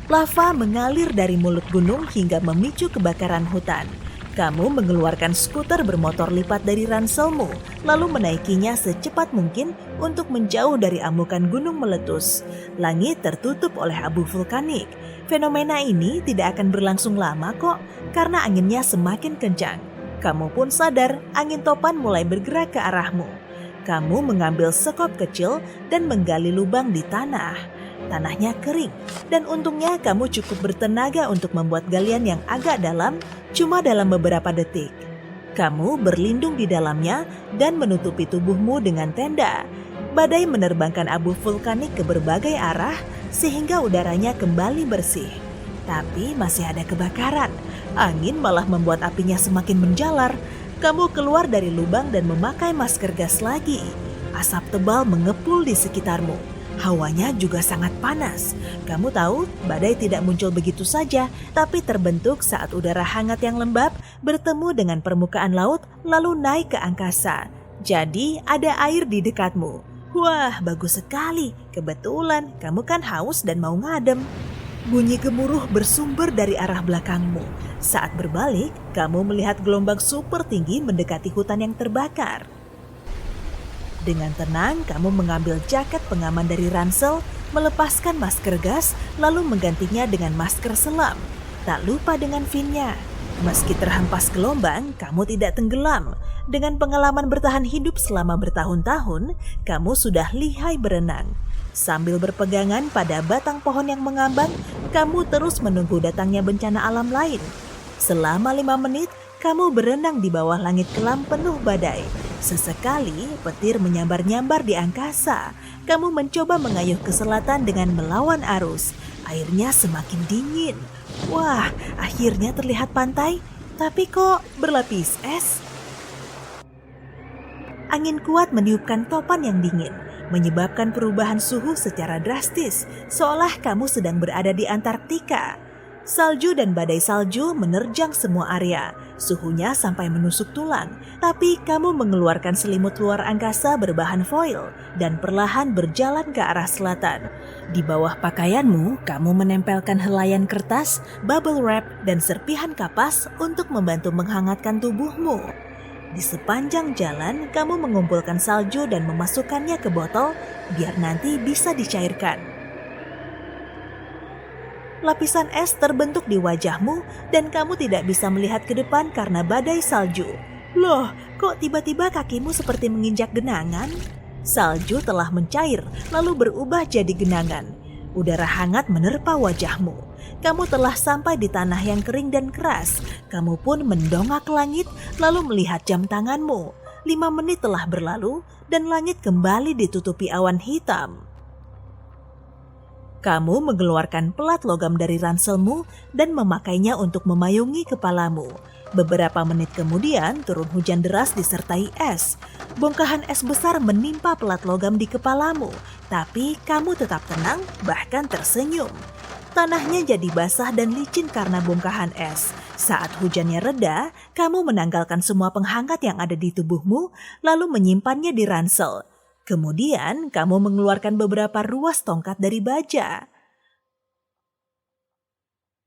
Lava mengalir dari mulut gunung hingga memicu kebakaran hutan. Kamu mengeluarkan skuter bermotor lipat dari ranselmu, lalu menaikinya secepat mungkin untuk menjauh dari amukan gunung meletus. Langit tertutup oleh abu vulkanik. Fenomena ini tidak akan berlangsung lama kok, karena anginnya semakin kencang. Kamu pun sadar angin topan mulai bergerak ke arahmu. Kamu mengambil sekop kecil dan menggali lubang di tanah. Tanahnya kering, dan untungnya kamu cukup bertenaga untuk membuat galian yang agak dalam, cuma dalam beberapa detik. Kamu berlindung di dalamnya dan menutupi tubuhmu dengan tenda. Badai menerbangkan abu vulkanik ke berbagai arah, sehingga udaranya kembali bersih. Tapi masih ada kebakaran. Angin malah membuat apinya semakin menjalar. Kamu keluar dari lubang dan memakai masker gas lagi. Asap tebal mengepul di sekitarmu. Hawanya juga sangat panas. Kamu tahu, badai tidak muncul begitu saja, tapi terbentuk saat udara hangat yang lembab bertemu dengan permukaan laut lalu naik ke angkasa. Jadi ada air di dekatmu. Wah, bagus sekali. Kebetulan kamu kan haus dan mau ngadem. Bunyi gemuruh bersumber dari arah belakangmu. Saat berbalik, kamu melihat gelombang super tinggi mendekati hutan yang terbakar. Dengan tenang, kamu mengambil jaket pengaman dari ransel, melepaskan masker gas, lalu menggantinya dengan masker selam. Tak lupa dengan finnya. Meski terhempas gelombang, kamu tidak tenggelam. Dengan pengalaman bertahan hidup selama bertahun-tahun, kamu sudah lihai berenang. Sambil berpegangan pada batang pohon yang mengambang, kamu terus menunggu datangnya bencana alam lain. Selama 5 menit, kamu berenang di bawah langit kelam penuh badai. Sesekali petir menyambar-nyambar di angkasa. Kamu mencoba mengayuh ke selatan dengan melawan arus. Airnya semakin dingin. Wah, akhirnya terlihat pantai, tapi kok berlapis es? Angin kuat meniupkan topan yang dingin, menyebabkan perubahan suhu secara drastis, seolah kamu sedang berada di Antartika. Salju dan badai salju menerjang semua area. Suhunya sampai menusuk tulang, tapi kamu mengeluarkan selimut luar angkasa berbahan foil dan perlahan berjalan ke arah selatan. Di bawah pakaianmu, kamu menempelkan helaian kertas, bubble wrap, dan serpihan kapas untuk membantu menghangatkan tubuhmu. Di sepanjang jalan, kamu mengumpulkan salju dan memasukkannya ke botol biar nanti bisa dicairkan. Lapisan es terbentuk di wajahmu dan kamu tidak bisa melihat ke depan karena badai salju. Loh, kok tiba-tiba kakimu seperti menginjak genangan? Salju telah mencair lalu berubah jadi genangan. Udara hangat menerpa wajahmu. Kamu telah sampai di tanah yang kering dan keras. Kamu pun mendongak ke langit lalu melihat jam tanganmu. 5 menit telah berlalu dan langit kembali ditutupi awan hitam. Kamu mengeluarkan pelat logam dari ranselmu dan memakainya untuk memayungi kepalamu. Beberapa menit kemudian turun hujan deras disertai es. Bongkahan es besar menimpa pelat logam di kepalamu, tapi kamu tetap tenang bahkan tersenyum. Tanahnya jadi basah dan licin karena bongkahan es. Saat hujannya reda, kamu menanggalkan semua penghangat yang ada di tubuhmu lalu menyimpannya di ransel. Kemudian, kamu mengeluarkan beberapa ruas tongkat dari baja.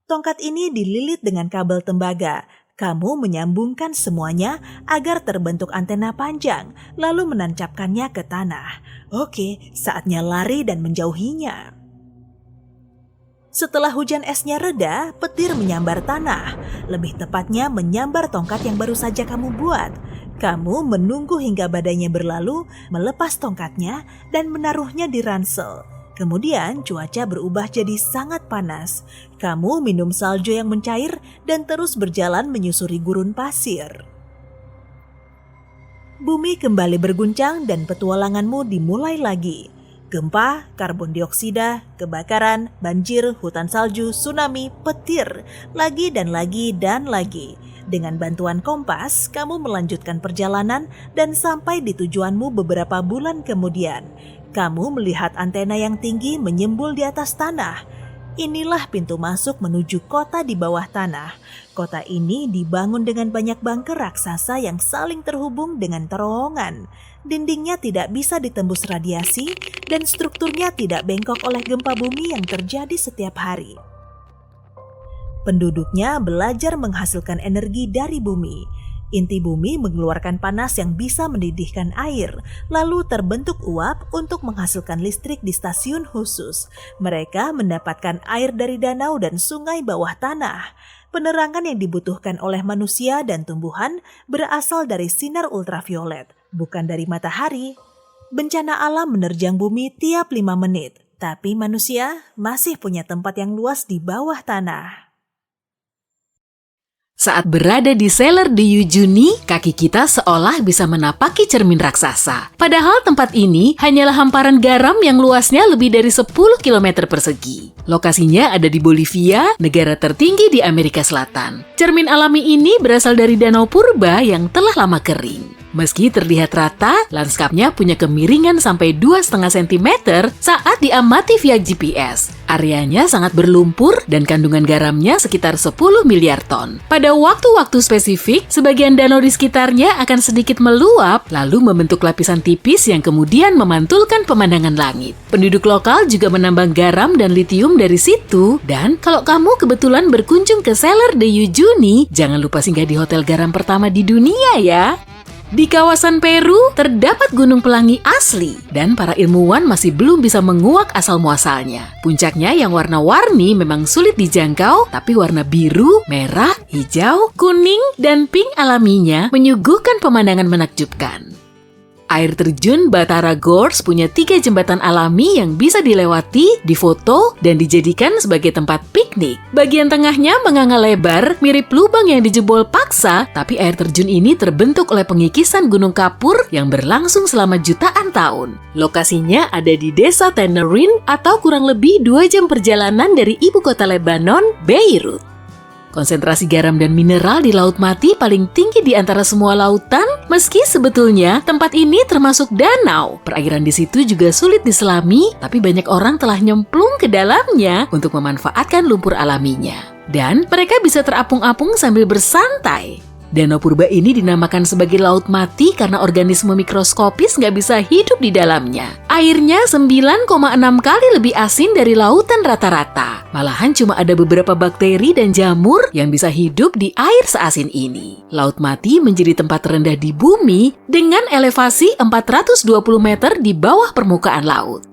Tongkat ini dililit dengan kabel tembaga. Kamu menyambungkan semuanya agar terbentuk antena panjang, lalu menancapkannya ke tanah. Oke, saatnya lari dan menjauhinya. Setelah hujan esnya reda, petir menyambar tanah. Lebih tepatnya menyambar tongkat yang baru saja kamu buat. Kamu menunggu hingga badainya berlalu, melepas tongkatnya, dan menaruhnya di ransel. Kemudian cuaca berubah jadi sangat panas. Kamu minum salju yang mencair dan terus berjalan menyusuri gurun pasir. Bumi kembali berguncang dan petualanganmu dimulai lagi. Gempa, karbon dioksida, kebakaran, banjir, hutan salju, tsunami, petir, lagi dan lagi dan lagi. Dengan bantuan kompas, kamu melanjutkan perjalanan dan sampai di tujuanmu beberapa bulan kemudian. Kamu melihat antena yang tinggi menyembul di atas tanah. Inilah pintu masuk menuju kota di bawah tanah. Kota ini dibangun dengan banyak bunker raksasa yang saling terhubung dengan terowongan. Dindingnya tidak bisa ditembus radiasi dan strukturnya tidak bengkok oleh gempa bumi yang terjadi setiap hari. Penduduknya belajar menghasilkan energi dari bumi. Inti bumi mengeluarkan panas yang bisa mendidihkan air, lalu terbentuk uap untuk menghasilkan listrik di stasiun khusus. Mereka mendapatkan air dari danau dan sungai bawah tanah. Penerangan yang dibutuhkan oleh manusia dan tumbuhan berasal dari sinar ultraviolet, bukan dari matahari. Bencana alam menerjang bumi tiap 5 menit, tapi manusia masih punya tempat yang luas di bawah tanah. Saat berada di seller di Yujuni, kaki kita seolah bisa menapaki cermin raksasa. Padahal tempat ini hanyalah hamparan garam yang luasnya lebih dari 10 km persegi. Lokasinya ada di Bolivia, negara tertinggi di Amerika Selatan. Cermin alami ini berasal dari danau purba yang telah lama kering. Meski terlihat rata, lanskapnya punya kemiringan sampai 2,5 cm saat diamati via GPS. Areanya sangat berlumpur dan kandungan garamnya sekitar 10 miliar ton. Pada waktu-waktu spesifik, sebagian danau di sekitarnya akan sedikit meluap, lalu membentuk lapisan tipis yang kemudian memantulkan pemandangan langit. Penduduk lokal juga menambang garam dan litium dari situ, dan kalau kamu kebetulan berkunjung ke seller de Yujuni, jangan lupa singgah di hotel garam pertama di dunia ya. Di kawasan Peru, terdapat gunung pelangi asli dan para ilmuwan masih belum bisa menguak asal-muasalnya. Puncaknya yang warna-warni memang sulit dijangkau, tapi warna biru, merah, hijau, kuning, dan pink alaminya menyuguhkan pemandangan menakjubkan. Air terjun Batara Gorge punya 3 jembatan alami yang bisa dilewati, difoto, dan dijadikan sebagai tempat piknik. Bagian tengahnya menganga lebar, mirip lubang yang dijebol paksa, tapi air terjun ini terbentuk oleh pengikisan gunung kapur yang berlangsung selama jutaan tahun. Lokasinya ada di desa Tenerin atau kurang lebih 2 jam perjalanan dari ibu kota Lebanon, Beirut. Konsentrasi garam dan mineral di Laut Mati paling tinggi di antara semua lautan, meski sebetulnya tempat ini termasuk danau. Perairan di situ juga sulit diselami, tapi banyak orang telah nyemplung ke dalamnya untuk memanfaatkan lumpur alaminya. Dan mereka bisa terapung-apung sambil bersantai. Danau purba ini dinamakan sebagai laut mati karena organisme mikroskopis nggak bisa hidup di dalamnya. Airnya 9,6 kali lebih asin dari lautan rata-rata. Malahan cuma ada beberapa bakteri dan jamur yang bisa hidup di air seasin ini. Laut mati menjadi tempat terendah di bumi dengan elevasi 420 meter di bawah permukaan laut.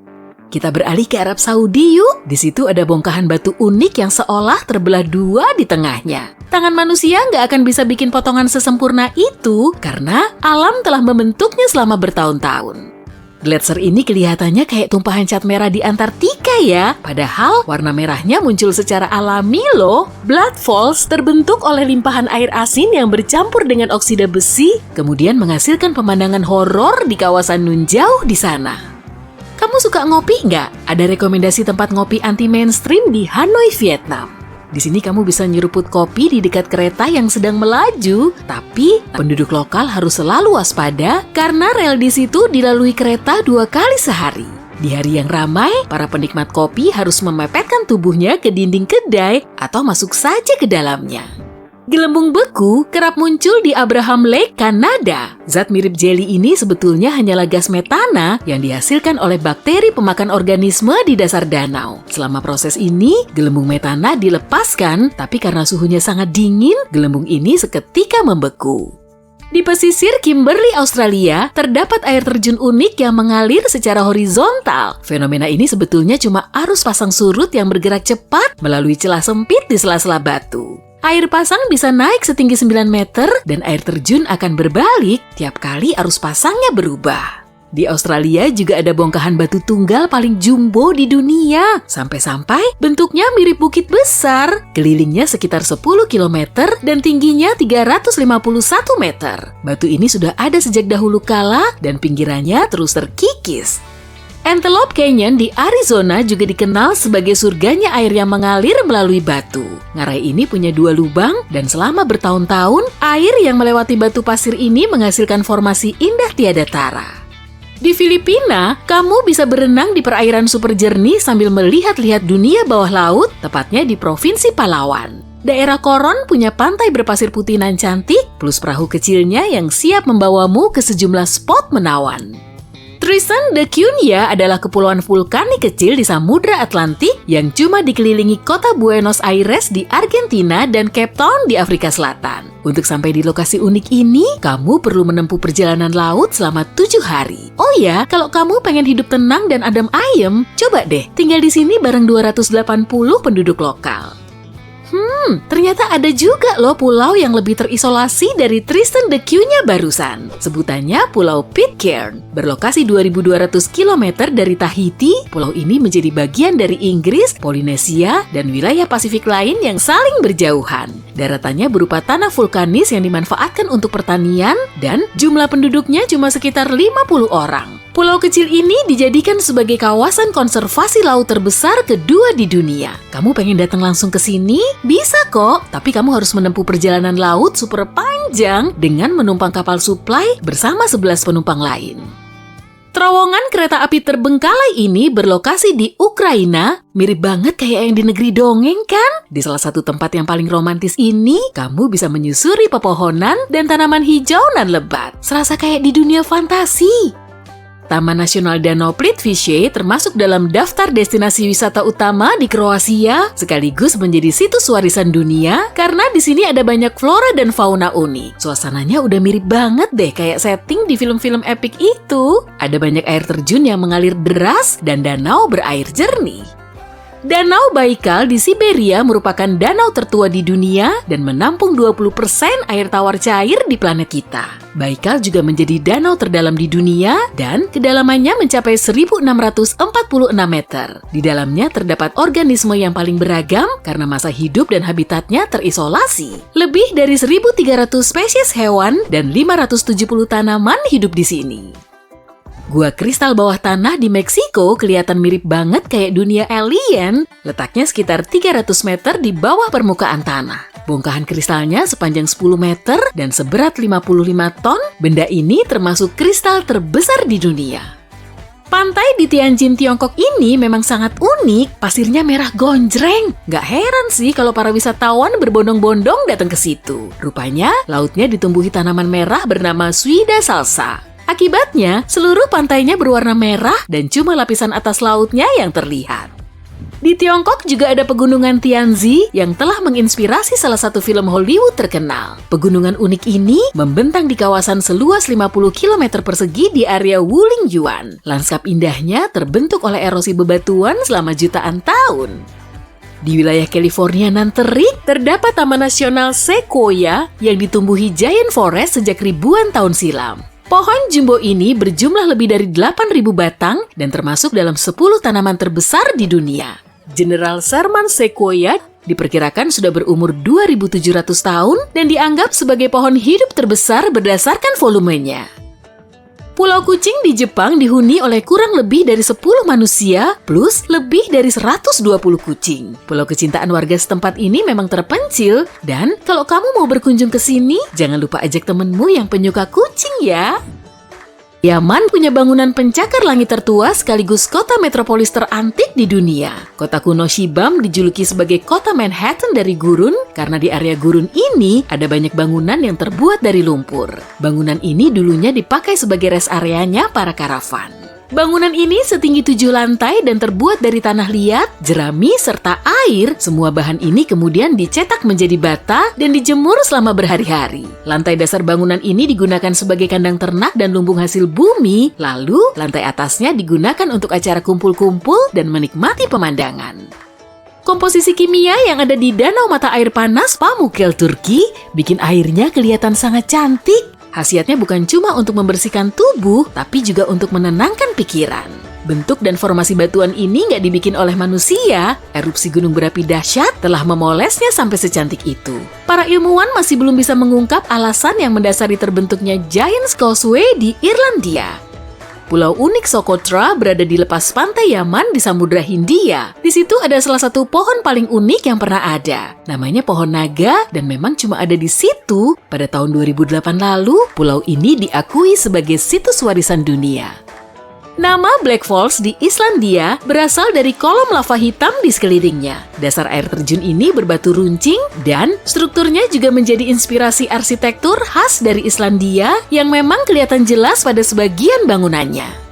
Kita beralih ke Arab Saudi yuk. Di situ ada bongkahan batu unik yang seolah terbelah dua di tengahnya. Tangan manusia nggak akan bisa bikin potongan sesempurna itu karena alam telah membentuknya selama bertahun-tahun. Gletser ini kelihatannya kayak tumpahan cat merah di Antartika ya. Padahal warna merahnya muncul secara alami loh. Blood Falls terbentuk oleh limpahan air asin yang bercampur dengan oksida besi, kemudian menghasilkan pemandangan horor di kawasan Nun jauh di sana. Kamu suka ngopi nggak? Ada rekomendasi tempat ngopi anti-mainstream di Hanoi, Vietnam. Di sini kamu bisa nyeruput kopi di dekat kereta yang sedang melaju, tapi penduduk lokal harus selalu waspada karena rel di situ dilalui kereta 2 kali sehari. Di hari yang ramai, para penikmat kopi harus memepetkan tubuhnya ke dinding kedai atau masuk saja ke dalamnya. Gelembung beku kerap muncul di Abraham Lake, Kanada. Zat mirip jeli ini sebetulnya hanyalah gas metana yang dihasilkan oleh bakteri pemakan organisme di dasar danau. Selama proses ini, gelembung metana dilepaskan, tapi karena suhunya sangat dingin, gelembung ini seketika membeku. Di pesisir Kimberley, Australia, terdapat air terjun unik yang mengalir secara horizontal. Fenomena ini sebetulnya cuma arus pasang surut yang bergerak cepat melalui celah sempit di sela-sela batu. Air pasang bisa naik setinggi 9 meter dan air terjun akan berbalik tiap kali arus pasangnya berubah. Di Australia juga ada bongkahan batu tunggal paling jumbo di dunia. Sampai-sampai bentuknya mirip bukit besar. Kelilingnya sekitar 10 km dan tingginya 351 meter. Batu ini sudah ada sejak dahulu kala dan pinggirannya terus terkikis. Antelope Canyon di Arizona juga dikenal sebagai surganya air yang mengalir melalui batu. Ngarai ini punya 2 lubang dan selama bertahun-tahun, air yang melewati batu pasir ini menghasilkan formasi indah tiada tara. Di Filipina, kamu bisa berenang di perairan super jernih sambil melihat-lihat dunia bawah laut, tepatnya di Provinsi Palawan. Daerah Coron punya pantai berpasir putih nan cantik, plus perahu kecilnya yang siap membawamu ke sejumlah spot menawan. Tristan da Cunha adalah kepulauan vulkanik kecil di Samudra Atlantik yang cuma dikelilingi kota Buenos Aires di Argentina dan Cape Town di Afrika Selatan. Untuk sampai di lokasi unik ini, kamu perlu menempuh perjalanan laut selama 7 hari. Oh ya, kalau kamu pengen hidup tenang dan adem ayem, coba deh tinggal di sini bareng 280 penduduk lokal. Ternyata ada juga loh pulau yang lebih terisolasi dari Tristan da Cunha barusan. Sebutannya Pulau Pitcairn. Berlokasi 2.200 km dari Tahiti, pulau ini menjadi bagian dari Inggris, Polinesia, dan wilayah Pasifik lain yang saling berjauhan. Daratannya berupa tanah vulkanis yang dimanfaatkan untuk pertanian dan jumlah penduduknya cuma sekitar 50 orang. Pulau kecil ini dijadikan sebagai kawasan konservasi laut terbesar kedua di dunia. Kamu pengen datang langsung ke sini? Bisa kok, tapi kamu harus menempuh perjalanan laut super panjang dengan menumpang kapal suplai bersama 11 penumpang lain. Terowongan kereta api terbengkalai ini berlokasi di Ukraina, mirip banget kayak yang di negeri dongeng kan? Di salah satu tempat yang paling romantis ini, kamu bisa menyusuri pepohonan dan tanaman hijau nan lebat. Serasa kayak di dunia fantasi. Taman Nasional Danau Plitvice termasuk dalam daftar destinasi wisata utama di Kroasia, sekaligus menjadi situs warisan dunia karena di sini ada banyak flora dan fauna unik. Suasananya udah mirip banget deh kayak setting di film-film epic itu. Ada banyak air terjun yang mengalir deras dan danau berair jernih. Danau Baikal di Siberia merupakan danau tertua di dunia dan menampung 20% air tawar cair di planet kita. Baikal juga menjadi danau terdalam di dunia dan kedalamannya mencapai 1.646 meter. Di dalamnya terdapat organisme yang paling beragam karena masa hidup dan habitatnya terisolasi. Lebih dari 1.300 spesies hewan dan 570 tanaman hidup di sini. Gua kristal bawah tanah di Meksiko kelihatan mirip banget kayak dunia alien, letaknya sekitar 300 meter di bawah permukaan tanah. Bongkahan kristalnya sepanjang 10 meter dan seberat 55 ton, benda ini termasuk kristal terbesar di dunia. Pantai di Tianjin, Tiongkok ini memang sangat unik, pasirnya merah gonjreng. Gak heran sih kalau para wisatawan berbondong-bondong datang ke situ. Rupanya, lautnya ditumbuhi tanaman merah bernama Suida salsa. Akibatnya, seluruh pantainya berwarna merah dan cuma lapisan atas lautnya yang terlihat. Di Tiongkok juga ada pegunungan Tianzi yang telah menginspirasi salah satu film Hollywood terkenal. Pegunungan unik ini membentang di kawasan seluas 50 km persegi di area Wulingyuan. Lanskap indahnya terbentuk oleh erosi bebatuan selama jutaan tahun. Di wilayah California nan terik, terdapat Taman Nasional Sequoia yang ditumbuhi giant forest sejak ribuan tahun silam. Pohon jumbo ini berjumlah lebih dari 8.000 batang dan termasuk dalam 10 tanaman terbesar di dunia. General Sherman Sequoia diperkirakan sudah berumur 2.700 tahun dan dianggap sebagai pohon hidup terbesar berdasarkan volumenya. Pulau Kucing di Jepang dihuni oleh kurang lebih dari 10 manusia plus lebih dari 120 kucing. Pulau kecintaan warga setempat ini memang terpencil dan kalau kamu mau berkunjung ke sini, jangan lupa ajak temenmu yang penyuka kucing ya. Yaman punya bangunan pencakar langit tertua sekaligus kota metropolis terantik di dunia. Kota kuno Shibam dijuluki sebagai kota Manhattan dari gurun karena di area gurun ini ada banyak bangunan yang terbuat dari lumpur. Bangunan ini dulunya dipakai sebagai rest areanya para karavan. Bangunan ini setinggi 7 lantai dan terbuat dari tanah liat, jerami, serta air. Semua bahan ini kemudian dicetak menjadi bata dan dijemur selama berhari-hari. Lantai dasar bangunan ini digunakan sebagai kandang ternak dan lumbung hasil bumi. Lalu, lantai atasnya digunakan untuk acara kumpul-kumpul dan menikmati pemandangan. Komposisi kimia yang ada di Danau Mata Air Panas Pamukkale, Turki, bikin airnya kelihatan sangat cantik. Khasiatnya bukan cuma untuk membersihkan tubuh, tapi juga untuk menenangkan pikiran. Bentuk dan formasi batuan ini nggak dibikin oleh manusia. Erupsi gunung berapi dahsyat telah memolesnya sampai secantik itu. Para ilmuwan masih belum bisa mengungkap alasan yang mendasari terbentuknya Giant's Causeway di Irlandia. Pulau unik Socotra berada di lepas pantai Yaman di Samudra Hindia. Di situ ada salah satu pohon paling unik yang pernah ada. Namanya pohon naga dan memang cuma ada di situ. Pada tahun 2008 lalu, pulau ini diakui sebagai situs warisan dunia. Nama Black Falls di Islandia berasal dari kolom lava hitam di sekelilingnya. Dasar air terjun ini berbatu runcing dan strukturnya juga menjadi inspirasi arsitektur khas dari Islandia yang memang kelihatan jelas pada sebagian bangunannya.